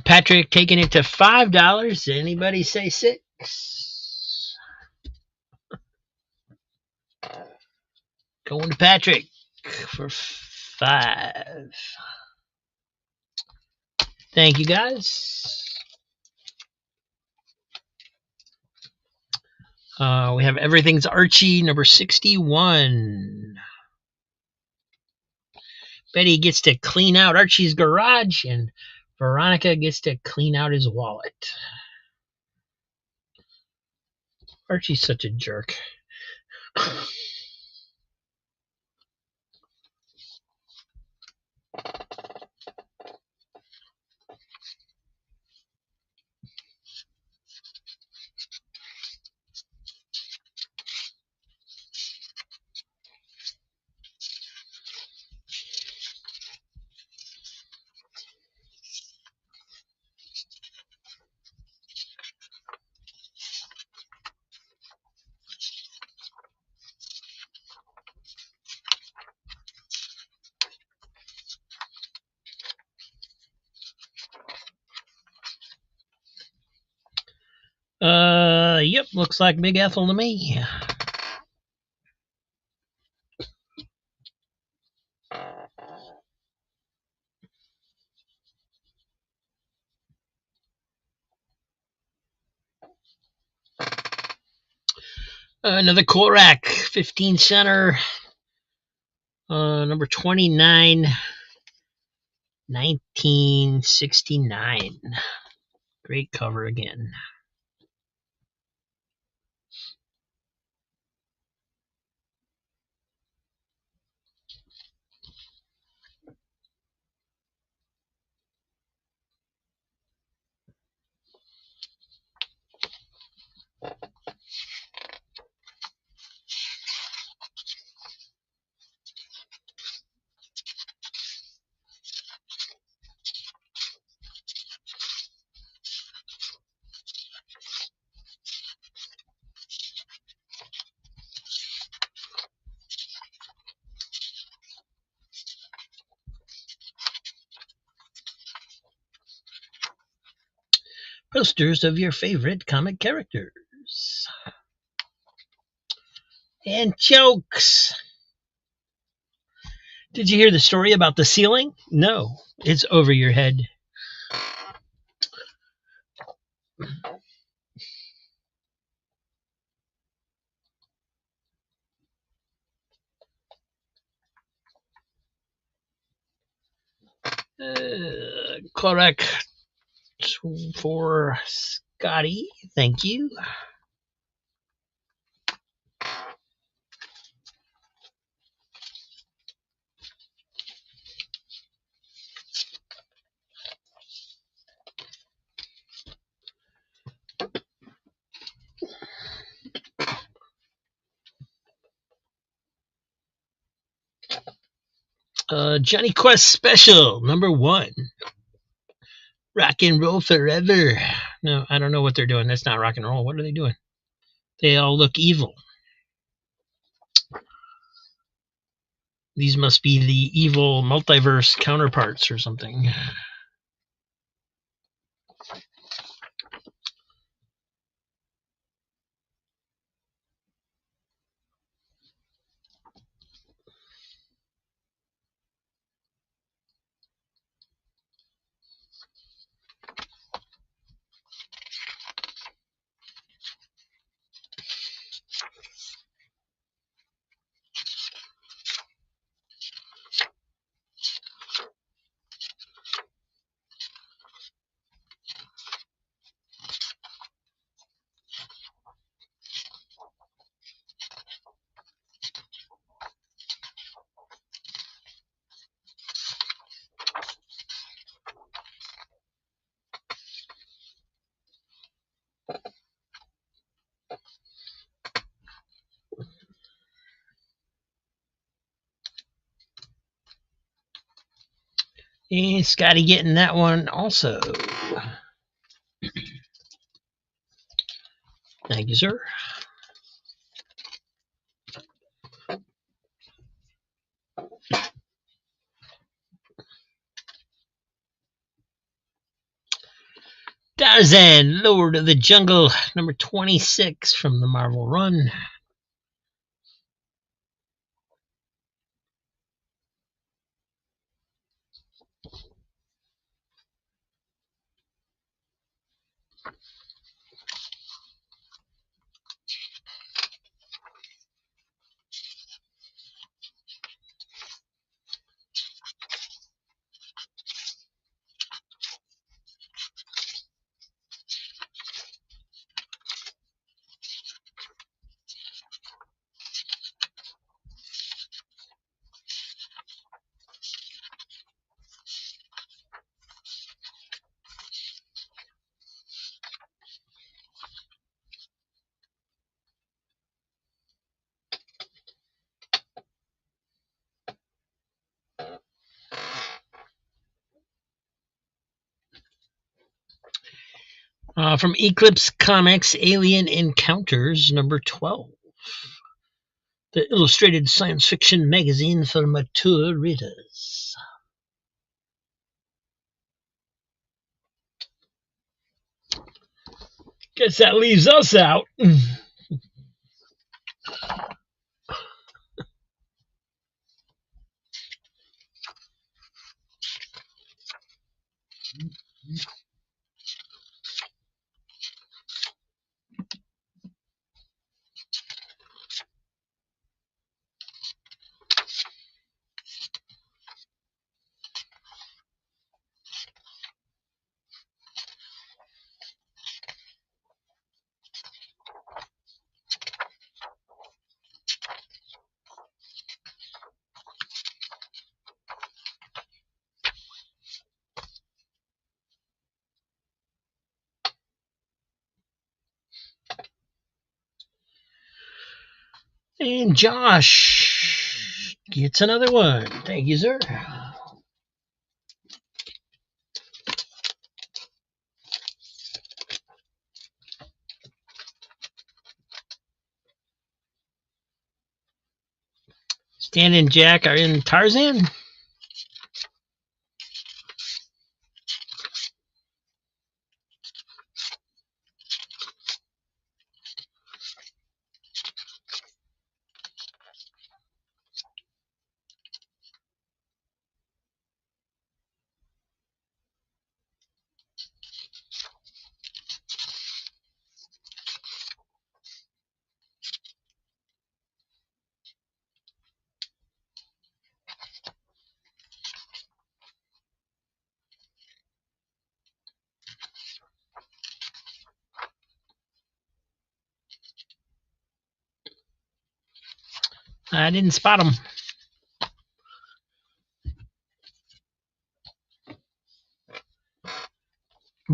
Speaker 2: Patrick taking it to $5. Anybody say 6? Going to Patrick for 5. Thank you, guys. We have Everything's Archie number 61. Betty gets to clean out Archie's garage, and Veronica gets to clean out his wallet. Archie's such a jerk. Yep, looks like Big Ethel to me. Another Korak, 15 center, number 29, 1969. Great cover again. Posters of your favorite comic characters. And jokes. Did you hear the story about the ceiling? No, it's over your head. Correct for Scotty. Thank you. Johnny Quest Special, number 1. Rock and Roll Forever, No, I don't know what they're doing. That's not rock and roll. What are they doing? They all look evil. These must be the evil multiverse counterparts or something. And Scotty getting that one also. Thank you, sir. Tarzan, Lord of the Jungle, number 26 from the Marvel run. From Eclipse Comics, Alien Encounters, number 12. The illustrated science fiction magazine for mature readers. Guess that leaves us out. And Josh gets another one. Thank you, sir. Stan and Jack are in Tarzan. I didn't spot him.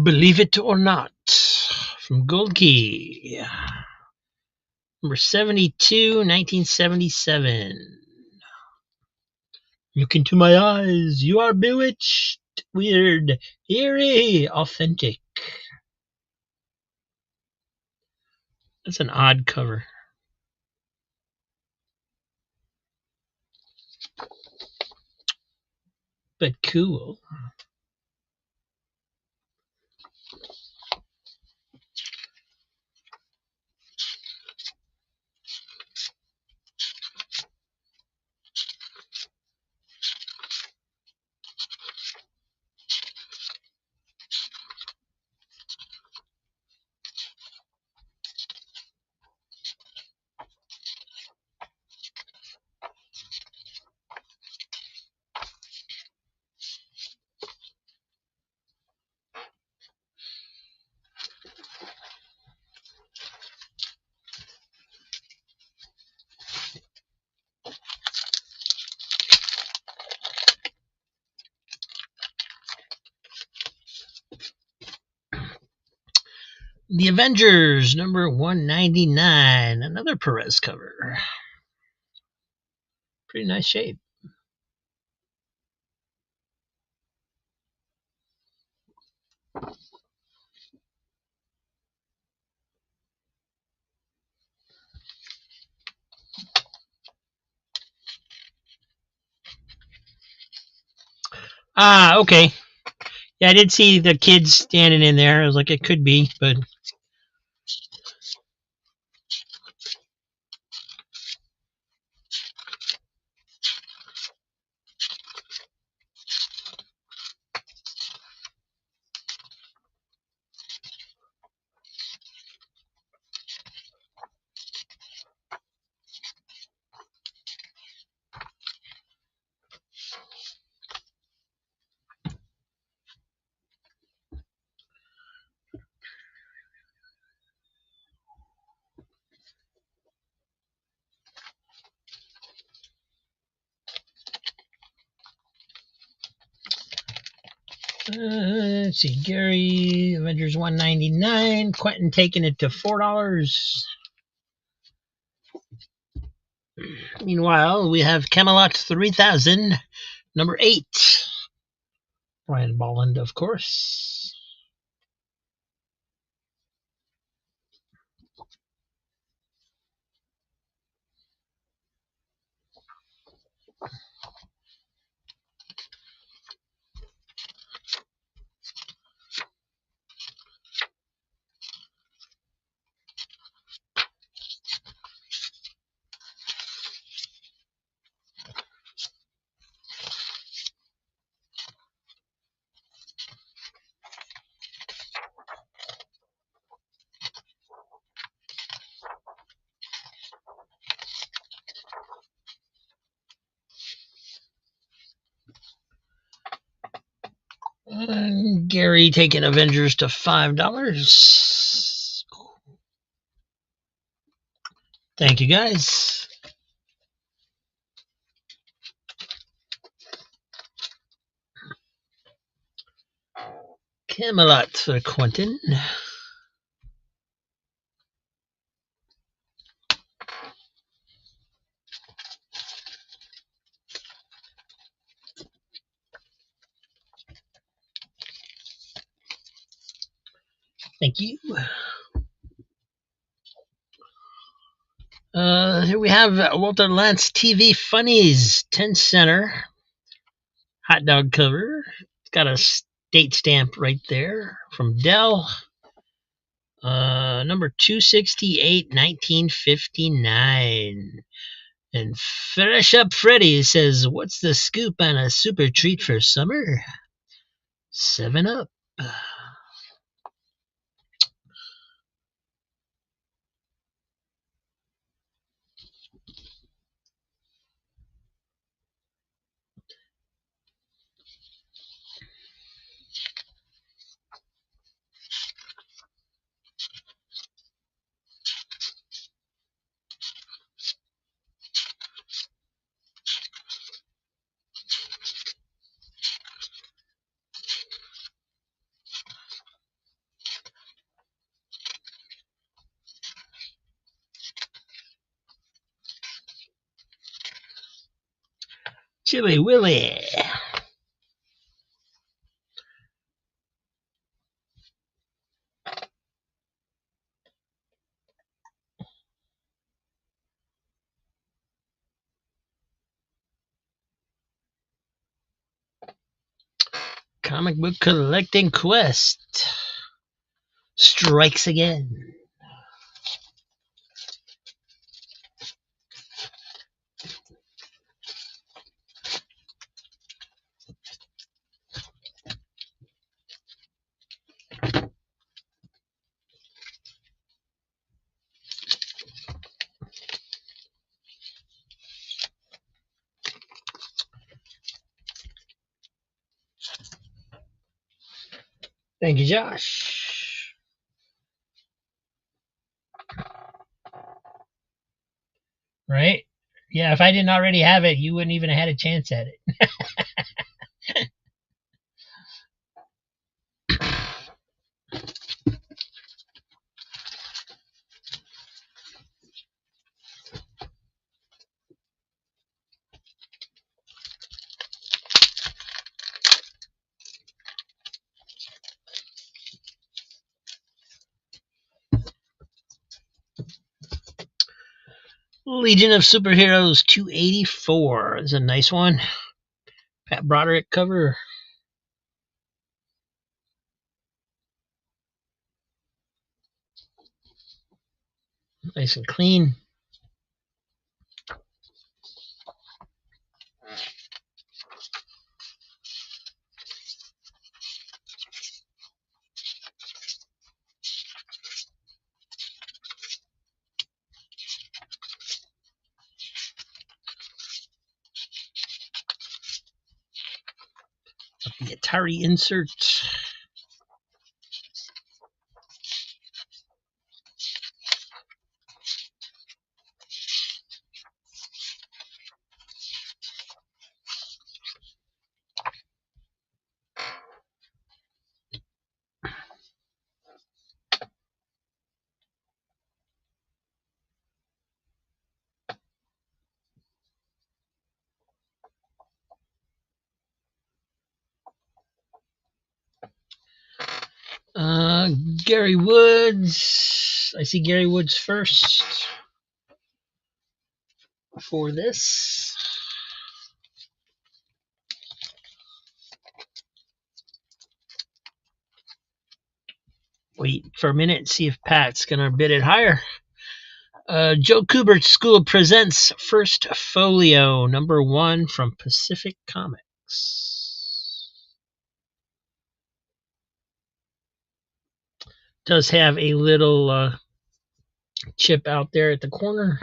Speaker 2: Believe It or Not from Gold Key. Number 72, 1977. Look into my eyes. You are bewitched. Weird. Eerie. Authentic. That's an odd cover. But cool. The Avengers, number 199. Another Perez cover. Pretty nice shape. Ah, okay. Yeah, I did see the kids standing in there. I was like, it could be, but let's see. Gary, Avengers 199. Quentin taking it to $4. Meanwhile, we have Camelot 3000, number 8. Brian Bolland, of course. And Gary taking Avengers to $5. Thank you, guys. Camelot for Quentin. Thank you. Here we have Walter Lantz TV Funnies 10 center hot dog cover. It's got a date stamp right there from Dell. Number 268, 1959. And Fresh Up Freddy says, "What's the scoop on a super treat for summer? 7 Up." Chili Willy. Comic book collecting quest strikes again. Thank you, Josh. Right? Yeah, if I didn't already have it, you wouldn't even have had a chance at it. Legion of Superheroes 284 is a nice one. Pat Broderick cover. Nice and clean. The Atari insert. Gary Woods. I see Gary Woods first for this. Wait for a minute, see if Pat's gonna bid it higher. Joe Kubert School presents First Folio, #1 from Pacific Comics. Does have a little chip out there at the corner.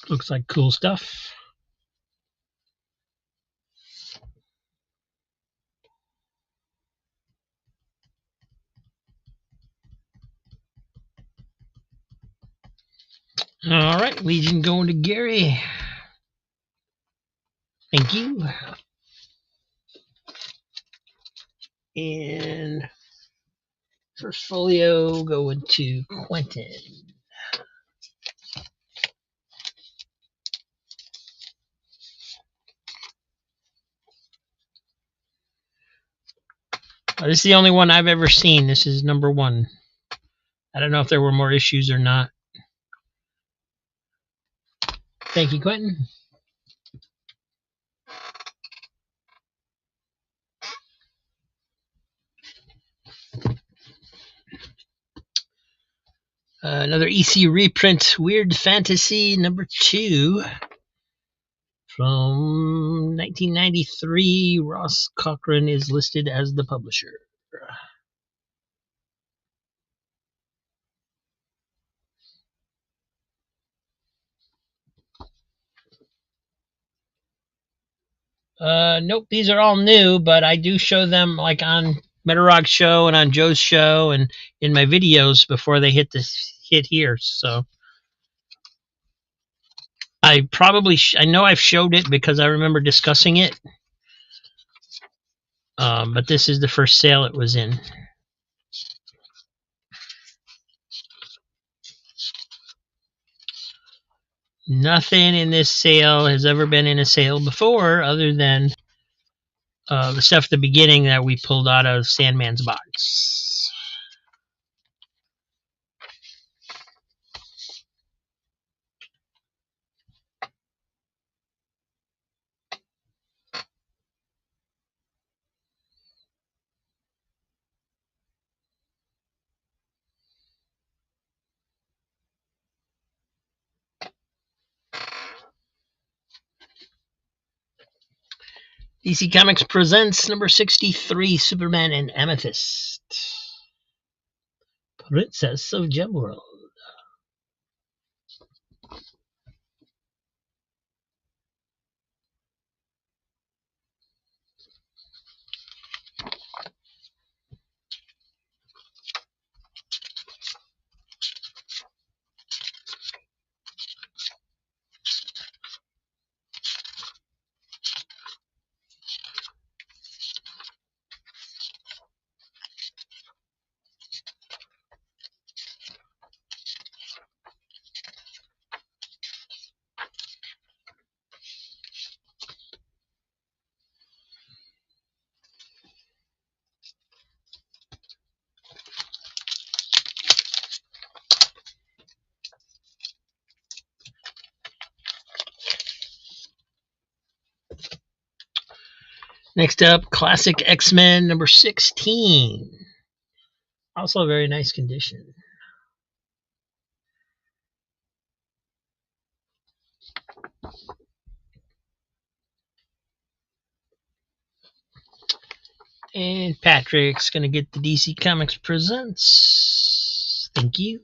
Speaker 2: Looks like cool stuff. All right, Legion going to Gary. Thank you. And First Folio going to Quentin. This is the only one I've ever seen. This is #1. I don't know if there were more issues or not. Thank you, Quentin. Another EC reprint, Weird Fantasy #2 from 1993. Ross Cochran is listed as the publisher. Nope, these are all new, but I do show them like on Metarog show and on Joe's show and in my videos before they hit here. So I probably I know I've showed it because I remember discussing it. But this is the first sale it was in. Nothing in this sale has ever been in a sale before other than the stuff at the beginning that we pulled out of Sandman's box. DC Comics presents number 63, Superman and Amethyst. Princess of Gemworld. Next up, Classic X-Men number 16. Also a very nice condition. And Patrick's going to get the DC Comics Presents. Thank you.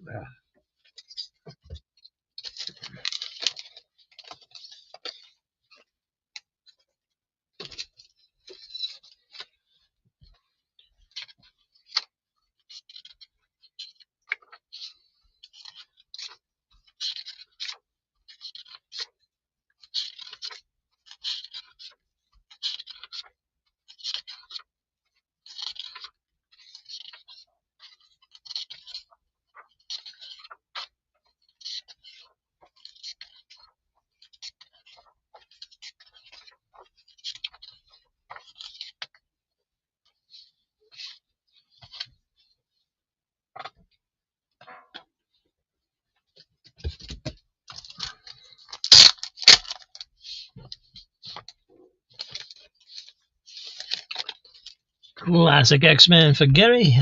Speaker 2: Classic X-Men for Gary.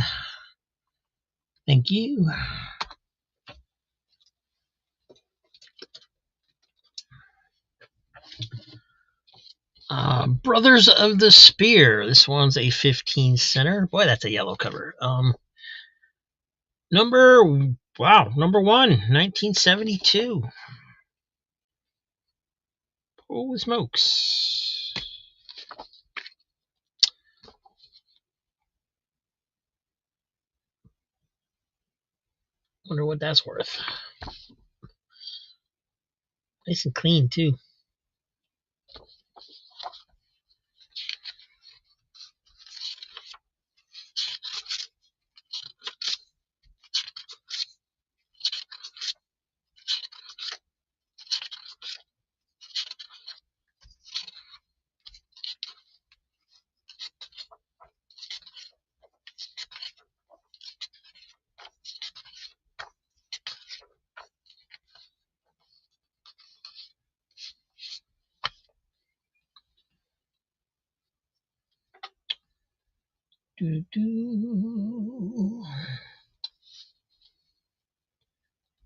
Speaker 2: Thank you. Brothers of the Spear. This one's a 15 center. Boy, that's a yellow cover. Number 1, 1972. Holy smokes. Wonder what that's worth. Nice and clean, too.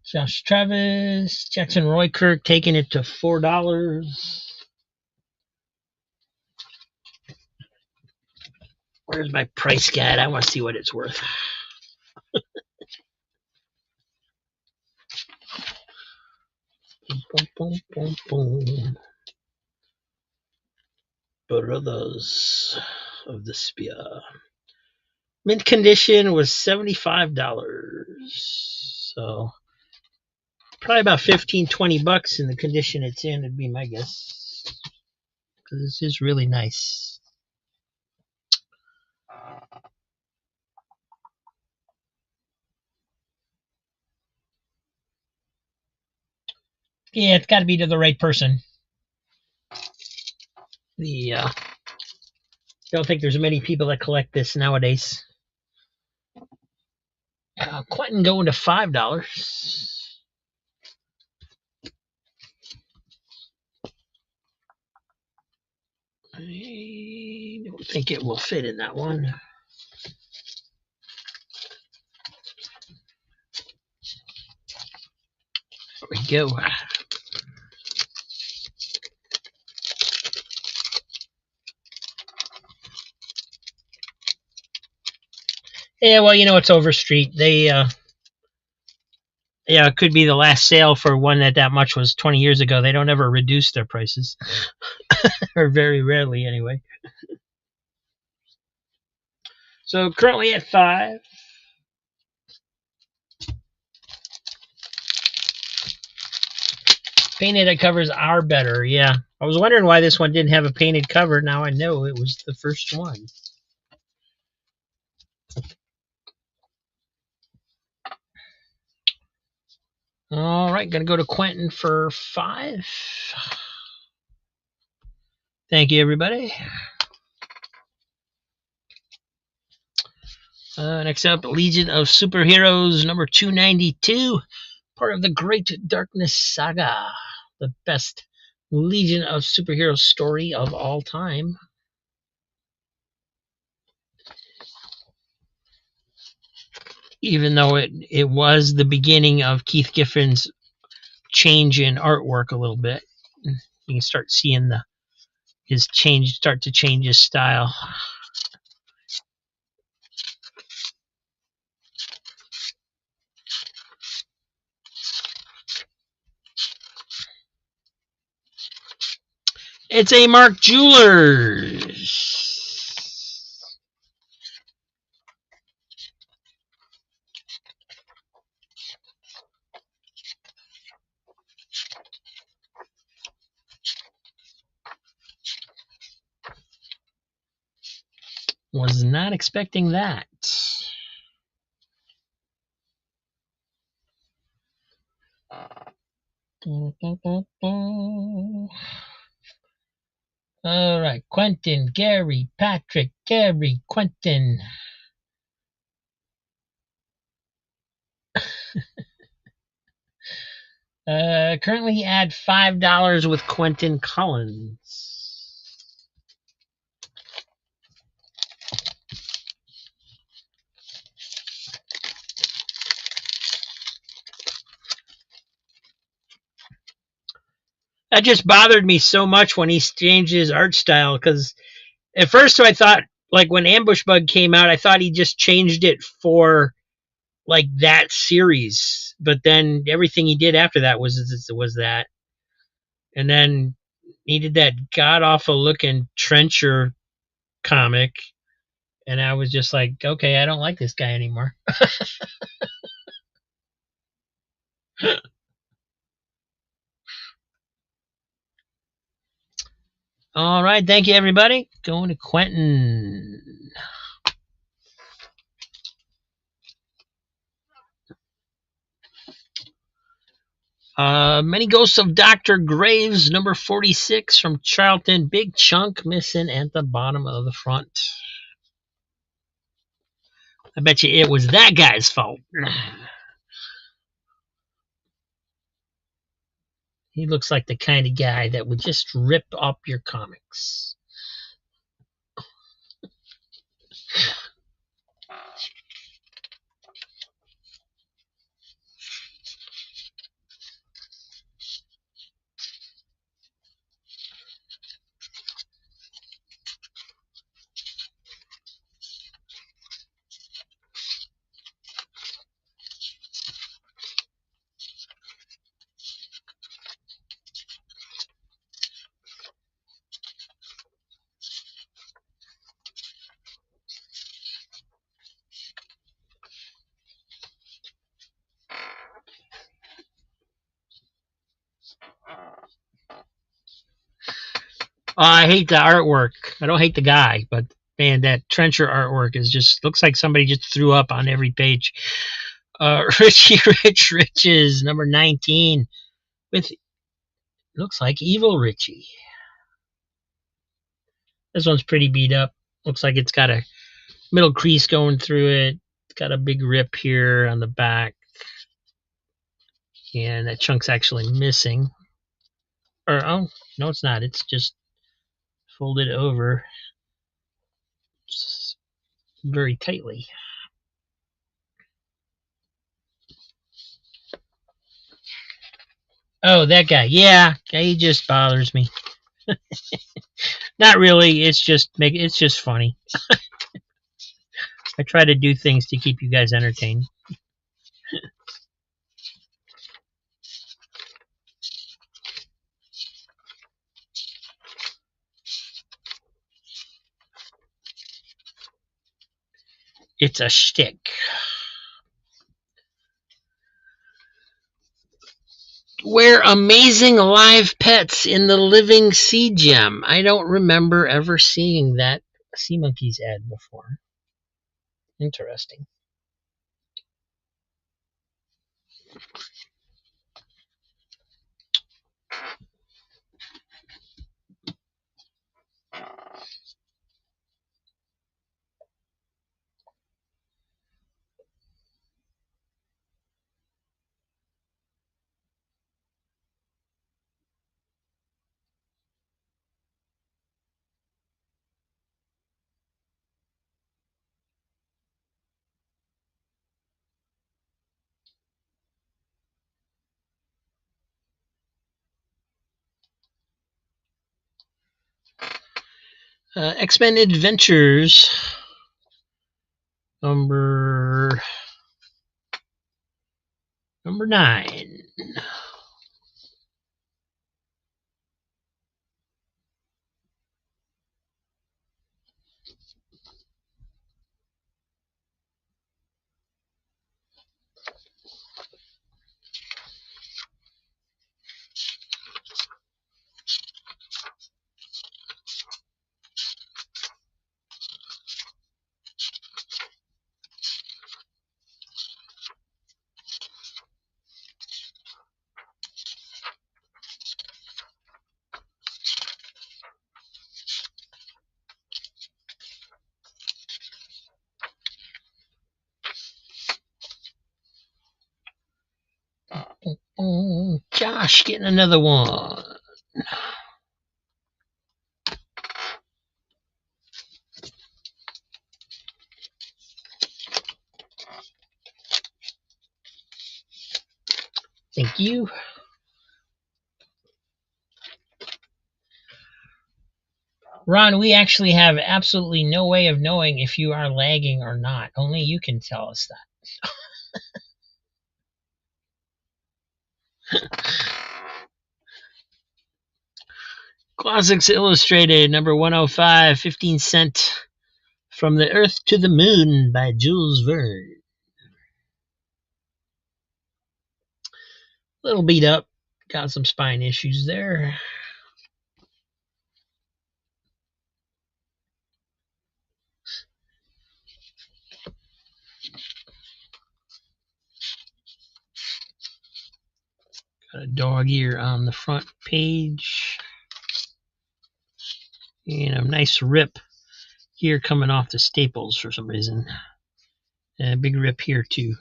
Speaker 2: Josh Travis, Jackson Roykirk taking it to $4. Where's my price guide? I want to see what it's worth. Boom, boom, boom, boom. Brothers of the Spear. Mint condition was $75. So probably about 15-20 bucks in the condition it's in would be my guess. Because this is really nice. Yeah, it's got to be to the right person. The don't think there's many people that collect this nowadays. Quentin going to $5. I don't think it will fit in that one. There we go. Yeah, well, it's Overstreet. They, yeah, it could be the last sale for one that much was 20 years ago. They don't ever reduce their prices, or very rarely anyway. So currently at 5. Painted covers are better, yeah. I was wondering why this one didn't have a painted cover. Now I know it was the first one. All right, gonna go to Quentin for 5. Thank you, everybody. Next up, Legion of Superheroes number 292, part of the Great Darkness Saga, the best Legion of Superheroes story of all time. Even though it was the beginning of Keith Giffen's change in artwork a little bit, you can start seeing his change start to change his style. It's a Mark Jewelers. Was not expecting that. All right, Quentin, Gary, Patrick, Gary, Quentin. Currently at $5 with Quentin Collins. That just bothered me so much when he changed his art style, because at first I thought, like when Ambush Bug came out, I thought he just changed it for like that series, but then everything he did after that was that, and then he did that god awful looking Trencher comic, and I was just like, okay, I don't like this guy anymore. All right, thank you, everybody. Going to Quentin. Many Ghosts of Dr. Graves, number 46 from Charlton. Big chunk missing at the bottom of the front. I bet you it was that guy's fault. He looks like the kind of guy that would just rip up your comics. I hate the artwork. I don't hate the guy, but man, that trencher artwork is just looks like somebody just threw up on every page. Richie Rich Riches, number 19, with looks like Evil Richie. This one's pretty beat up. Looks like it's got a middle crease going through it. It's got a big rip here on the back. And that chunk's actually missing. Or, oh, no, it's not. It's just folded over very tightly. Oh, that guy. Yeah, he just bothers me. Not really. It's just funny. I try to do things to keep you guys entertained. It's a shtick. We're amazing live pets in the living sea gem. I don't remember ever seeing that Sea Monkeys ad before. Interesting. X-Men Adventures number 9. Josh getting another one. Thank you. Ron, we actually have absolutely no way of knowing if you are lagging or not. Only you can tell us that. Classics Illustrated, number 105, 15 cent. From the Earth to the Moon by Jules Verne. Little beat up. Got some spine issues there. Got a dog ear on the front page. And a nice rip here coming off the staples for some reason. And a big rip here too.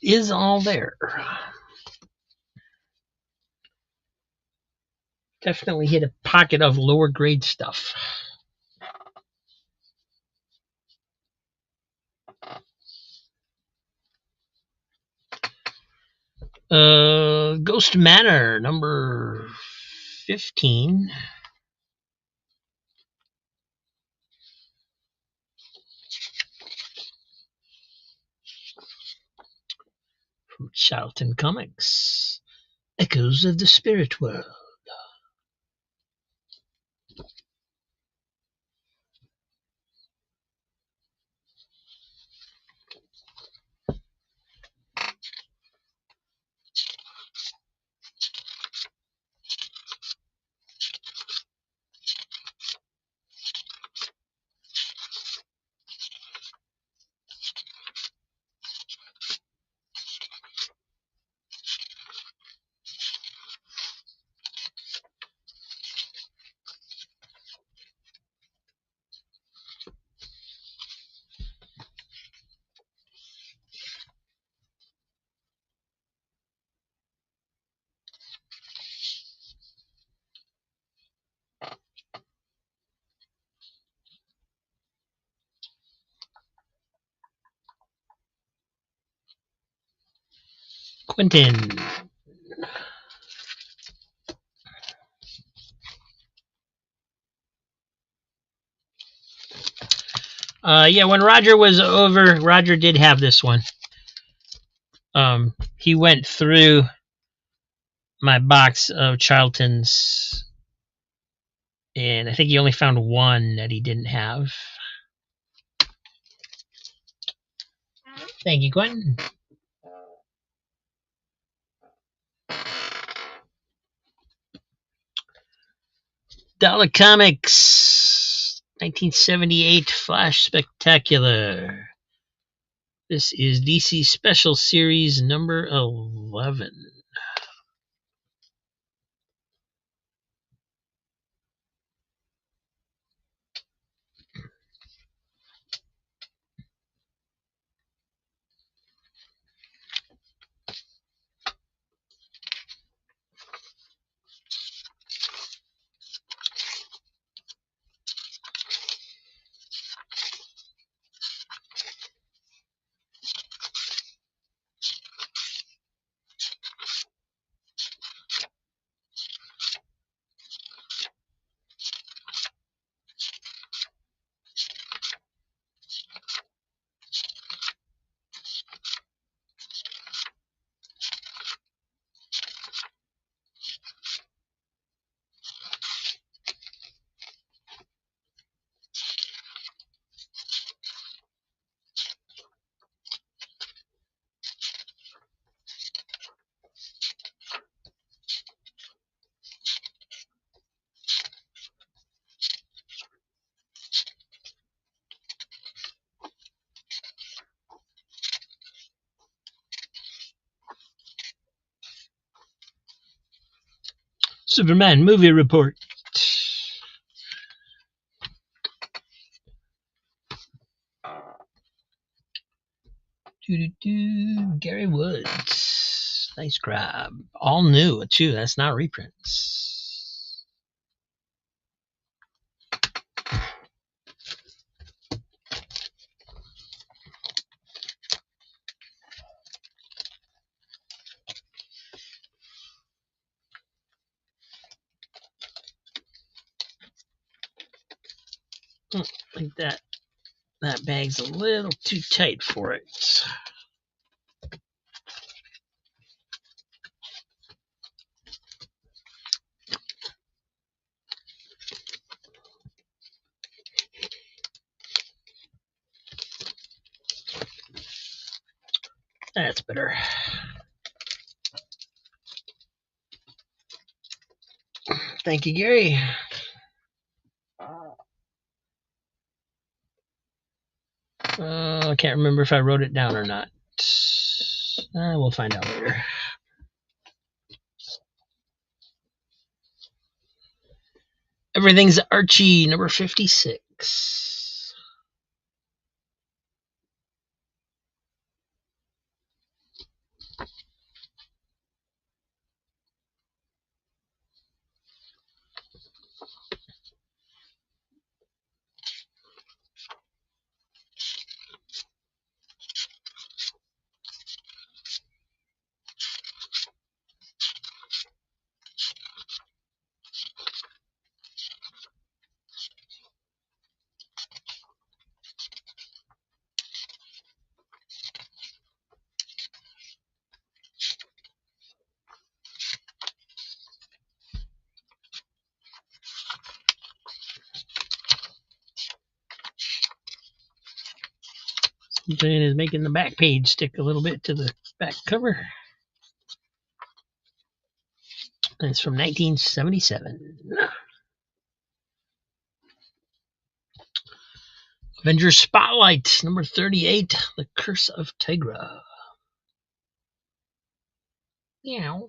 Speaker 2: Is all there. Definitely hit a pocket of lower grade stuff. Ghost Manor, number 15. From Charlton Comics. Echoes of the Spirit World. Quentin. Yeah, when Roger was over, Roger did have this one. He went through my box of Charlton's, and I think he only found one that he didn't have. Thank you, Quentin. Dollar Comics, 1978 Flash Spectacular. This is DC Special Series number 11. Superman movie report. Gary Woods. Nice grab. All new, too. That's not reprints. Like that. That bag's a little too tight for it. That's better. Thank you, Gary. I can't remember if I wrote it down or not. We'll find out later. Everything's Archie, number 56. Something is making the back page stick a little bit to the back cover. And it's from 1977. Avengers Spotlight, number 38, The Curse of Tigra. Meow.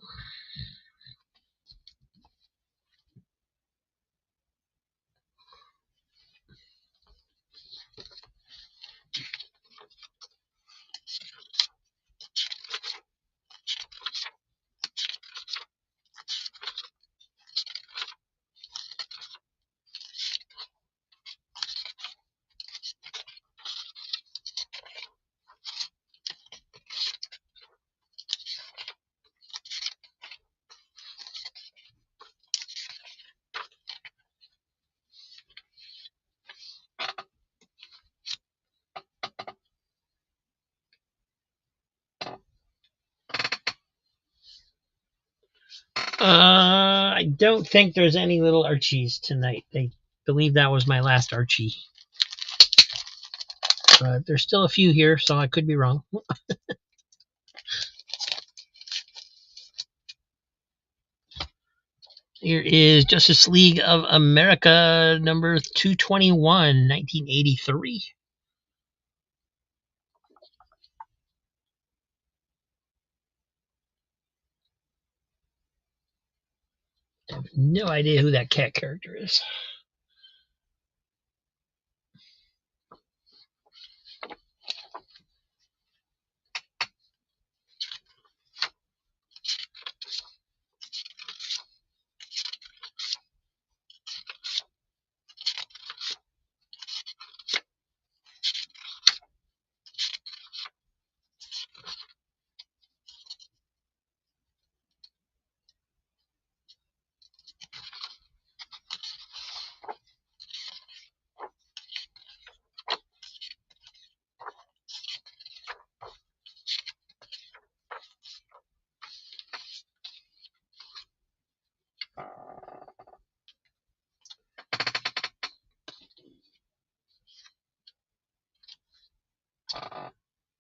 Speaker 2: I don't think there's any little Archies tonight. I believe that was my last Archie. But there's still a few here, so I could be wrong. Here is Justice League of America, number 221, 1983. I have no idea who that cat character is.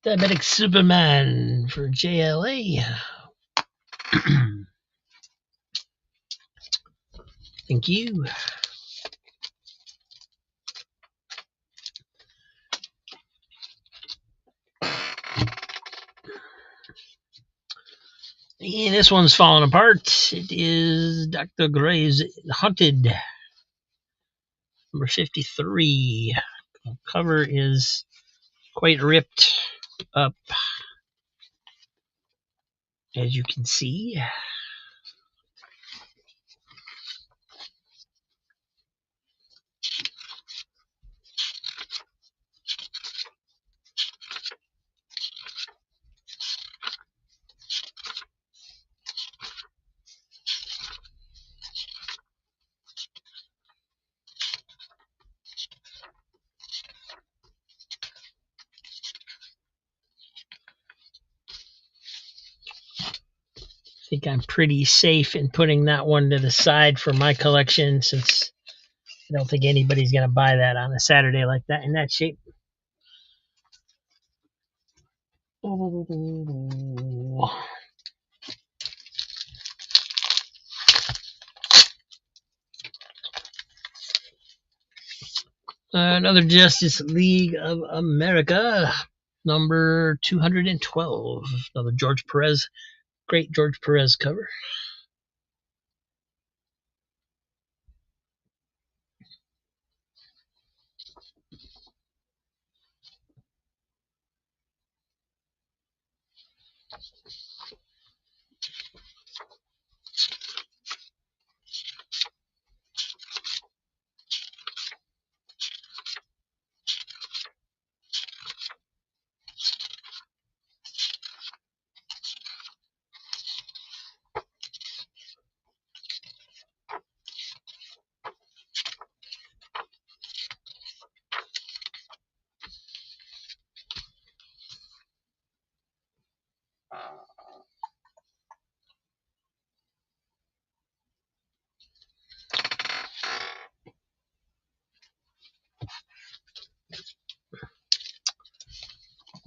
Speaker 2: Diabetic Superman for JLA. Thank you. And this one's falling apart. It is Dr. Gray's Hunted, number 53. The cover is quite ripped up, as you can see. I think I'm pretty safe in putting that one to the side for my collection, since I don't think anybody's going to buy that on a Saturday like that in that shape. Another Justice League of America, number 212. Another George Perez, great George Perez cover.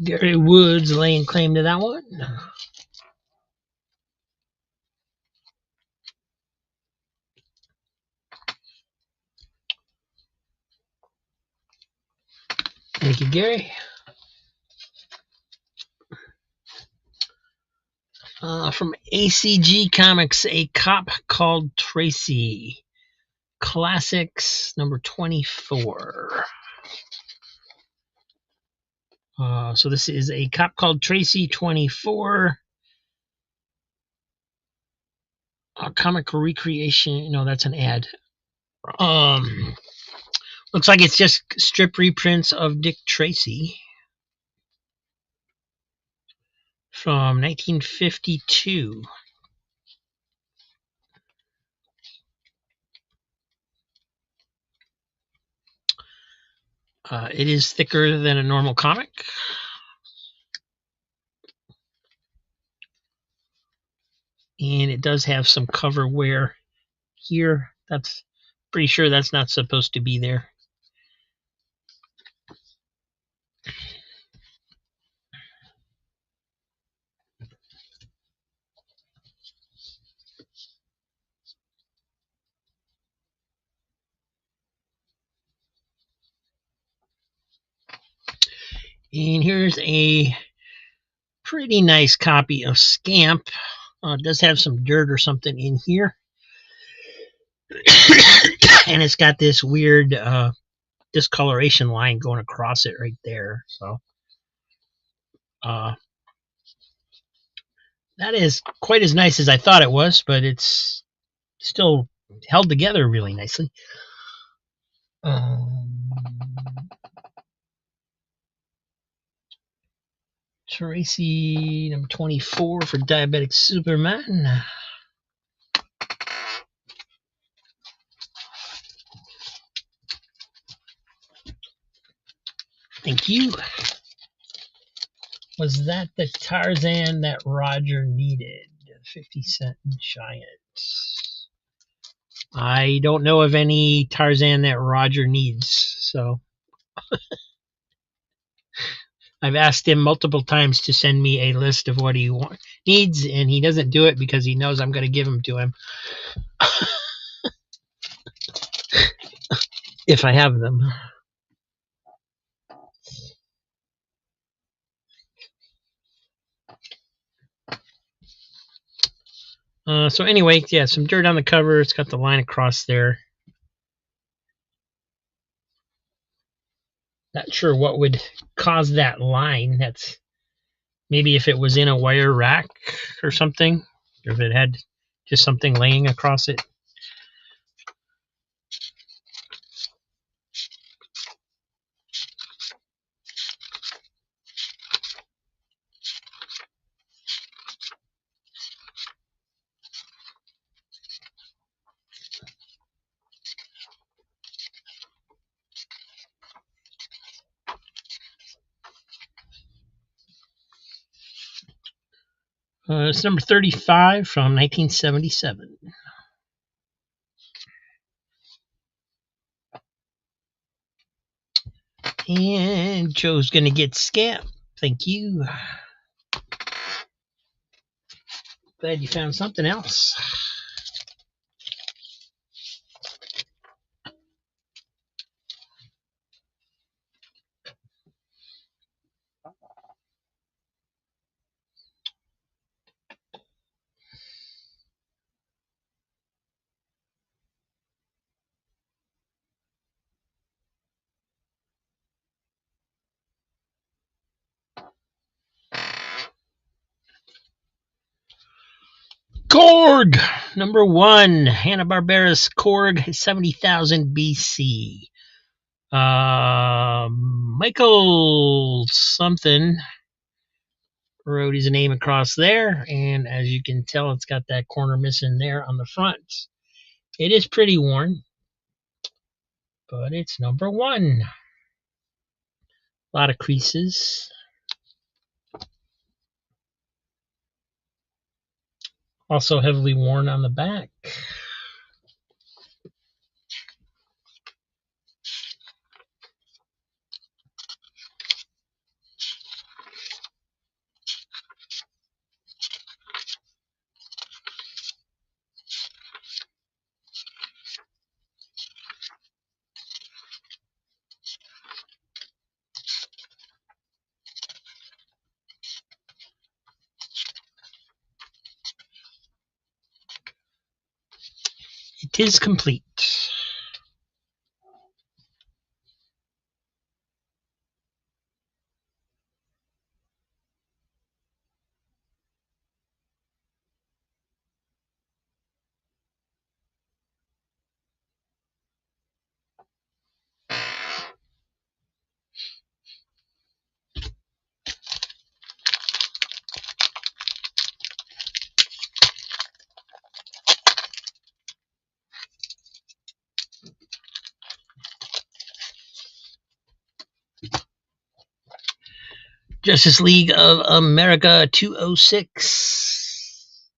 Speaker 2: Gary Woods laying claim to that one. Thank you, Gary. From ACG Comics, A Cop Called Tracy. Classics number 24. So this is A Cop Called Tracy 24. Comic recreation. No, that's an ad. Looks like it's just strip reprints of Dick Tracy from 1952. It is thicker than a normal comic. And it does have some cover wear here. That's pretty sure that's not supposed to be there. And here's a pretty nice copy of Scamp. It does have some dirt or something in here. And it's got this weird discoloration line going across it right there. So that is quite as nice as I thought it was, but it's still held together really nicely. Tracy number 24 for Diabetic Superman. Thank you. Was that the Tarzan that Roger needed? 50-cent Giant. I don't know of any Tarzan that Roger needs, so I've asked him multiple times to send me a list of what he needs, and he doesn't do it because he knows I'm going to give them to him if I have them. So anyway, yeah, some dirt on the cover. It's got the line across there. Not sure what would cause that line. That's maybe if it was in a wire rack or something, or if it had just something laying across it. It's number 35 from 1977. And Joe's going to get Scamp. Thank you. Glad you found something else. Korg, number 1, Hanna-Barbera's Korg, 70,000 BC. Michael something wrote his name across there, and as you can tell, it's got that corner missing there on the front. It is pretty worn, but it's number 1. A lot of creases. Also heavily worn on the back. is complete. Justice League of America 206.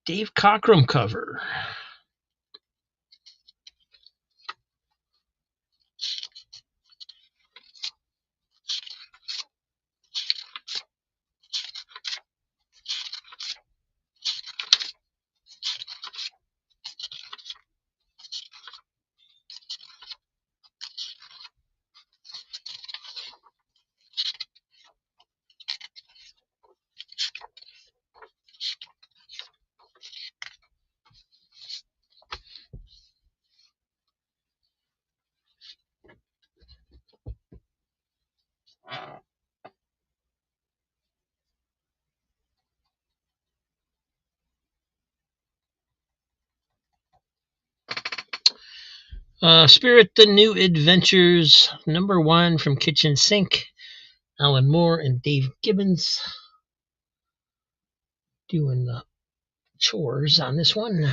Speaker 2: Dave Cockrum cover. Spirit the New Adventures #1 from Kitchen Sink. Alan Moore and Dave Gibbons doing the chores on this one.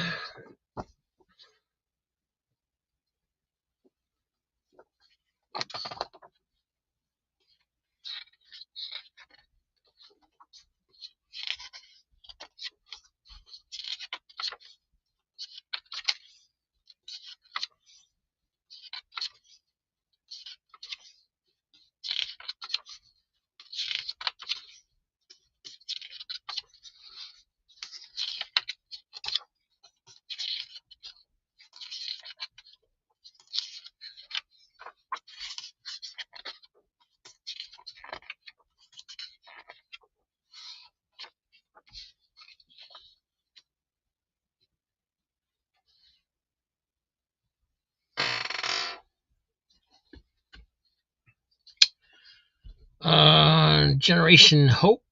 Speaker 2: Generation Hope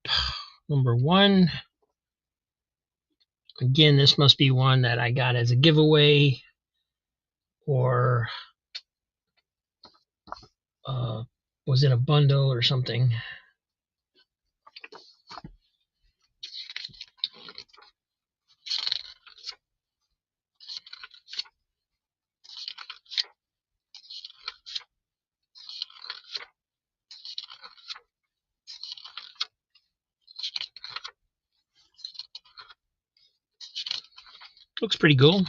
Speaker 2: #1. Again, this must be one that I got as a giveaway or was in a bundle or something. Looks pretty cool.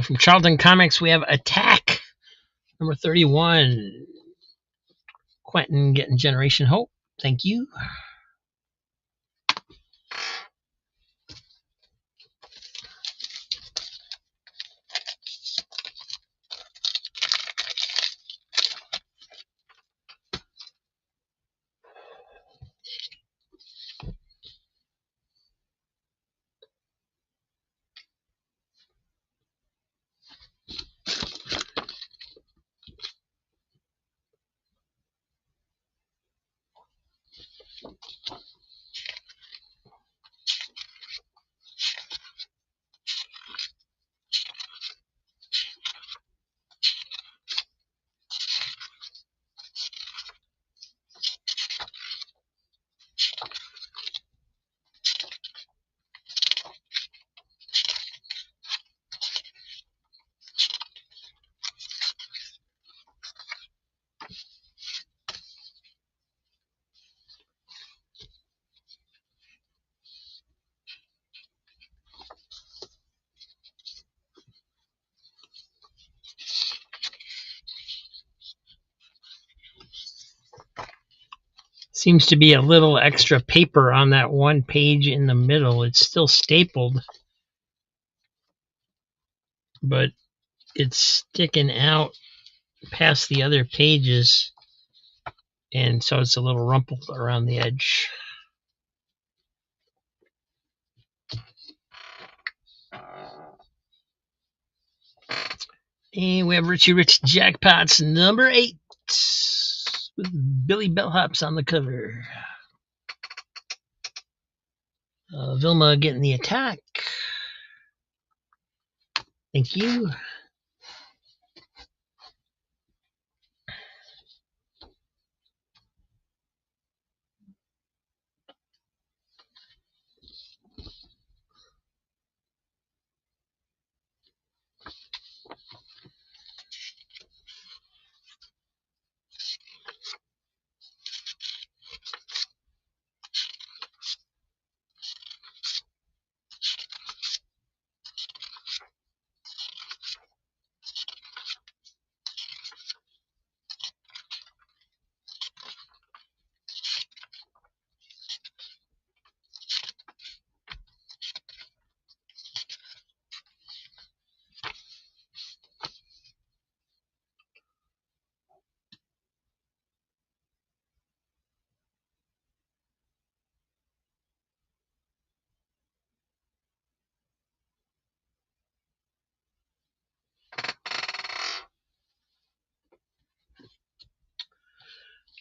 Speaker 2: From Charlton Comics, we have Attack #31. Quentin getting Generation Hope. Thank you. Seems to be a little extra paper on that one page in the middle. It's still stapled, but it's sticking out past the other pages, and so it's a little rumpled around the edge. And we have Richie Rich Jackpots number 8 with Billy Bellhops on the cover. Vilma getting the attack. Thank you.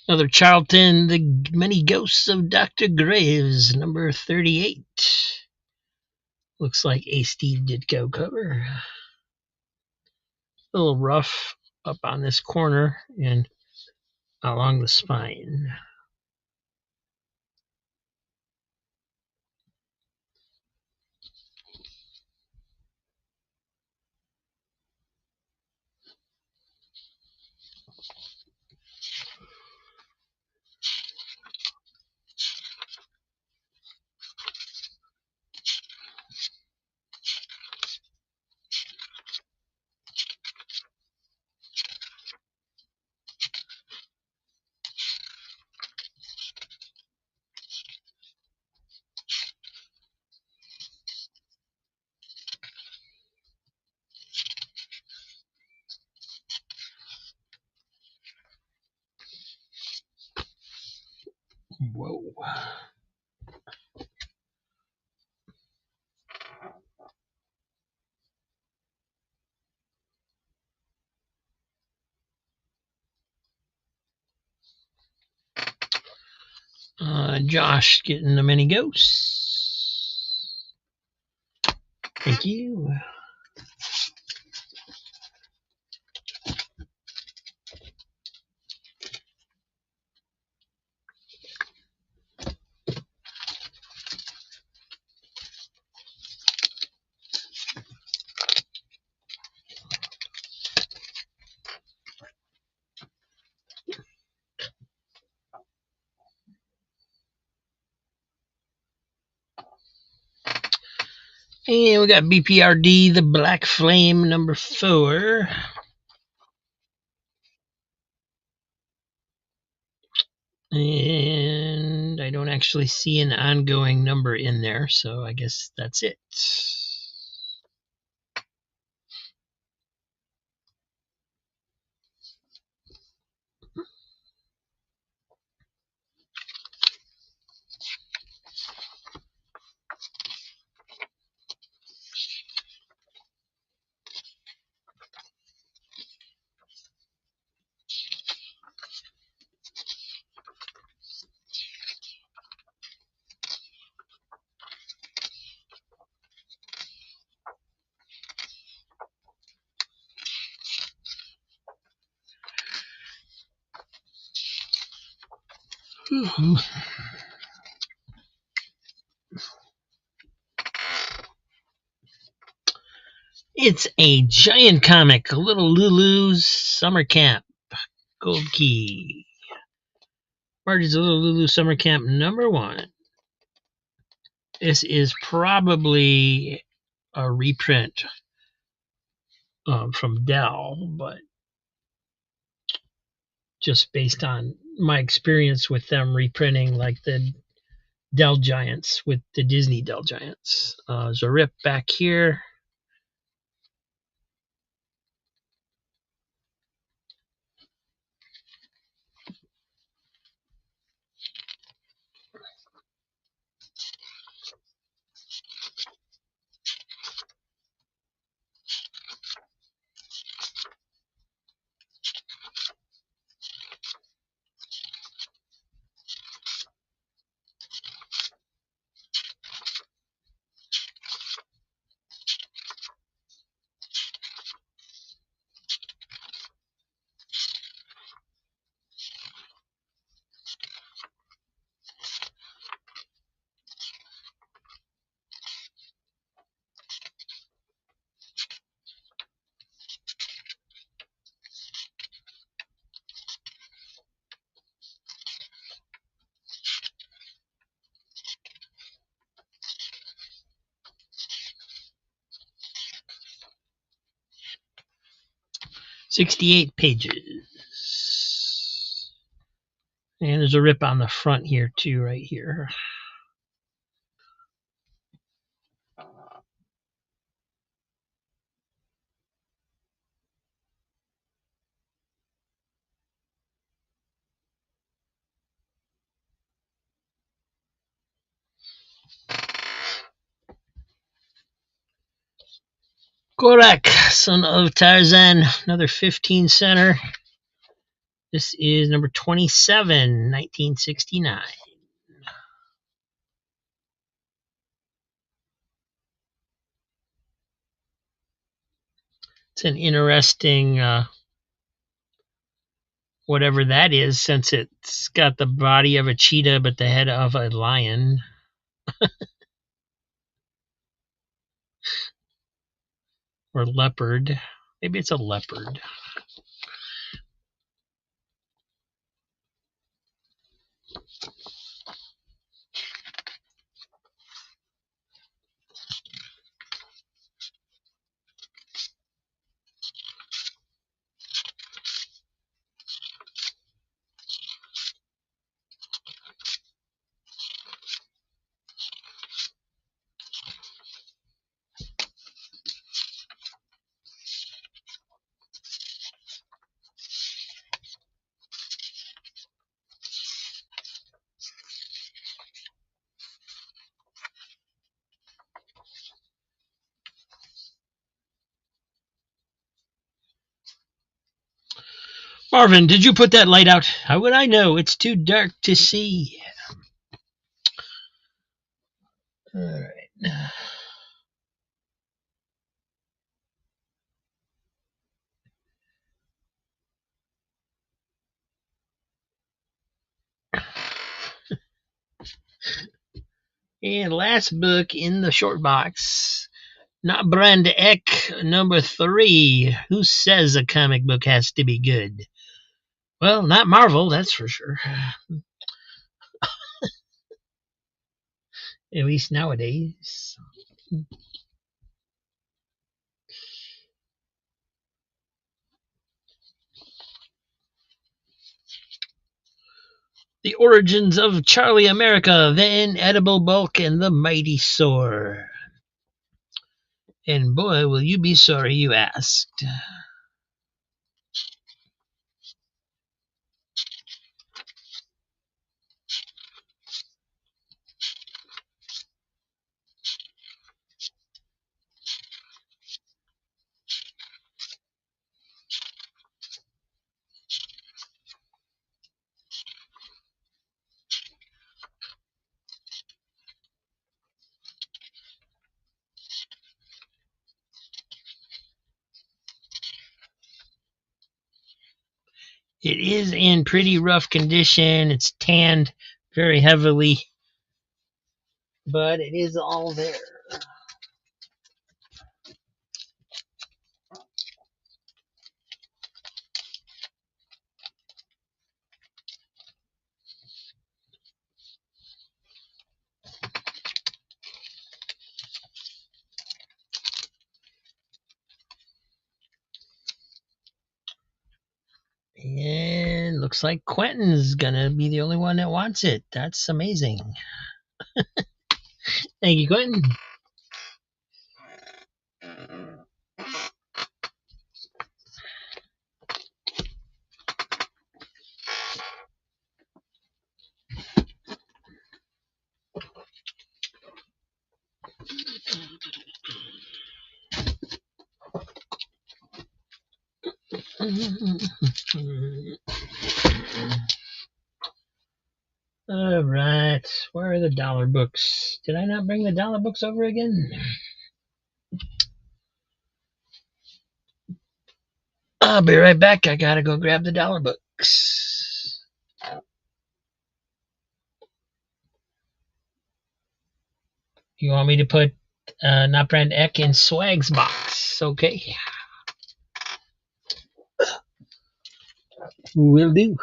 Speaker 2: Another Charlton, The Many Ghosts of Dr. Graves, number 38. Looks like a Steve Ditko cover. A little rough up on this corner and along the spine. Whoa. Josh getting the many ghosts. Thank you. And we got BPRD, The Black Flame, number 4. And I don't actually see an ongoing number in there, so I guess that's it. It's a giant comic, Little Lulu's Summer Camp, Gold Key. Marge's Little Lulu Summer Camp number 1. This is probably a reprint from Dell, but just based on my experience with them reprinting like the Dell Giants with the Disney Dell Giants. There's a rip back here. "68 pages. And there's a rip on the front here too, right here. Korak, son of Tarzan, another 15 center. This is number 27, 1969. It's an interesting, whatever that is, since it's got the body of a cheetah but the head of a lion. Or leopard. Maybe it's a leopard. Marvin, did you put that light out? How would I know? It's too dark to see. All right. And last book in the short box. Not Brand Eck, number 3. Who says a comic book has to be good? Well, not Marvel, that's for sure. At least nowadays. The Origins of Charlie America, the Inedible Bulk, and the Mighty Soar. And boy, will you be sorry you asked. It is in pretty rough condition. It's tanned very heavily, but it is all there. And looks like Quentin's gonna be the only one that wants it. That's amazing. Thank you, Quentin. All right, where are the dollar books? Did I not bring the dollar books over again? I'll be right back. I gotta go grab the dollar books. You want me to put Not Brand Eck in Swag's box? Okay. Will do.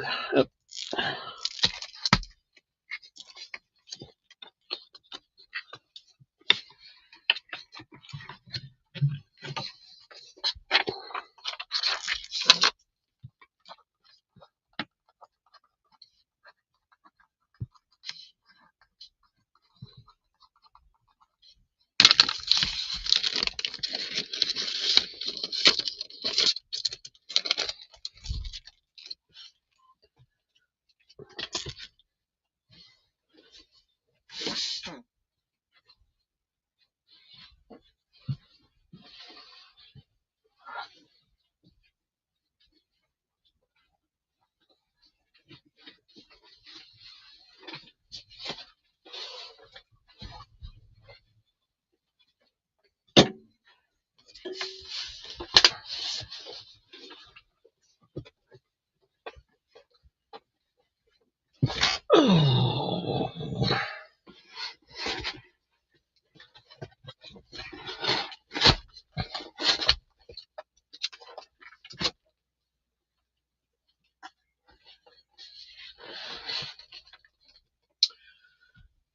Speaker 2: Oh.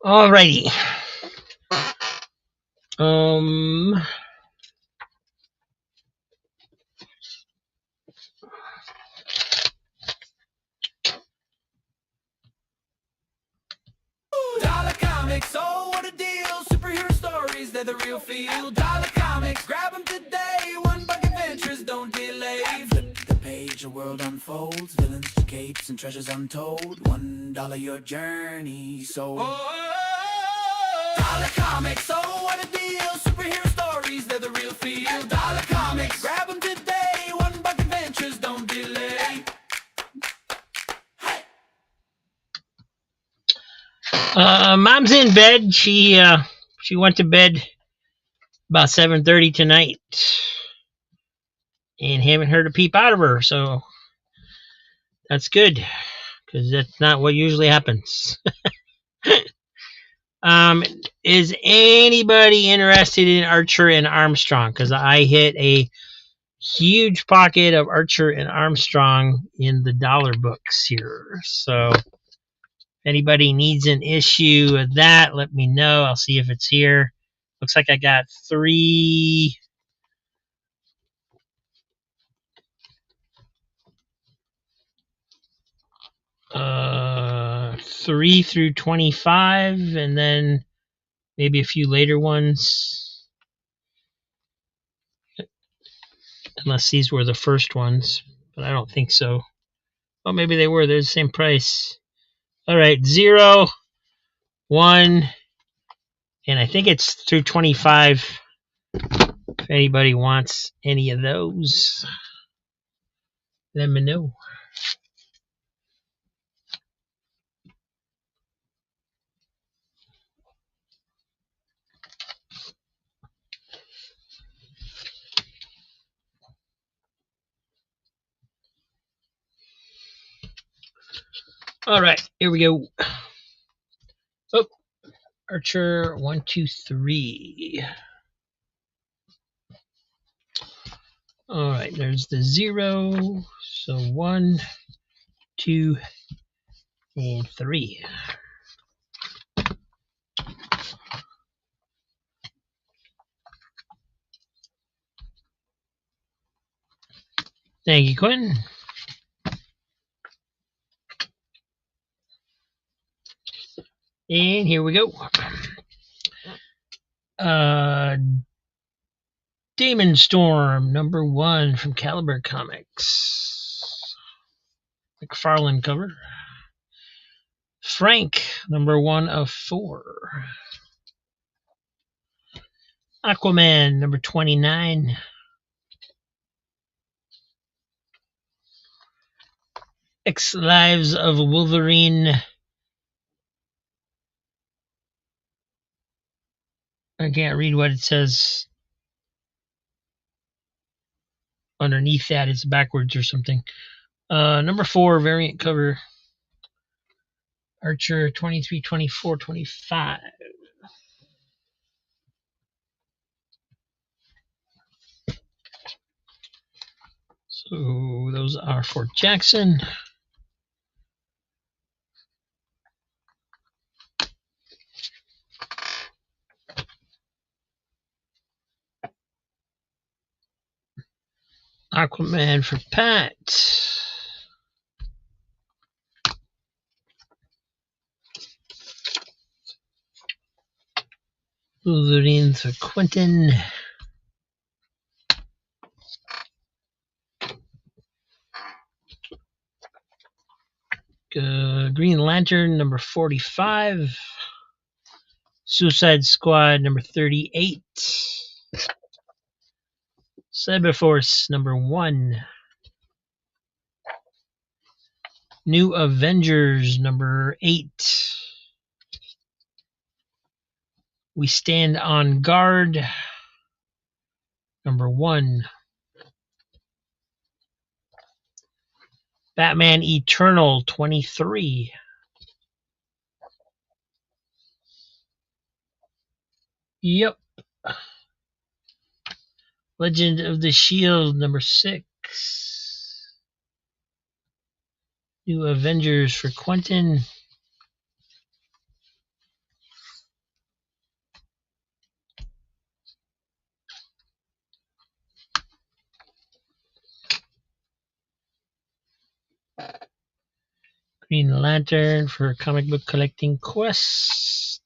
Speaker 2: Alrighty.
Speaker 1: Dollar Comics, oh what a deal. Superhero stories, they're the real feel. Dollar Comics, grab them today. One buck adventures, don't delay. Flip the page, a world unfolds. Villains to capes and treasures untold. $1 your journey, so Dollar Comics, oh what a deal. Superhero stories, they're the real feel. Dollar Comics, grab them today. One buck adventures, don't delay.
Speaker 2: Mom's in bed. She went to bed about 7:30 tonight, and haven't heard a peep out of her. So that's good, because that's not what usually happens. Is anybody interested in Archer and Armstrong? Because I hit a huge pocket of Archer and Armstrong in the dollar books here. So if anybody needs an issue of that, let me know. I'll see if it's here. Looks like I got 3 3 through 25, and then maybe a few later ones, unless these were the first ones, but I don't think so. Oh, maybe they were. They're the same price. All right, 0, 1, and I think it's through 25. If anybody wants any of those, let me know. All right, here we go. Oh, Archer 1, 2, 3. All right, there's the 0. So 1, 2, and 3. Thank you, Quentin. And here we go. Demon Storm, #1 from Caliber Comics. McFarlane cover. Frank, #1 of 4. Aquaman, #29. X Lives of Wolverine. I can't read what it says underneath that. It's backwards or something. #4 variant cover. Archer 23, 24, 25. So those are for Jackson. Aquaman for Pat. Wolverine for Quentin. Green Lantern, #45. Suicide Squad, #38. Cyberforce, #1. New Avengers, #8. We Stand on Guard, #1. Batman Eternal, 23. Yep. Legend of the Shield, #6. New Avengers for Quentin. Green Lantern for Comic Book Collecting Quest.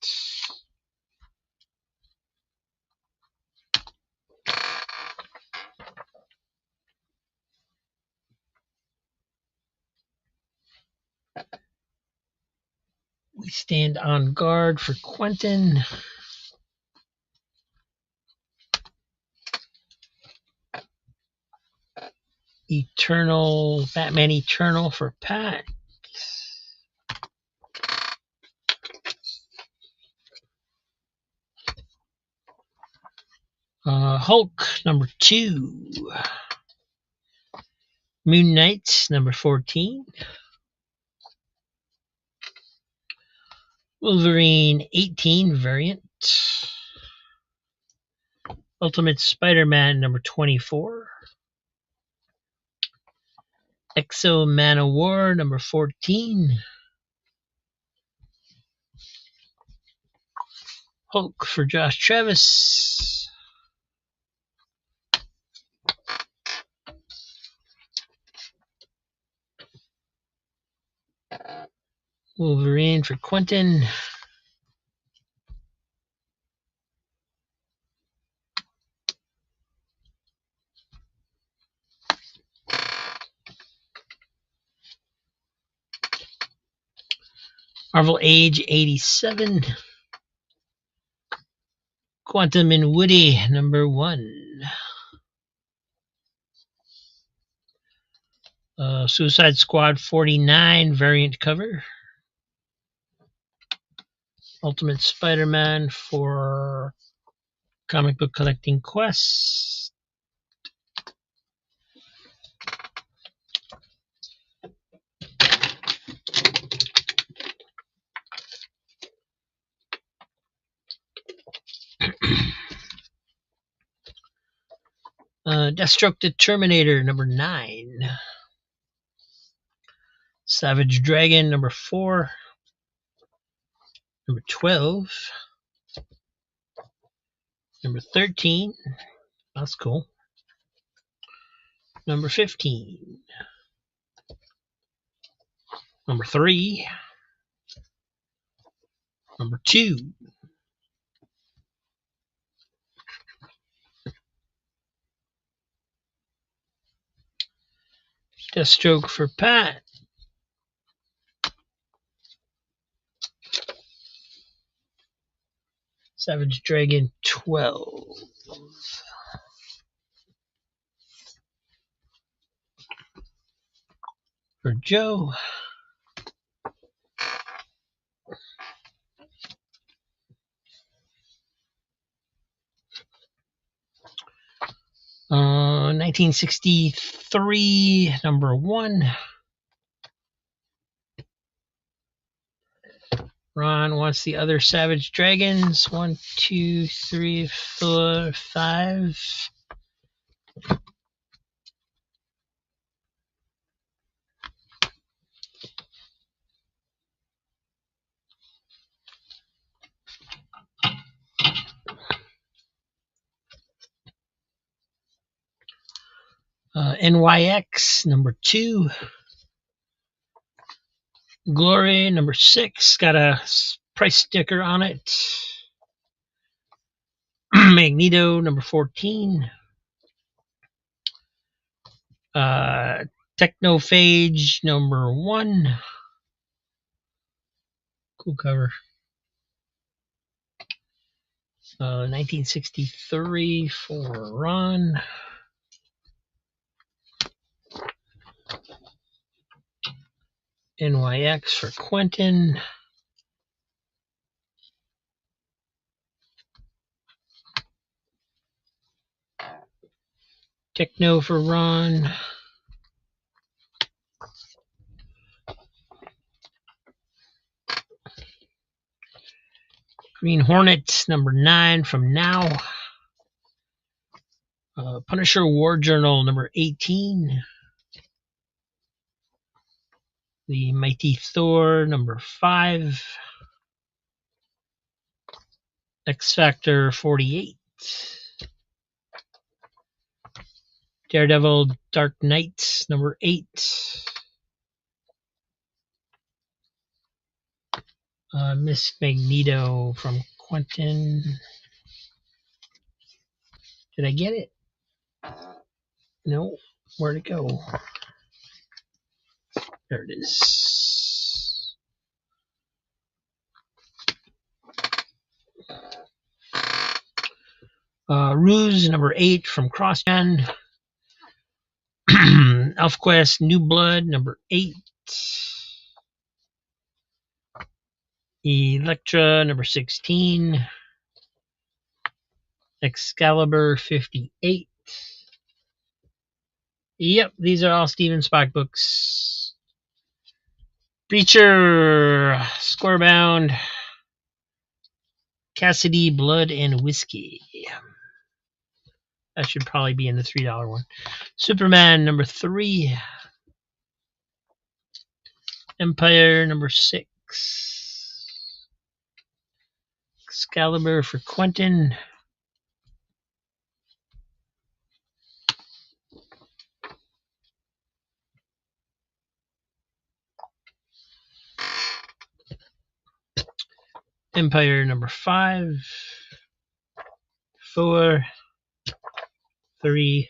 Speaker 2: We Stand on Guard for Quentin. Batman Eternal for Pat. Hulk, #2. Moon Knight, #14. Wolverine 18 variant. Ultimate Spider-Man, #24. Exo Man of War, #14. Hulk for Josh Travis. Wolverine for Quentin. Marvel Age 87. Quantum and Woody, #1. Suicide Squad 49 variant cover. Ultimate Spider-Man for Comic Book Collecting Quest. Deathstroke the Terminator, #9. Savage Dragon, #4. 12. 13. That's cool. 15. 3. number 2. Deathstroke for Pat. Savage Dragon 12. For Joe. Uh, 1963, number 1. Ron wants the other Savage Dragons. 1, 2, 3, 4, 5. NYX, number 2. Glory, number 6. Got a price sticker on it. Magneto, number 14. Technophage, number 1. Cool cover. 1963 for Ron. NYX for Quentin. Techno for Ron. Green Hornet, number 9 from Now. Punisher War Journal, number 18. The Mighty Thor, number 5. X Factor 48. Daredevil Dark Knight, number 8. Miss Magneto from Quentin. Did I get it? No. Where'd it go? There it is. Ruse, number 8 from CrossGen. ElfQuest New Blood, number 8. Elektra, number 16. Excalibur 58. Yep, these are all Steven Spock books. Breacher, Squarebound, Cassidy, Blood and Whiskey. That should probably be in the $3 one. Superman, number 3. Empire, number 6. Excalibur for Quentin. Empire, number 5. 4. 3.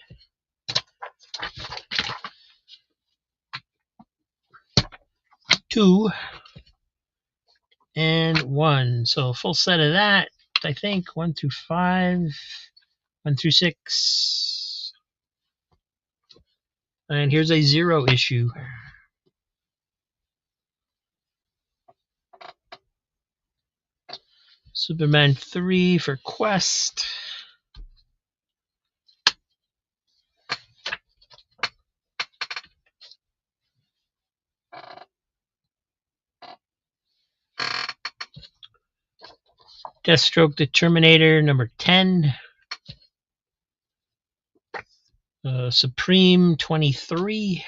Speaker 2: 2. And 1. So a full set of that, I think. 1 through 5. 1 through 6. And here's a 0 issue. Superman 3 for Quest. Deathstroke the Terminator, number 10. Supreme 23.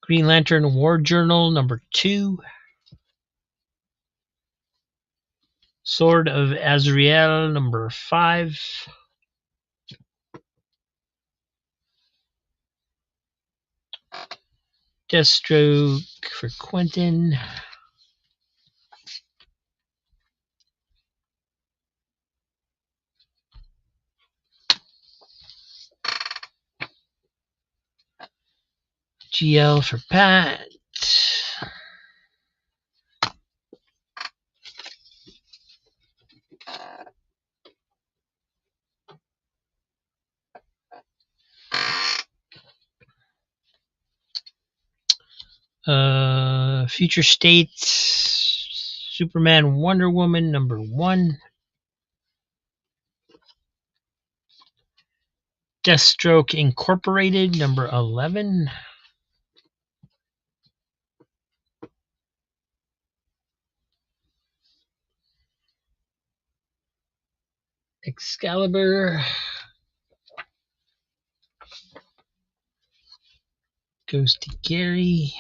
Speaker 2: Green Lantern War Journal, number 2. Sword of Azrael, number 5. Deathstroke for Quentin. GL for Pat. Future States, Superman, Wonder Woman, number 1. Deathstroke Incorporated, number 11. Excalibur goes to Gary.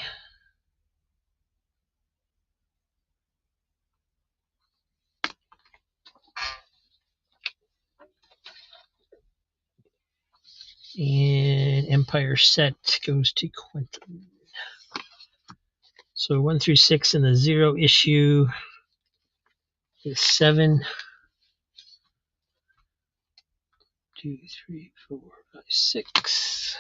Speaker 2: And Empire Set goes to Quentin. So 1 through 6 in the 0 issue is 7. 2, 3, 4, 5, 6.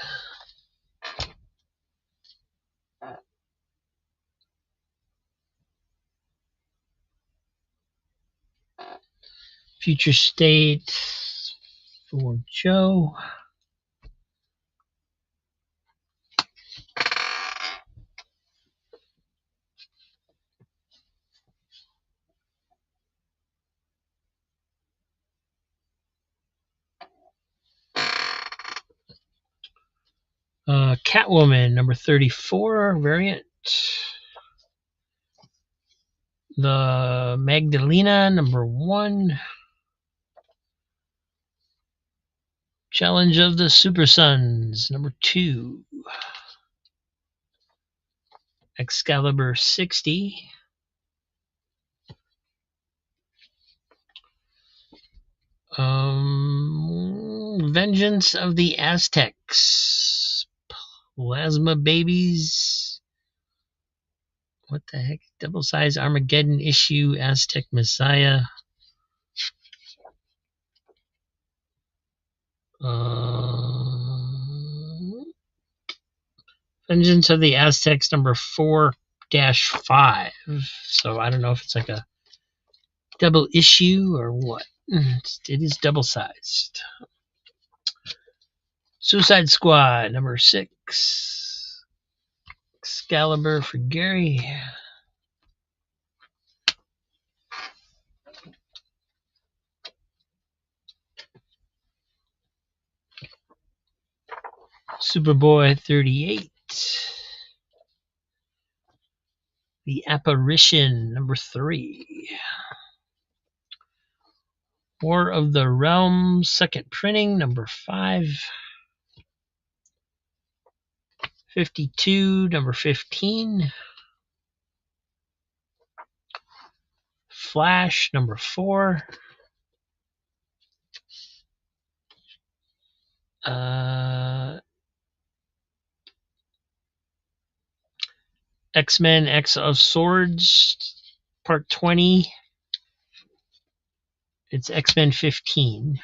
Speaker 2: Future State for Joe. Catwoman, number 34 variant. The Magdalena, number 1. Challenge of the Super Sons, number 2. Excalibur 60. Vengeance of the Aztecs. Plasma Babies. What the heck? Double size Armageddon issue, Aztec Messiah. Vengeance of the Aztecs, number 4-5. So I don't know if it's like a double issue or what. It is double sized. Suicide Squad, number 6. Excalibur for Gary. Superboy 38. The Apparition, number 3. War of the Realms, second printing, number 5. 52, number 15. Flash, number 4. X-Men X of Swords, part 20. It's X-Men 15.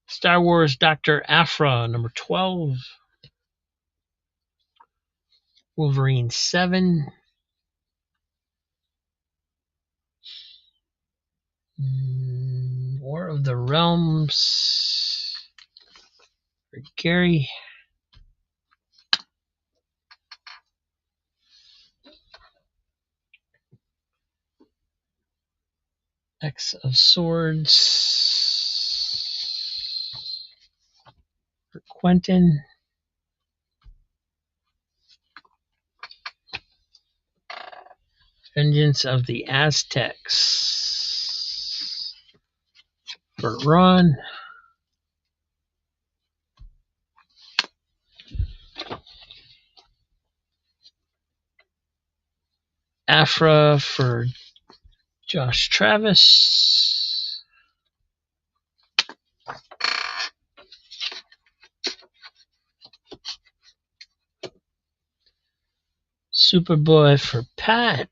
Speaker 2: Star Wars Dr. Aphra, number 12. Wolverine 7. War of the Realms for Gary. X of Swords for Quentin. Vengeance of the Aztecs for Ron. Aphra for Josh Travis. Superboy for Pat.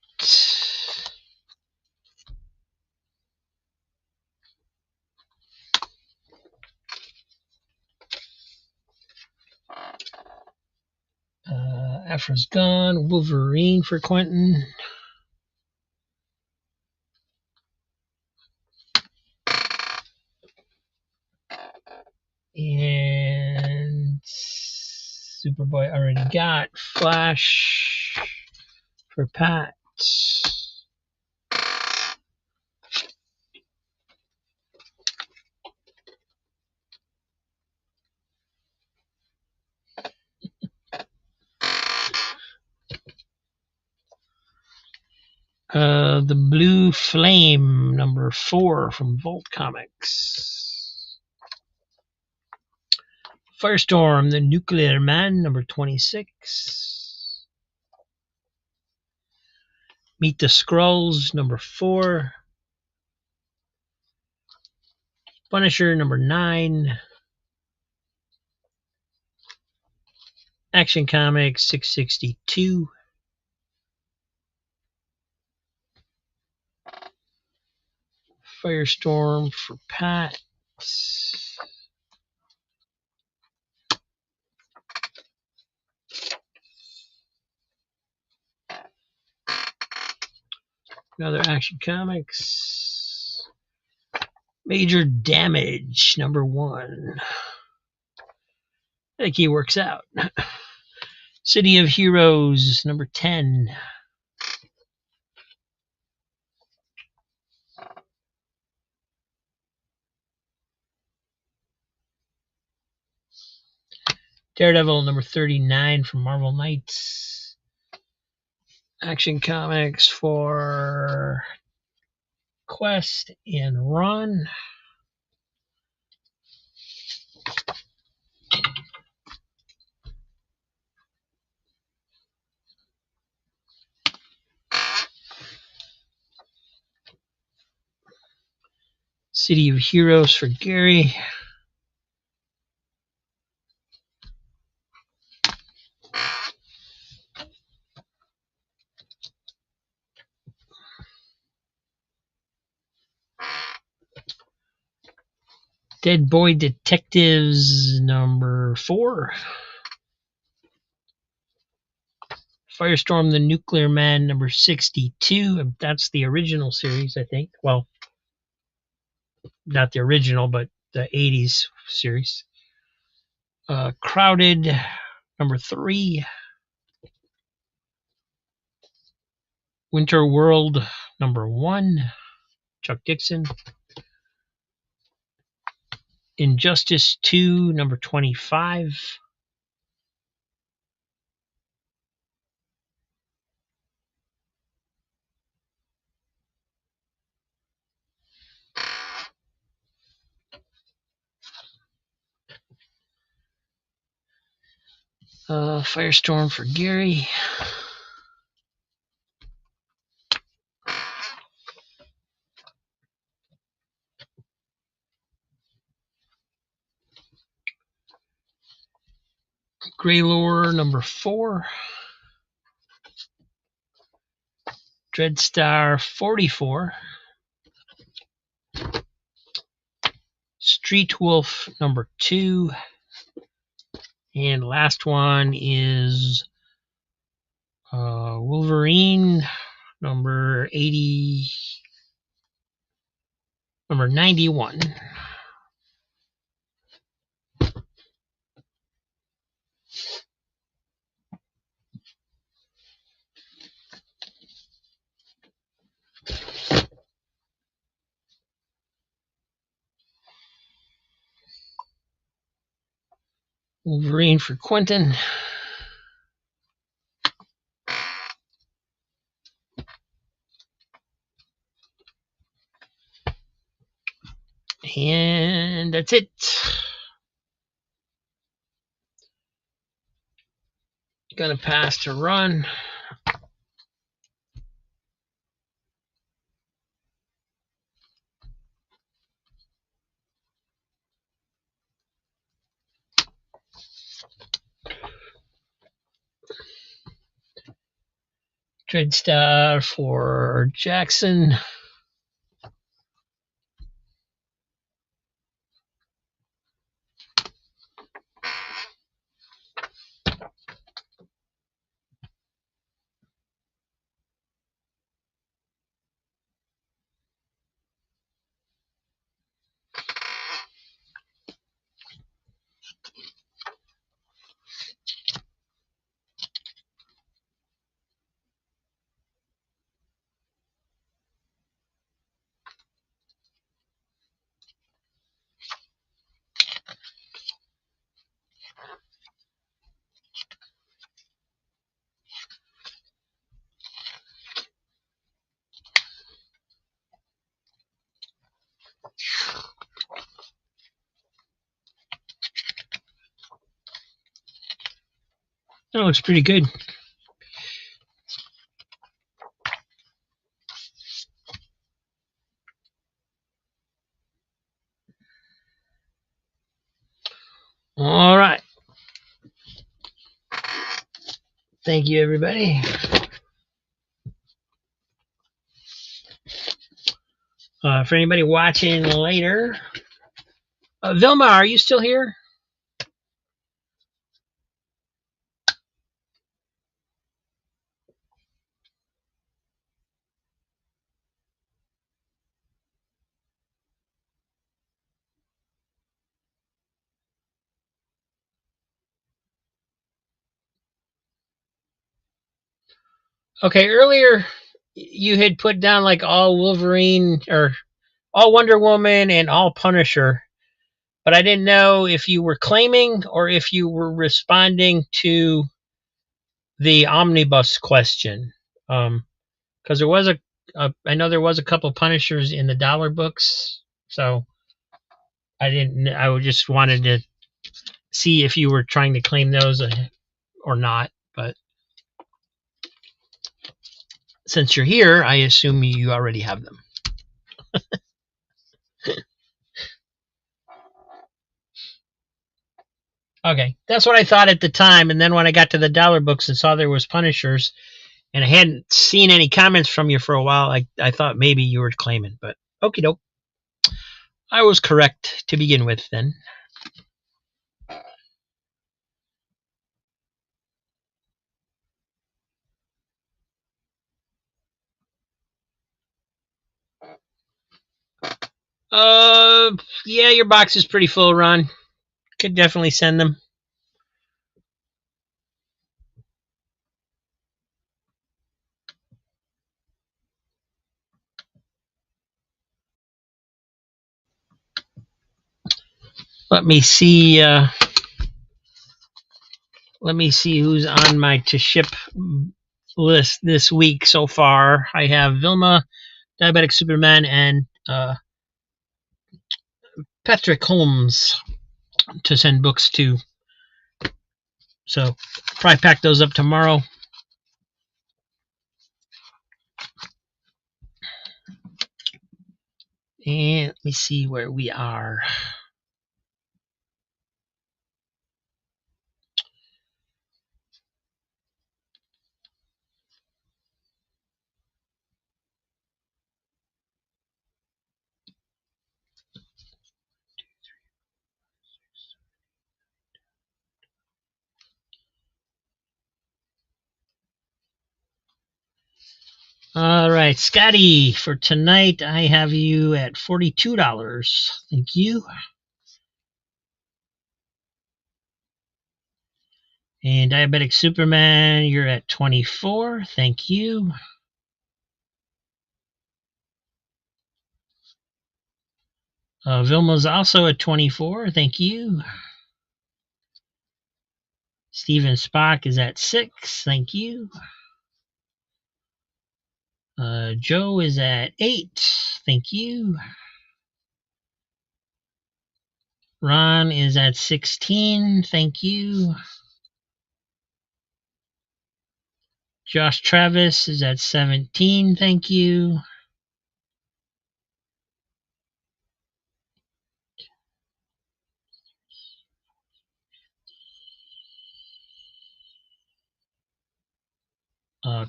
Speaker 2: Afra's gone. Wolverine for Quentin. And Superboy already got. Flash for Pat. The Blue Flame, number 4 from Volt Comics. Firestorm, the Nuclear Man, number 26. Meet the Skrulls, number 4. Punisher, number 9. Action Comics, 662. Firestorm for Pat. Another Action Comics. Major Damage, number 1. I think he works out. City of Heroes, number 10. Daredevil, number 39 from Marvel Knights. Action Comics for Quest and Ron. City of Heroes for Gary. Dead Boy Detectives, number 4. Firestorm the Nuclear Man, number 62. That's the original series, I think. Well, not the original, but the 80s series. Crowded, number 3. Winter World, number 1. Chuck Dixon. Injustice 2, number 25. Firestorm for Gary. Greylore, number 4. Dreadstar 44. Street Wolf, number 2. And last one is Wolverine, number 80, number 91. Wolverine for Quentin. And that's it. Gonna pass to Ron. Dreadstar for Jackson. That looks pretty good. All right. Thank you, everybody. For anybody watching later, Vilma, are you still here? Okay, earlier you had put down like all Wolverine or all Wonder Woman and all Punisher, but I didn't know if you were claiming or if you were responding to the omnibus question. Because there was I know there was a couple Punishers in the dollar books, so I just wanted to see if you were trying to claim those or not. But since you're here, I assume you already have them. Okay, that's what I thought at the time. And then when I got to the dollar books and saw there was Punishers, and I hadn't seen any comments from you for a while, I thought maybe you were claiming. But okie doke, I was correct to begin with then. Yeah, your box is pretty full, Ron. Could definitely send them. Let me see. Let me see who's on my to ship list this week so far. I have Vilma, Diabetic Superman, and Patrick Holmes to send books to. So probably pack those up tomorrow. And let me see where we are. All right, Scotty, for tonight, I have you at $42. Thank you. And Diabetic Superman, you're at 24. Thank you. Vilma's also at 24. Thank you. Steven Spock is at 6. Thank you. Joe is at 8. Thank you. Ron is at 16. Thank you. Josh Travis is at 17. Thank you.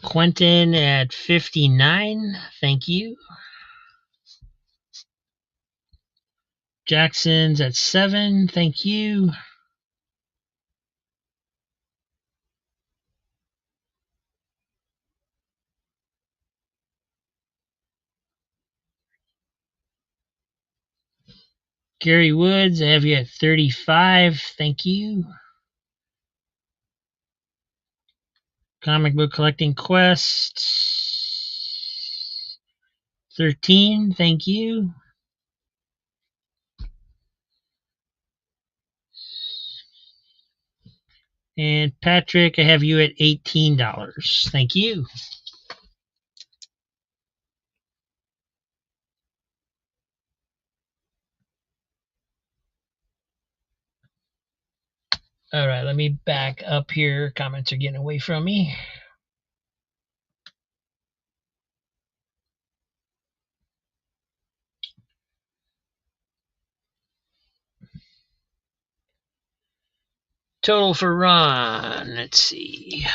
Speaker 2: Quentin at 59. Thank you. Jackson's at 7. Thank you. Gary Woods, I have you at 35. Thank you. Comic Book Collecting Quest, 13. Thank you. And Patrick, I have you at $18. Thank you. All right, let me back up here. Comments are getting away from me. Total for Ron. Let's see.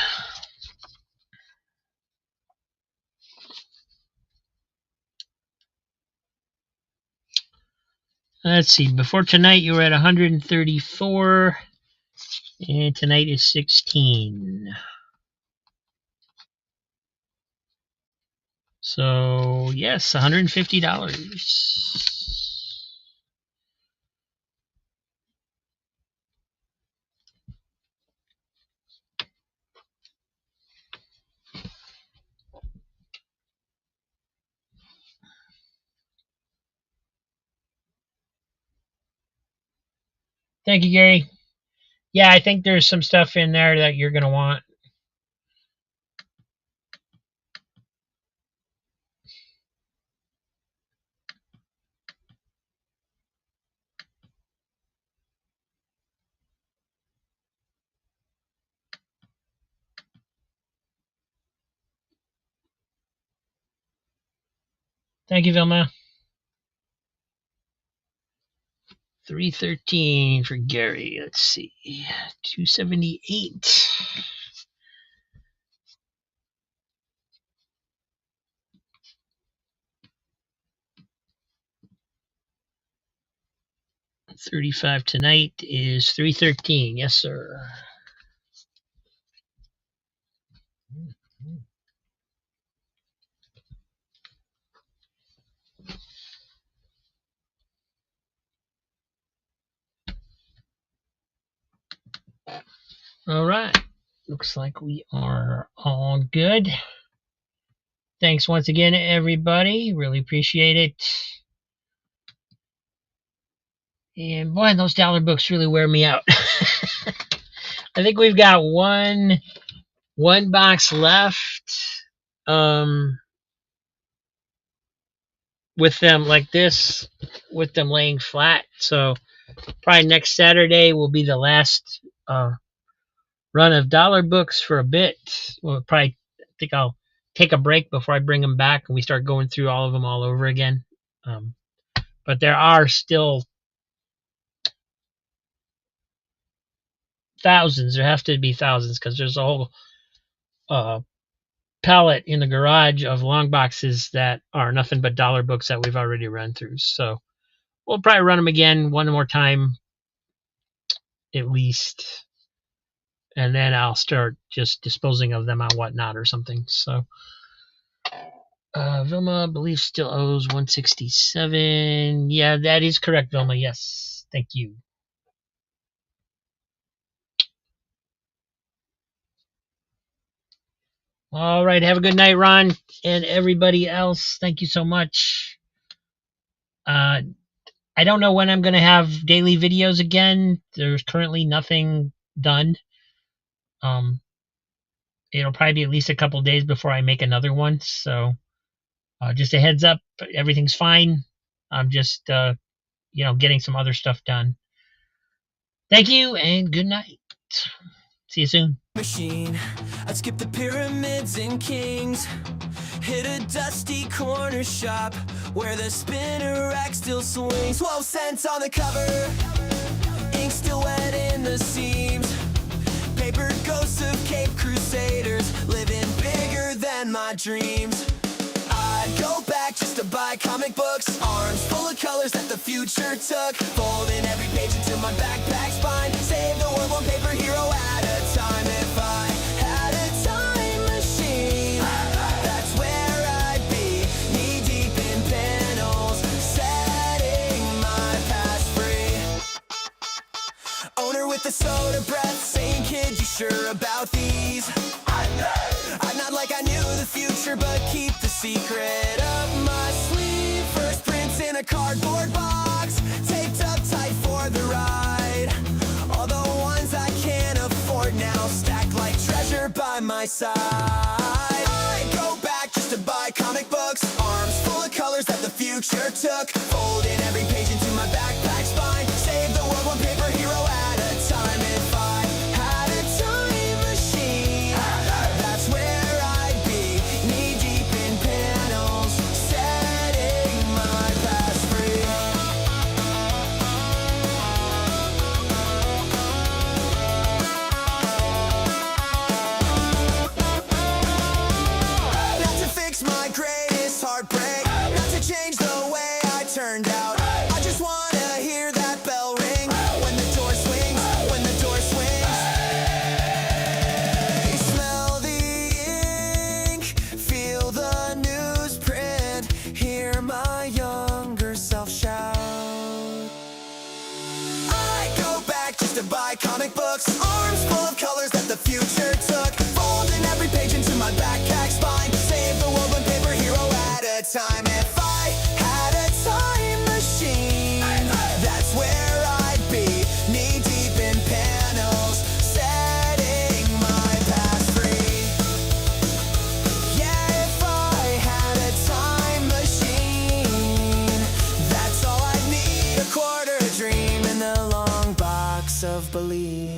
Speaker 2: Let's see. Before tonight, you were at 134, and tonight is 16. So yes, $150. Thank you, Gary. Yeah, I think there's some stuff in there that you're going to want. Thank you, Vilma. 313 for Gary. Let's see. 278. $35 tonight is 313. Yes, sir. All right. Looks like we are all good. Thanks once again, everybody. Really appreciate it. And boy, those dollar books really wear me out. I think we've got one box left. With them like this, with them laying flat. So probably next Saturday will be the last run of dollar books for a bit. Well, I think I'll take a break before I bring them back and we start going through all of them all over again. But there are still thousands. There have to be thousands because there's a whole pallet in the garage of long boxes that are nothing but dollar books that we've already run through. So we'll probably run them again one more time at least. And then I'll start just disposing of them on Whatnot or something. So Vilma, I believe, still owes 167. Yeah, that is correct, Vilma. Yes. Thank you. All right. Have a good night, Ron, and everybody else. Thank you so much. I don't know when I'm going to have daily videos again. There's currently nothing done. It'll probably be at least a couple days before I make another one. So just a heads up, everything's fine. I'm just, getting some other stuff done. Thank you and good night. See you soon.
Speaker 1: Machine, I'd skip the pyramids and kings, hit a dusty corner shop where the spinner rack still swings. 12 cents on the cover, ink still wet in the seams, paper ghosts of Cape Crusaders living bigger my dreams. I'd go back just to buy comic books, arms full of colors that the future took, folding every page into my backpack spine, save the world one paper hero at a time. If I had a time machine, that's where I'd be, knee deep in panels, setting my past free. Owner with the soda breath, saying, kid, you sure about these? I'd nod like I knew the future, but keep the secret up my sleeve. First prints in a cardboard box, taped up tight for the ride. All the ones I can't afford now, stacked like treasure by my side. I go back just to buy comic books, arms full of colors that the future took, folding every page into my backpack spine, save the world one paper hero at a time. If I had a time machine, that's where I'd be, knee deep in panels, setting my past free. Not to fix my greatest heartbreak, not to change the way I turned out. I just wanna hear that bell ring when the door swings, when the door swings. Smell the ink, feel the newsprint, hear my younger self shout. I go back just to buy comic books, arms full of colors that the future took, folding every page into my backpack spine, save the world one paper hero at a time. If I had a time machine, that's where I'd be, knee deep in panels, setting my past free. Yeah, if I had a time machine, that's all I'd need, a quarter, a dream, and the long box of belief.